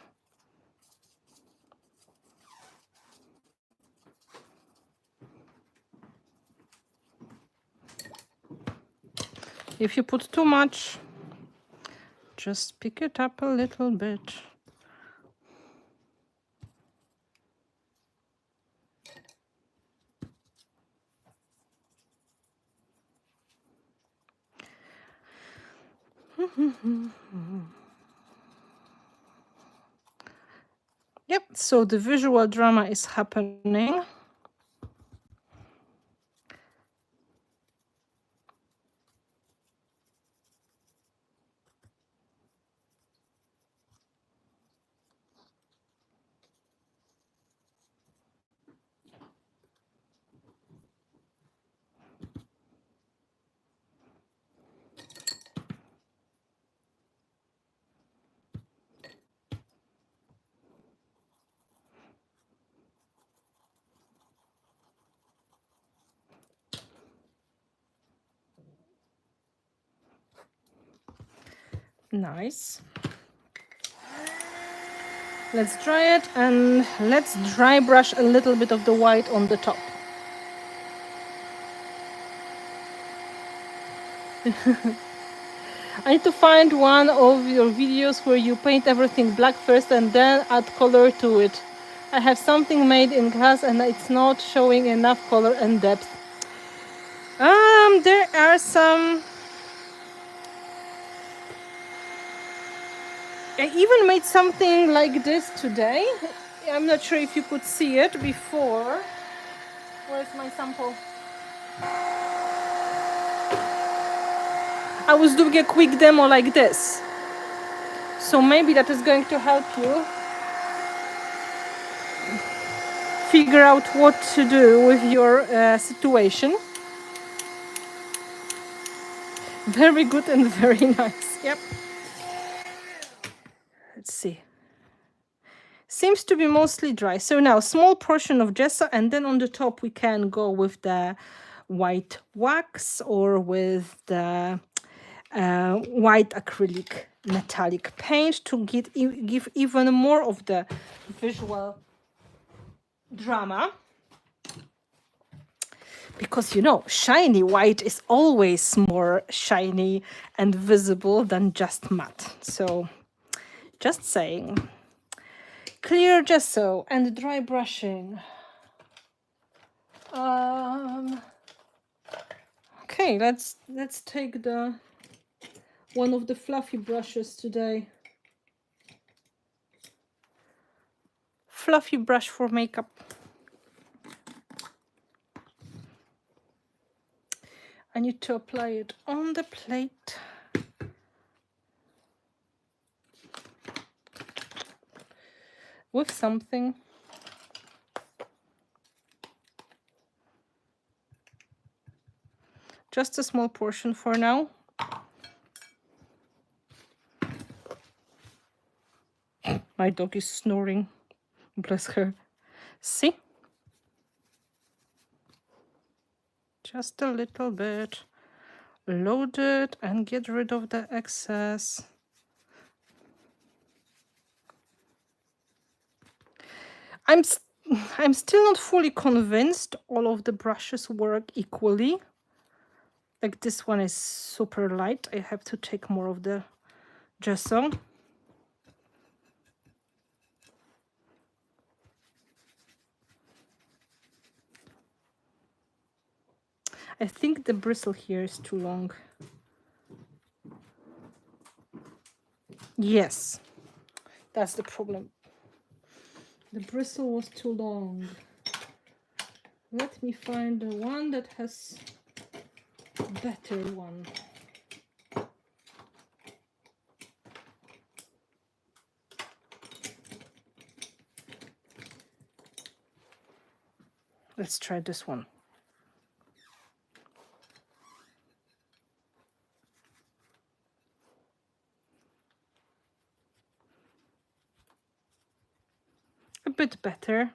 If you put too much, just pick it up a little bit. Yep, so the visual drama is happening. Nice. Let's dry it and let's dry brush a little bit of the white on the top. I need to find one of your videos where you paint everything black first and then add color to it. I have something made in glass and it's not showing enough color and depth. There are some. I even made something like this today. I'm not sure if you could see it before. Where's my sample? I was doing a quick demo like this. So maybe that is going to help you figure out what to do with your situation. Very good and very nice. Yep. Let's see. Seems to be mostly dry. So now small portion of gesso, and then on the top we can go with the white wax or with the white acrylic metallic paint to give even more of the visual drama. Because, you know, shiny white is always more shiny and visible than just matte. So, just saying. Clear gesso and dry brushing. Okay, let's take the one of the fluffy brushes today. Fluffy brush for makeup. I need to apply it on the plate. With something. Just a small portion for now. My dog is snoring. Bless her. See? Just a little bit. Load it and get rid of the excess. I'm still not fully convinced all of the brushes work equally. Like this one is super light. I have to take more of the gesso. I think the bristle here is too long. Yes, that's the problem. The bristle was too long. Let me find the one that has a better one. Let's try this one. A bit better,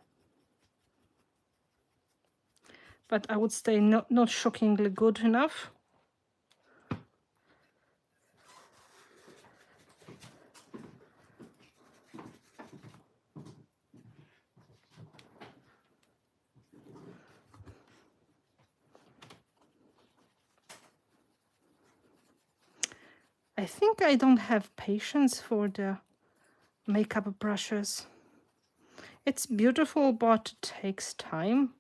but I would say not shockingly good enough. I think I don't have patience for the makeup brushes. It's beautiful, but it takes time.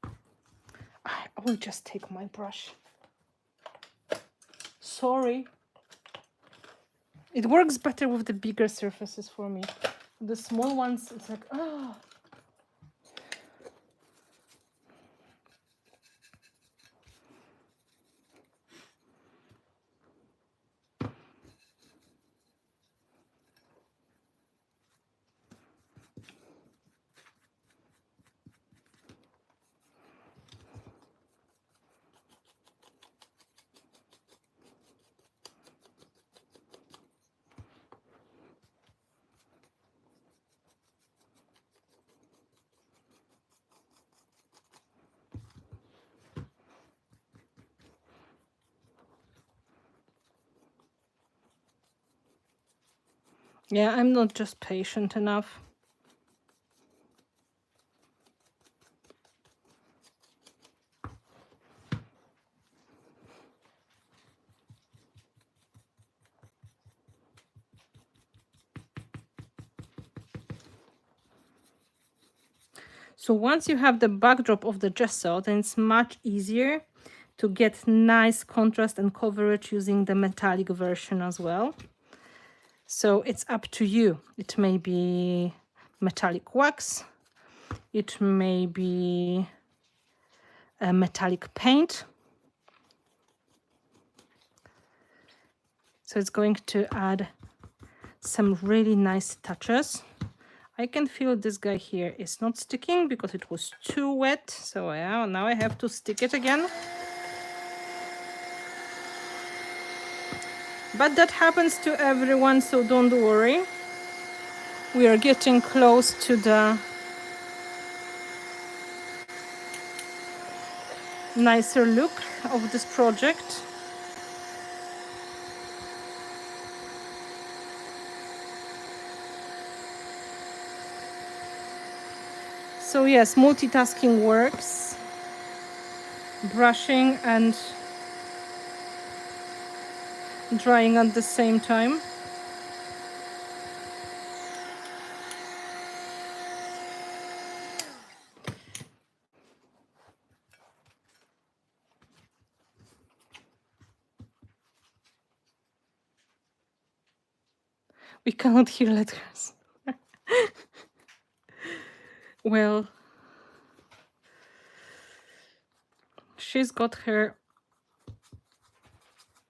I will just take my brush. Sorry. It works better with the bigger surfaces for me. The small ones, it's like, oh. Yeah, I'm not just patient enough. So once you have the backdrop of the gesso, then it's much easier to get nice contrast and coverage using the metallic version as well. So it's up to you. It may be metallic wax, it may be a metallic paint. So it's going to add some really nice touches. I can feel this guy here is not sticking because it was too wet. So yeah, now I have to stick it again. But that happens to everyone, so don't worry. We are getting close to the nicer look of this project. So yes, multitasking works. Brushing and drying at the same time. We cannot hear letters. Well, she's got her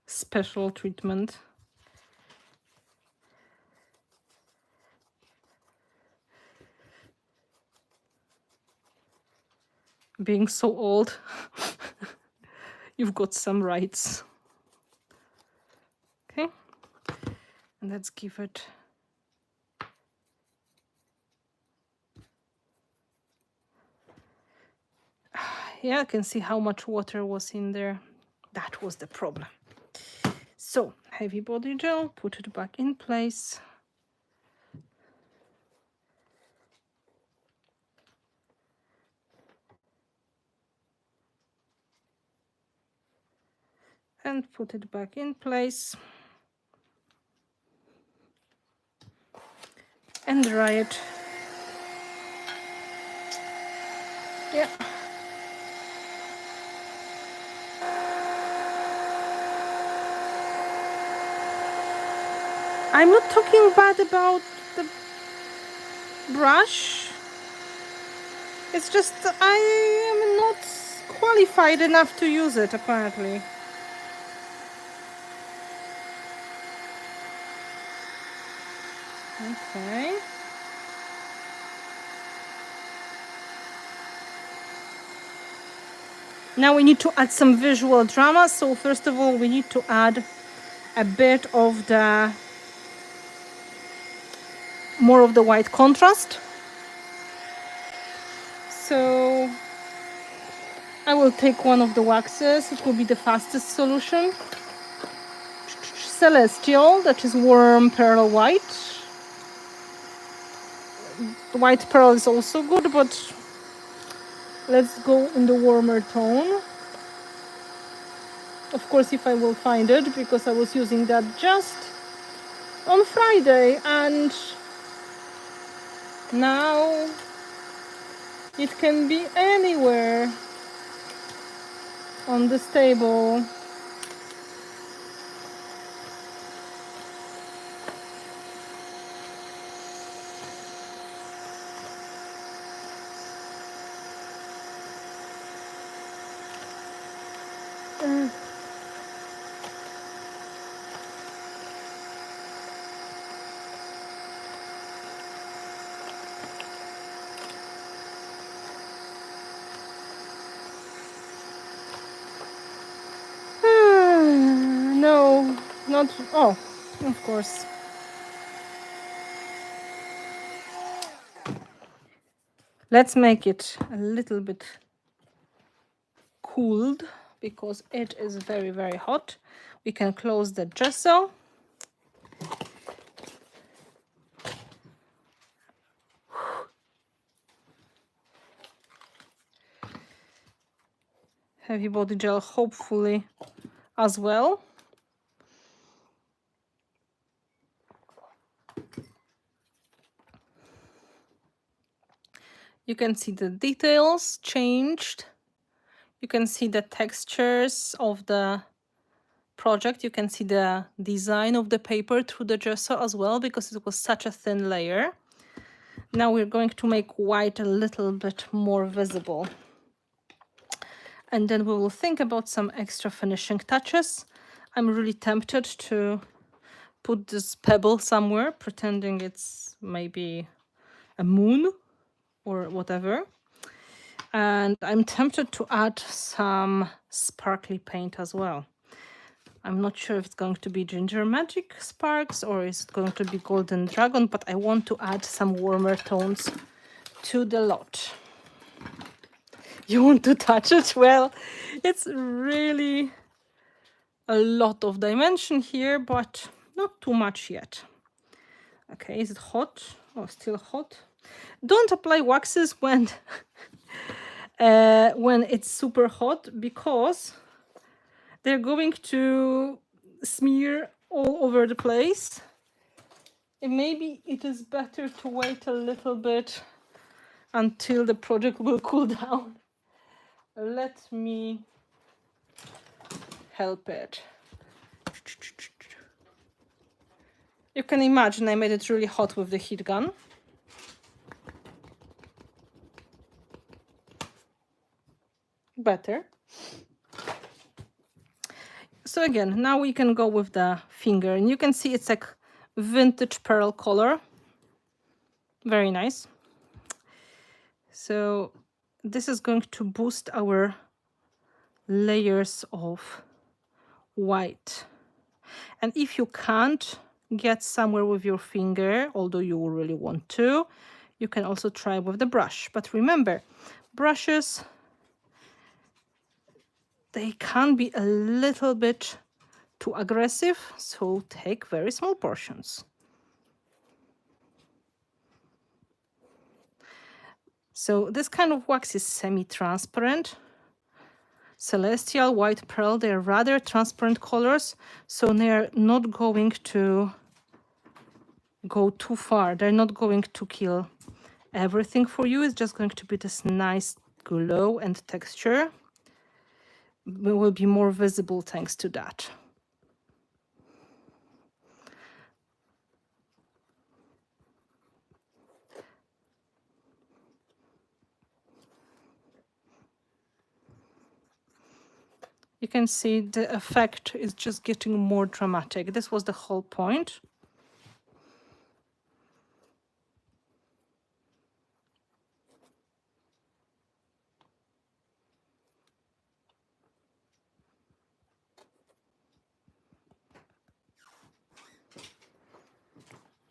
special treatment. Being so old, you've got some rights. Okay, and let's give it yeah, I can see how much water was in there. That was the problem. So heavy body gel, put it back in place. And put it back in place. And dry it. Yeah. I'm not talking bad about the brush. It's just I am not qualified enough to use it, apparently. Okay. Now we need to add some visual drama. So first of all, we need to add a bit of the more of the white contrast. So I will take one of the waxes. It will be the fastest solution. Celestial, that is warm pearl white. The white pearl is also good, but let's go in the warmer tone. Of course, if I will find it, because I was using that just on Friday, and now it can be anywhere on this table. No, not, oh, of course. Let's make it a little bit cooled because it is very, very hot. We can close the gesso. Heavy body gel, hopefully, as well. You can see the details changed. You can see the textures of the project. You can see the design of the paper through the gesso as well, because it was such a thin layer. Now we're going to make white a little bit more visible. And then we will think about some extra finishing touches. I'm really tempted to put this pebble somewhere, pretending it's maybe a moon or whatever. And I'm tempted to add some sparkly paint as well. I'm not sure if it's going to be Ginger Magic Sparks or is it going to be Golden Dragon, but I want to add some warmer tones to the lot. You want to touch it? Well, it's really a lot of dimension here, but not too much yet. Okay, is it hot? Oh, still hot. Don't apply waxes when it's super hot, because they're going to smear all over the place. And maybe it is better to wait a little bit until the project will cool down. Let me help it. You can imagine I made it really hot with the heat gun. Better. So again, now we can go with the finger, and you can see it's like vintage pearl color. Very nice. So this is going to boost our layers of white. And if you can't get somewhere with your finger, although you really want to, you can also try with the brush. But remember, brushes, they can be a little bit too aggressive, so take very small portions. So this kind of wax is semi-transparent. Celestial, white pearl, they're rather transparent colors, so they're not going to go too far. They're not going to kill everything for you. It's just going to be this nice glow and texture. It will be more visible thanks to that. You can see the effect is just getting more dramatic. This was the whole point.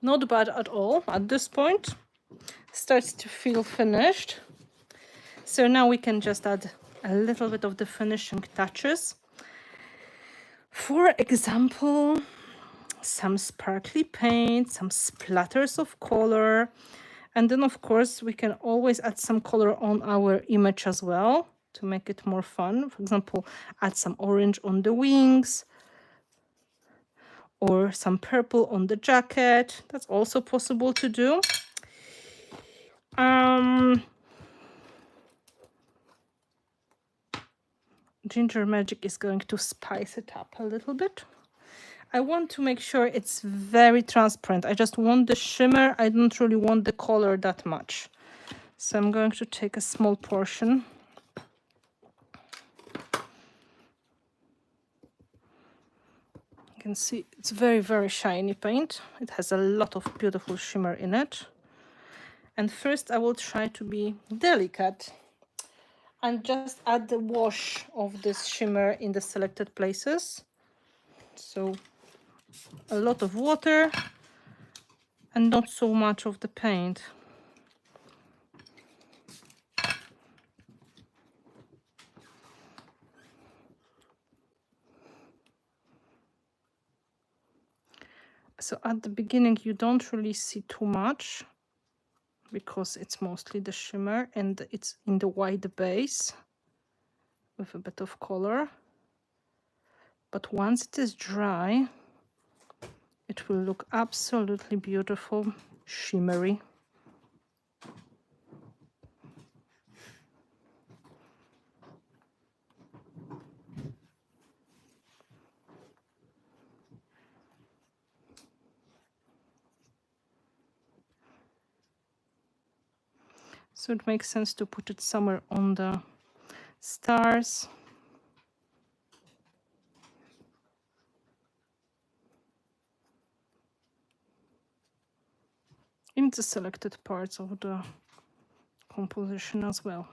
Not bad at all at this point. Starts to feel finished. So now we can just add a little bit of the finishing touches. For example, some sparkly paint, some splatters of color. And then, of course, we can always add some color on our image as well to make it more fun. For example, add some orange on the wings or some purple on the jacket. That's also possible to do. Ginger Magic is going to spice it up a little bit. I want to make sure it's very transparent. I just want the shimmer. I don't really want the color that much. So I'm going to take a small portion. You can see it's very, very shiny paint. It has a lot of beautiful shimmer in it. And first I will try to be delicate and just add the wash of this shimmer in the selected places. So a lot of water and not so much of the paint. So at the beginning you don't really see too much because it's mostly the shimmer and it's in the white base with a bit of color. But once it is dry, it will look absolutely beautiful, shimmery. So it makes sense to put it somewhere on the stars. In the selected parts of the composition as well.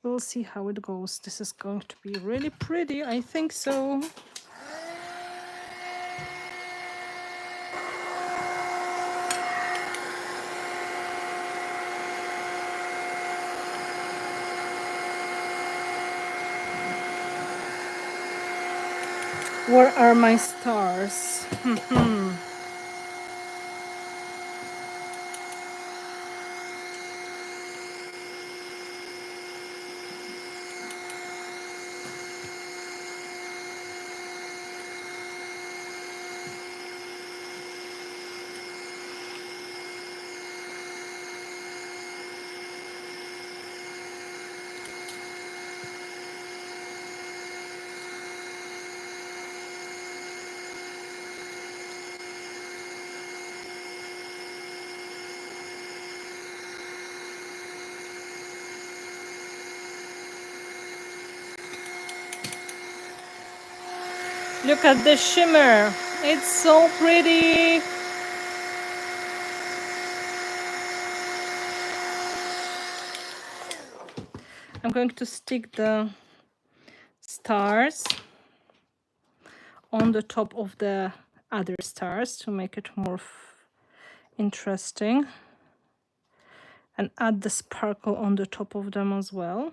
We'll see how it goes. This is going to be really pretty, I think so. Where are my stars? Look at the shimmer. It's so pretty. I'm going to stick the stars on the top of the other stars to make it more interesting, and add the sparkle on the top of them as well.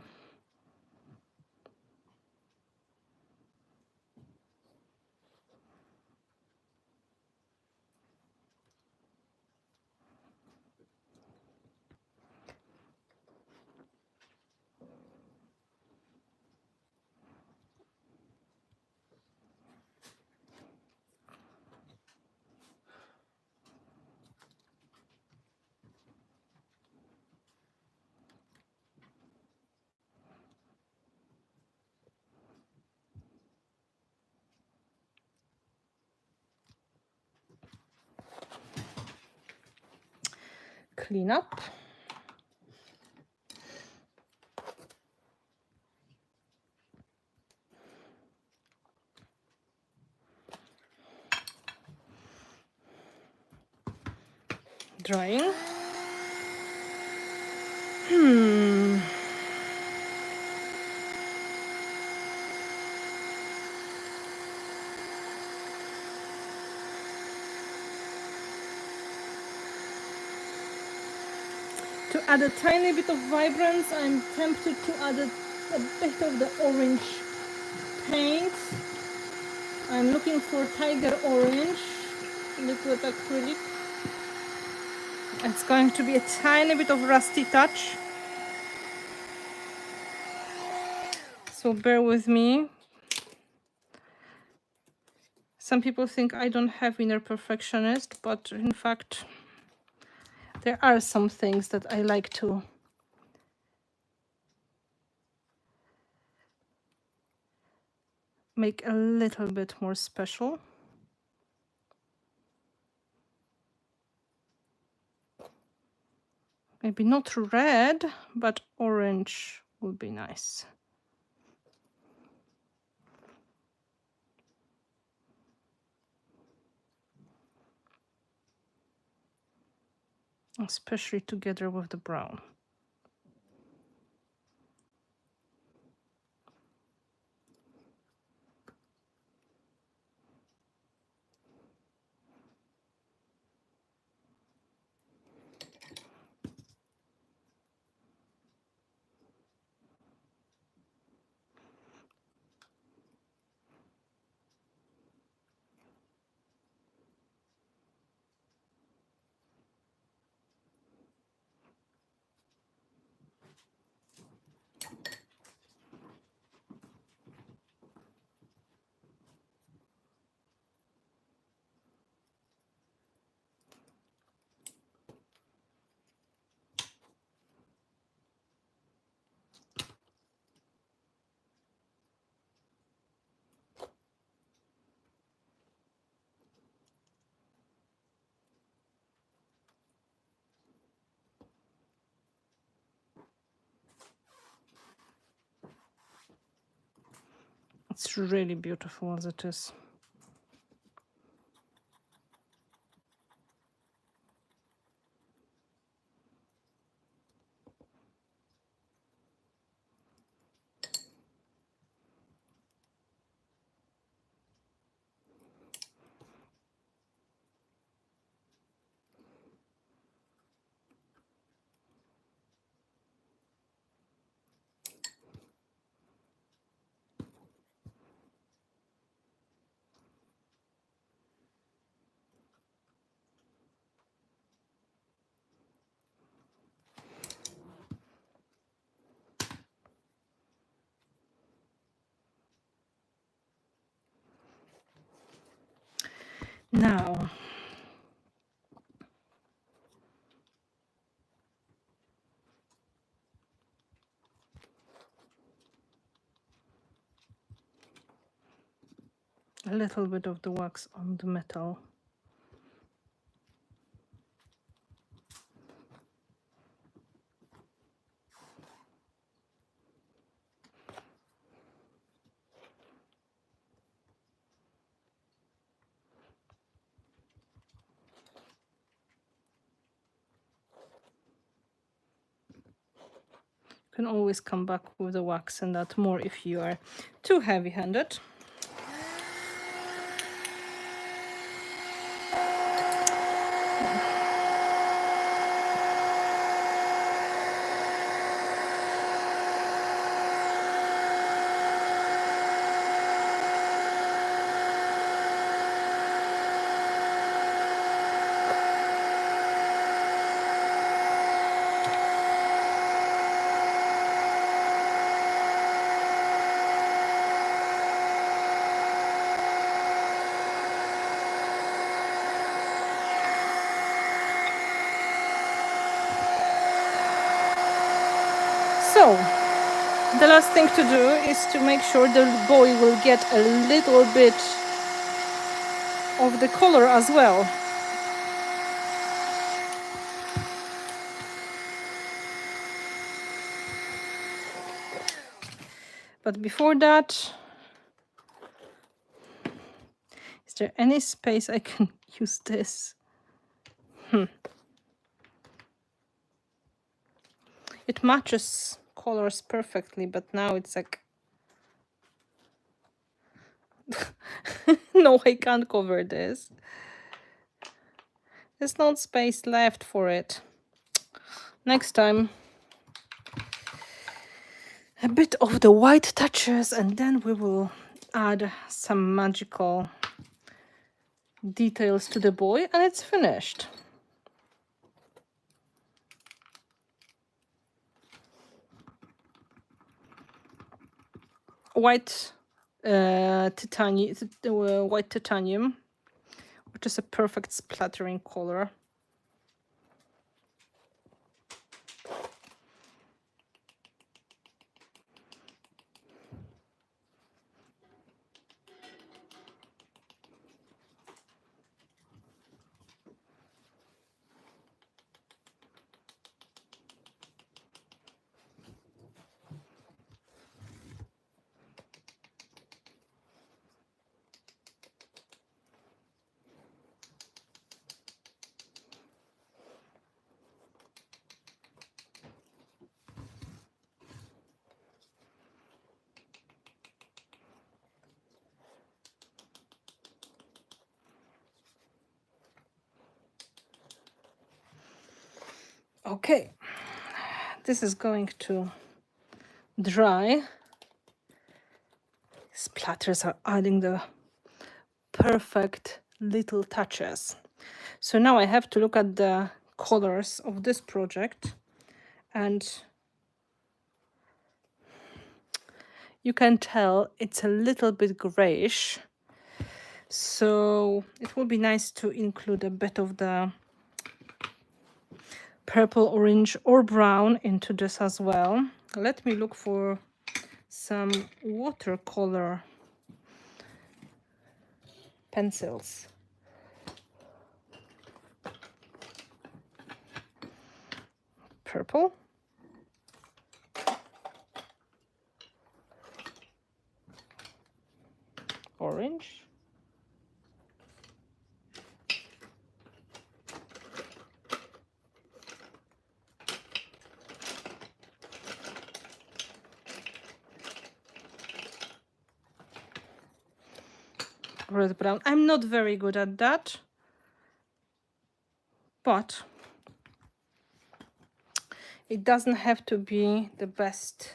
Clean up. Drying. To add a tiny bit of vibrance, I'm tempted to add a bit of the orange paint. I'm looking for tiger orange, liquid acrylic. It's going to be a tiny bit of rusty touch, so bear with me. Some people think I don't have inner perfectionist, but in fact there are some things that I like to make a little bit more special. Maybe not red, but orange would be nice. Especially together with the brown. It's really beautiful as it is. Now, a little bit of the wax on the metal. You can always come back with the wax and add more if you are too heavy-handed. So, the last thing to do is to make sure the boy will get a little bit of the color as well. But before that, is there any space I can use this? It matches colors perfectly, but now it's like no, I can't cover this. There's not space left for it. Next time, a bit of the white touches, and then we will add some magical details to the boy, and it's finished. White white titanium, which is a perfect splattering color. Okay, this is going to dry. Splatters are adding the perfect little touches. So now I have to look at the colors of this project, and you can tell it's a little bit grayish. So it would be nice to include a bit of the purple, orange, or brown into this as well. Let me look for some watercolor pencils. Purple. orange. Red brown. I'm not very good at that, but it doesn't have to be the best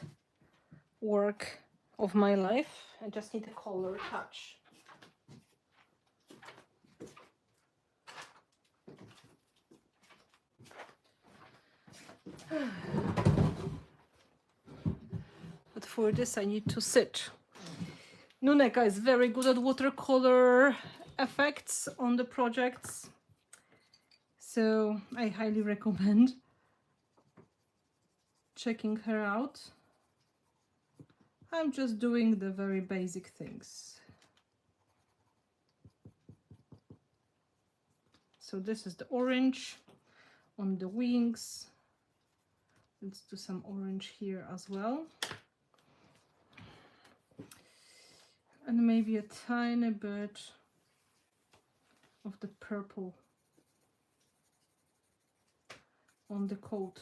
work of my life. I just need a color touch. But for this I need to sit. Nuneka is very good at watercolor effects on the projects, so I highly recommend checking her out. I'm just doing the very basic things. So this is the orange on the wings. Let's do some orange here as well. And maybe a tiny bit of the purple on the coat.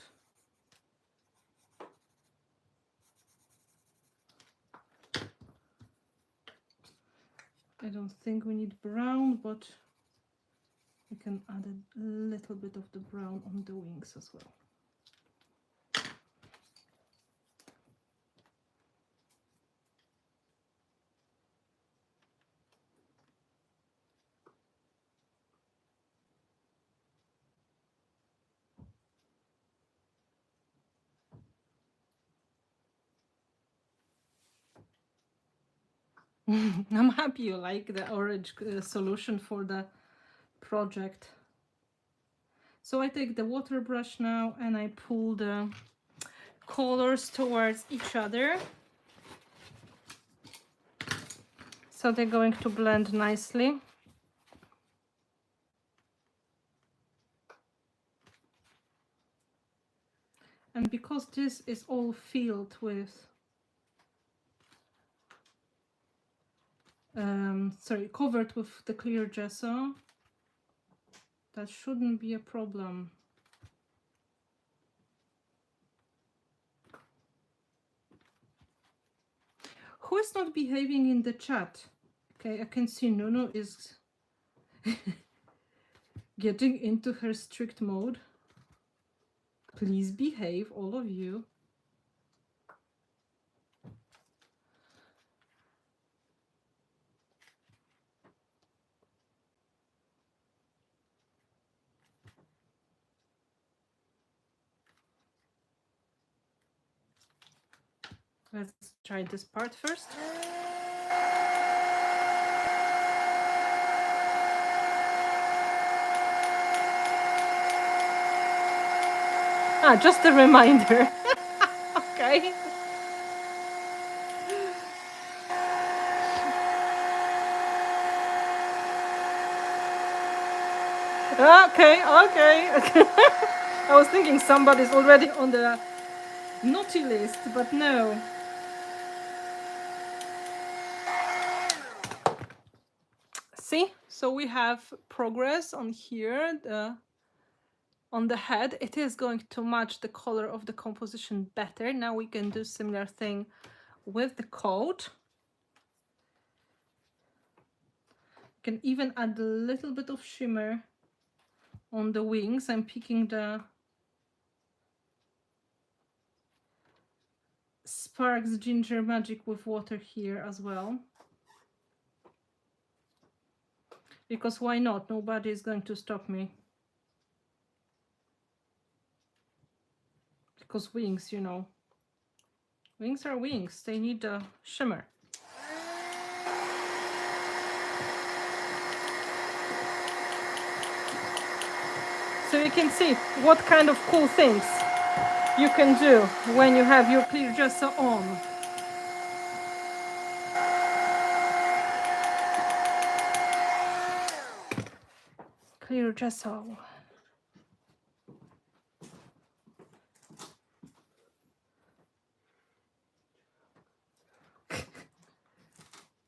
I don't think we need brown, but we can add a little bit of the brown on the wings as well. I'm happy you like the orange solution for the project. So I take the water brush now and I pull the colors towards each other. So they're going to blend nicely. And because this is all filled with covered with the clear gesso, that shouldn't be a problem. Who is not behaving in the chat? Okay, I can see Nuno is getting into her strict mode. Please behave, all of you. Let's try this part first. Just a reminder. Okay. Okay. I was thinking somebody's already on the naughty list, but no. See, so we have progress on here, on the head. It is going to match the color of the composition better. Now we can do similar thing with the coat. You can even add a little bit of shimmer on the wings. I'm picking the Sparks Ginger Magic with water here as well. Because why not? Nobody is going to stop me. Because wings, you know. Wings are wings. They need a shimmer. So you can see what kind of cool things you can do when you have your clear gesso on. Clear gesso.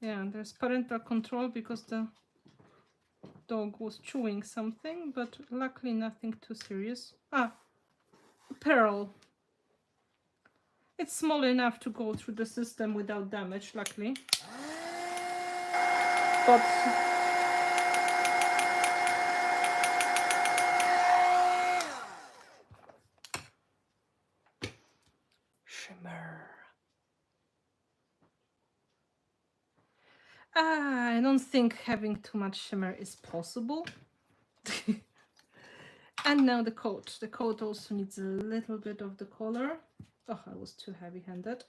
Yeah. Yeah, there's parental control because the dog was chewing something, but luckily nothing too serious. Ah, pearl. It's small enough to go through the system without damage, luckily. But shimmer. I don't think having too much shimmer is possible. And now the coat. The coat also needs a little bit of the color. Oh, I was too heavy-handed.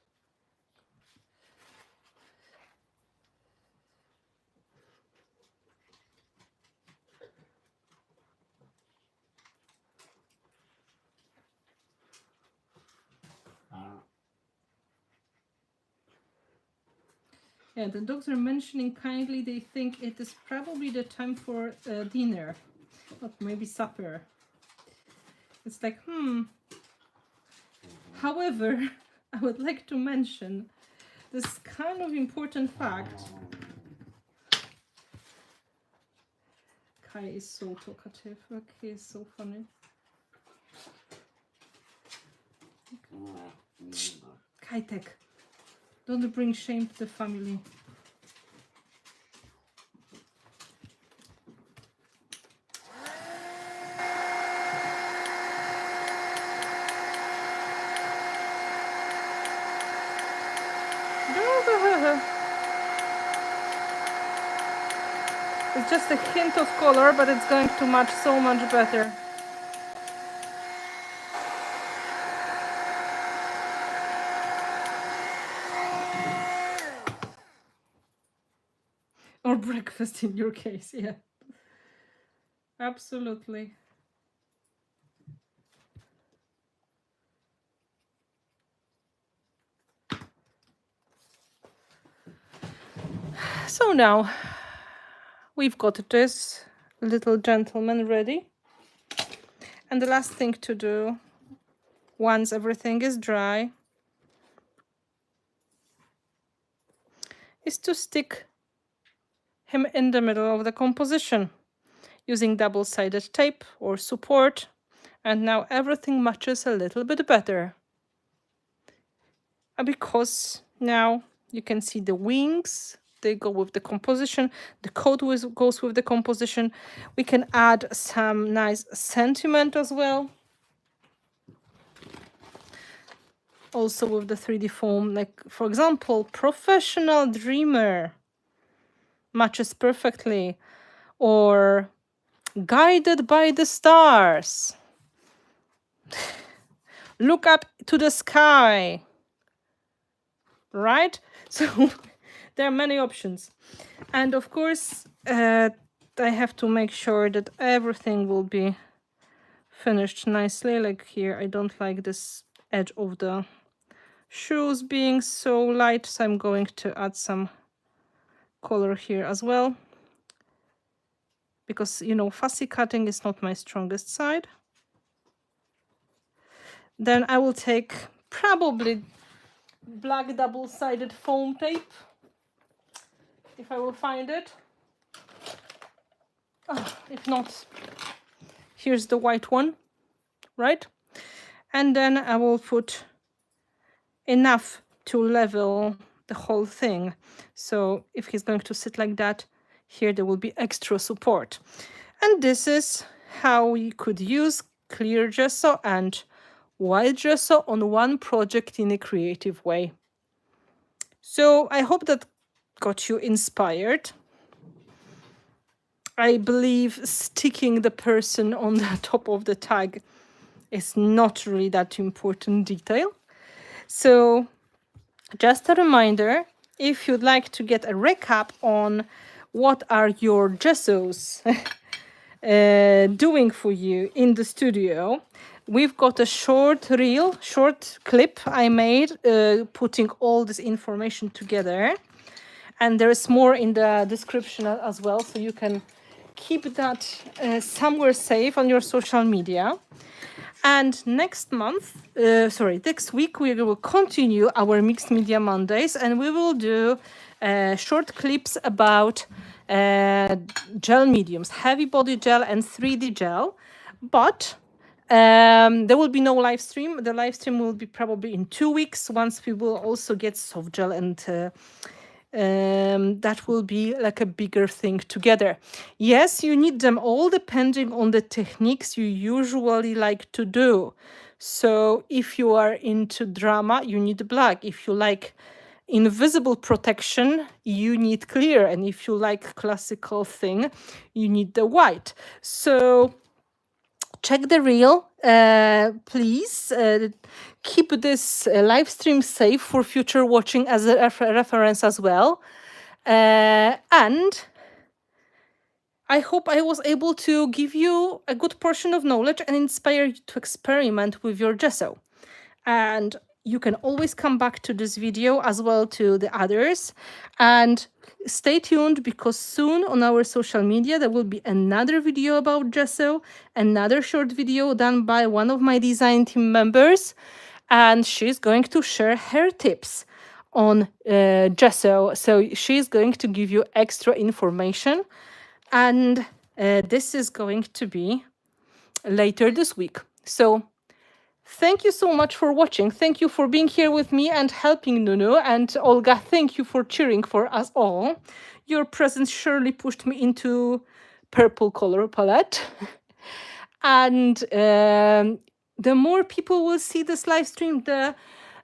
Yeah, the dogs are mentioning kindly they think it is probably the time for dinner, or maybe supper. It's like, However, I would like to mention this kind of important fact. Kai is so talkative. Okay, so funny. Kajtek, don't bring shame to the family. It's just a hint of color, but it's going to match so much better. Or breakfast in your case, yeah. Absolutely. So now we've got this little gentleman ready. And the last thing to do, once everything is dry, is to stick him in the middle of the composition using double-sided tape or support. And now everything matches a little bit better. Because now you can see the wings, they go with the composition, the coat goes with the composition. We can add some nice sentiment as well. Also with the 3D foam, like for example, professional dreamer matches perfectly, or guided by the stars. Look up to the sky. Right? So there are many options. And of course, I have to make sure that everything will be finished nicely. Like here, I don't like this edge of the shoes being so light, so I'm going to add some color here as well. Because, you know, fussy cutting is not my strongest side. Then I will take probably black double-sided foam tape, if I will find it. If not, here's the white one, right? And then I will put enough to level the whole thing. So if he's going to sit like that, here there will be extra support. And this is how we could use clear gesso and white gesso on one project in a creative way. So I hope that got you inspired. I believe sticking the person on the top of the tag is not really that important detail. So just a reminder, if you'd like to get a recap on what are your gessos doing for you in the studio, we've got a short clip I made putting all this information together. And there is more in the description as well, so you can keep that somewhere safe on your social media. And next week, we will continue our Mixed Media Mondays, and we will do short clips about gel mediums, heavy body gel and 3D gel. But there will be no live stream. The live stream will be probably in 2 weeks, once we will also get soft gel, and that will be like a bigger thing together. Yes, you need them all depending on the techniques you usually like to do. So if you are into drama, you need black. If you like invisible protection, you need clear. And if you like classical thing, you need the white. So check the reel, please. Keep this live stream safe for future watching as a reference as well. And I hope I was able to give you a good portion of knowledge and inspire you to experiment with your gesso. And you can always come back to this video as well to the others. And stay tuned, because soon on our social media there will be another video about gesso, another short video done by one of my design team members, and she's going to share her tips on gesso. So she's going to give you extra information, and this is going to be later this week. So thank you so much for watching. Thank you for being here with me and helping Nunu. And Olga, thank you for cheering for us all. Your presence surely pushed me into purple color palette. And the more people will see this live stream, the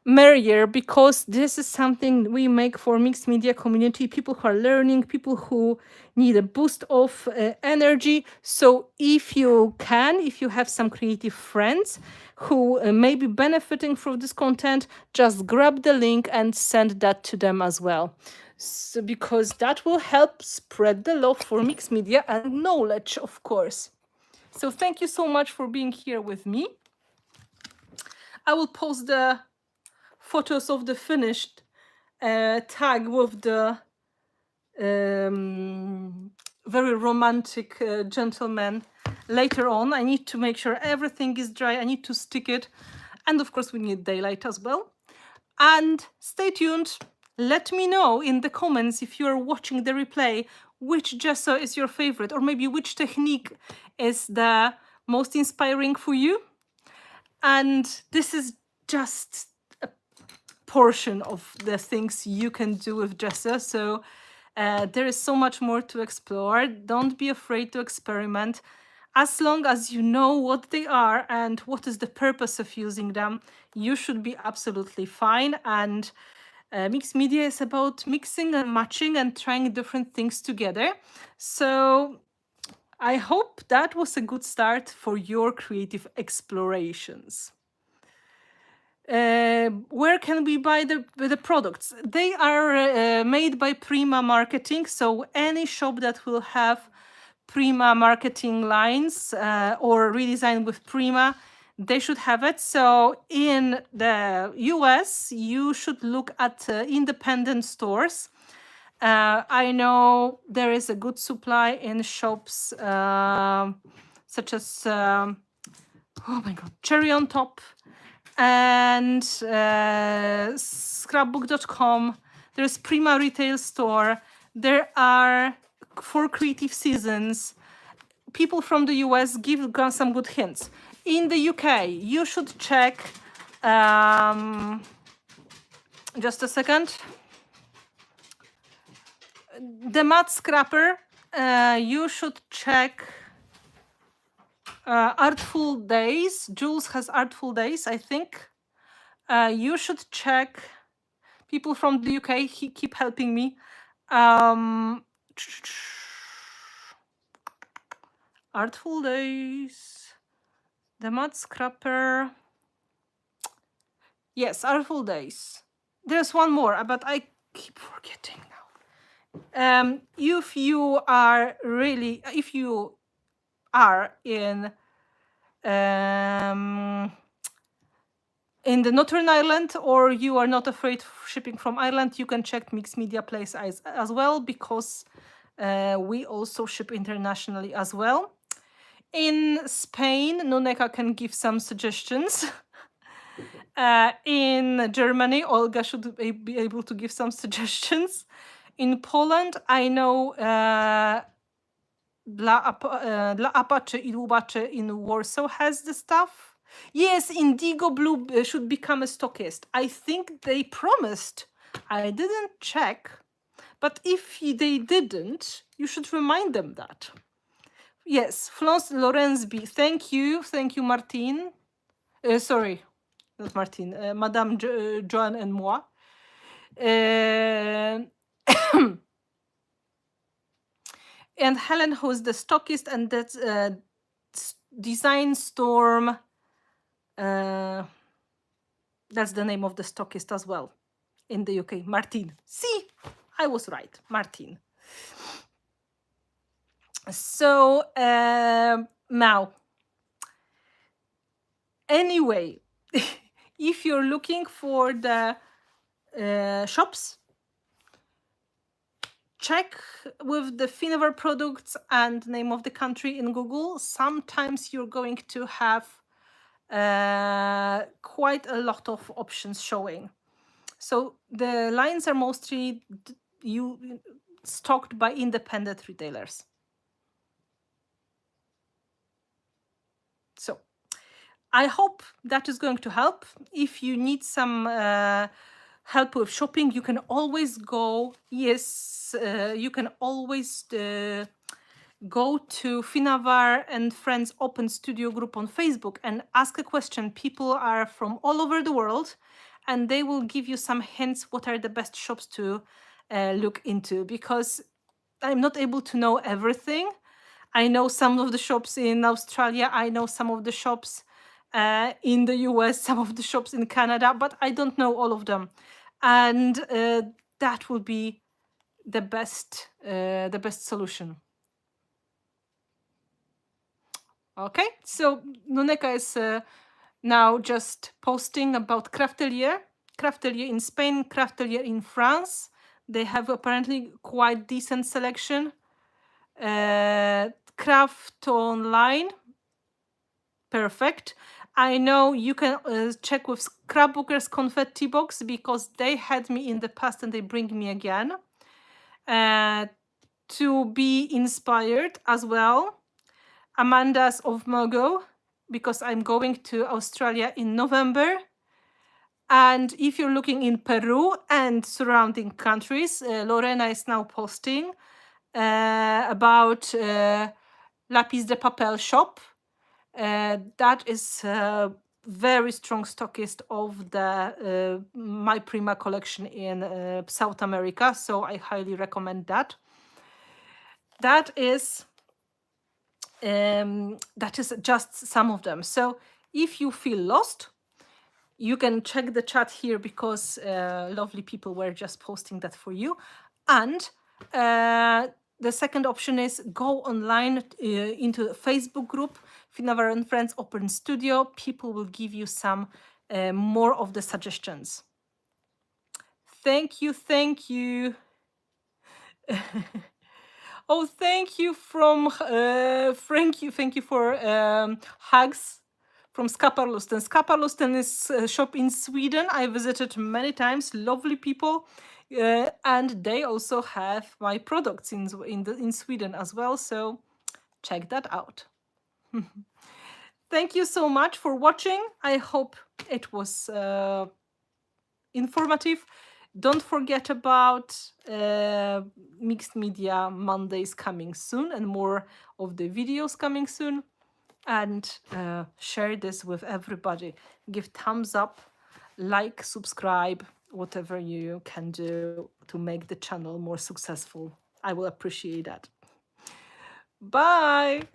merrier, because this is something we make for mixed media community, people who are learning, people who need a boost of energy. So if you can, if you have some creative friends who may be benefiting from this content, just grab the link and send that to them as well. So, because that will help spread the love for mixed media and knowledge, of course. So thank you so much for being here with me. I will post the photos of the finished tag with the very romantic gentleman later on. I need to make sure everything is dry. I need to stick it. And of course, we need daylight as well. And stay tuned. Let me know in the comments, if you're watching the replay, which gesso is your favorite, or maybe which technique is the most inspiring for you. And this is just a portion of the things you can do with gesso. So there is so much more to explore. Don't be afraid to experiment. As long as you know what they are and what is the purpose of using them, you should be absolutely fine. And mixed media is about mixing and matching and trying different things together. So I hope that was a good start for your creative explorations. Where can we buy the products? They are made by Prima Marketing. So any shop that will have Prima marketing lines or redesigned with Prima, they should have it. So in the US, you should look at independent stores. I know there is a good supply in shops such as, oh my God, Cherry on Top and scrapbook.com. There's Prima Retail Store. There are, for creative seasons, people from the US give some good hints. In the UK, you should check, just a second, the Mud Scrapper. You should check Artful Days. Jules has Artful Days, I think. You should check, people from the UK, keep helping me. Artful Days, the Mud Scrapper. Yes, Artful Days. There's one more, but I keep forgetting now. If you are in the Northern Ireland, or you are not afraid of shipping from Ireland, you can check Mixed Media Place as well, because we also ship internationally as well. In Spain, Noneka can give some suggestions. In Germany, Olga should be able to give some suggestions. In Poland, I know Dla Apache i Łubacze in Warsaw has the stuff. Yes, Indigo Blue should become a stockist. I think they promised. I didn't check. But if they didn't, you should remind them that. Yes, Florence Lorenzby. Thank you, Martine. Sorry, not Martine. Madame Joanne and moi. And Helen, who's the stockist, and that's Design Storm. That's the name of the stockist as well in the UK. Martine. See, I was right, Martine. So now, anyway, if you're looking for the shops, check with the Finnabair products and name of the country in Google. Sometimes you're going to have quite a lot of options showing. So the lines are mostly stocked by independent retailers. So I hope that is going to help. If you need some help with shopping, you can always go. Yes, you can always go to Finnabair and Friends Open Studio group on Facebook and ask a question. People are from all over the world, and they will give you some hints what are the best shops to look into, because I'm not able to know everything. I know some of the shops in Australia, I know some of the shops in the US, some of the shops in Canada, but I don't know all of them. And that will be the best solution. Okay, so Nuneka is now just posting about Craftelier in Spain, Craftelier in France. They have apparently quite decent selection. Craft online, perfect. I know you can check with Scrapbookers Confetti Box, because they had me in the past and they bring me again. To be inspired as well. Amanda's of Mogo, because I'm going to Australia in November. And if you're looking in Peru and surrounding countries, Lorena is now posting about Lapis de Papel shop. That is a very strong stockist of the My Prima collection in South America, so I highly recommend that. That is just some of them. So if you feel lost, you can check the chat here, because lovely people were just posting that for you. And the second option is go online into the Facebook group, Finnabair and Friends Open Studio. People will give you some more of the suggestions. Thank you. Oh, thank you from thank you for hugs from Skaparlusten. Skaparlusten is a shop in Sweden. I visited many times. Lovely people, and they also have my products in Sweden as well. So check that out. Thank you so much for watching. I hope it was informative. Don't forget about Mixed Media Mondays coming soon, and more of the videos coming soon. And share this with everybody. Give thumbs up, like, subscribe, whatever you can do to make the channel more successful. I will appreciate that. Bye.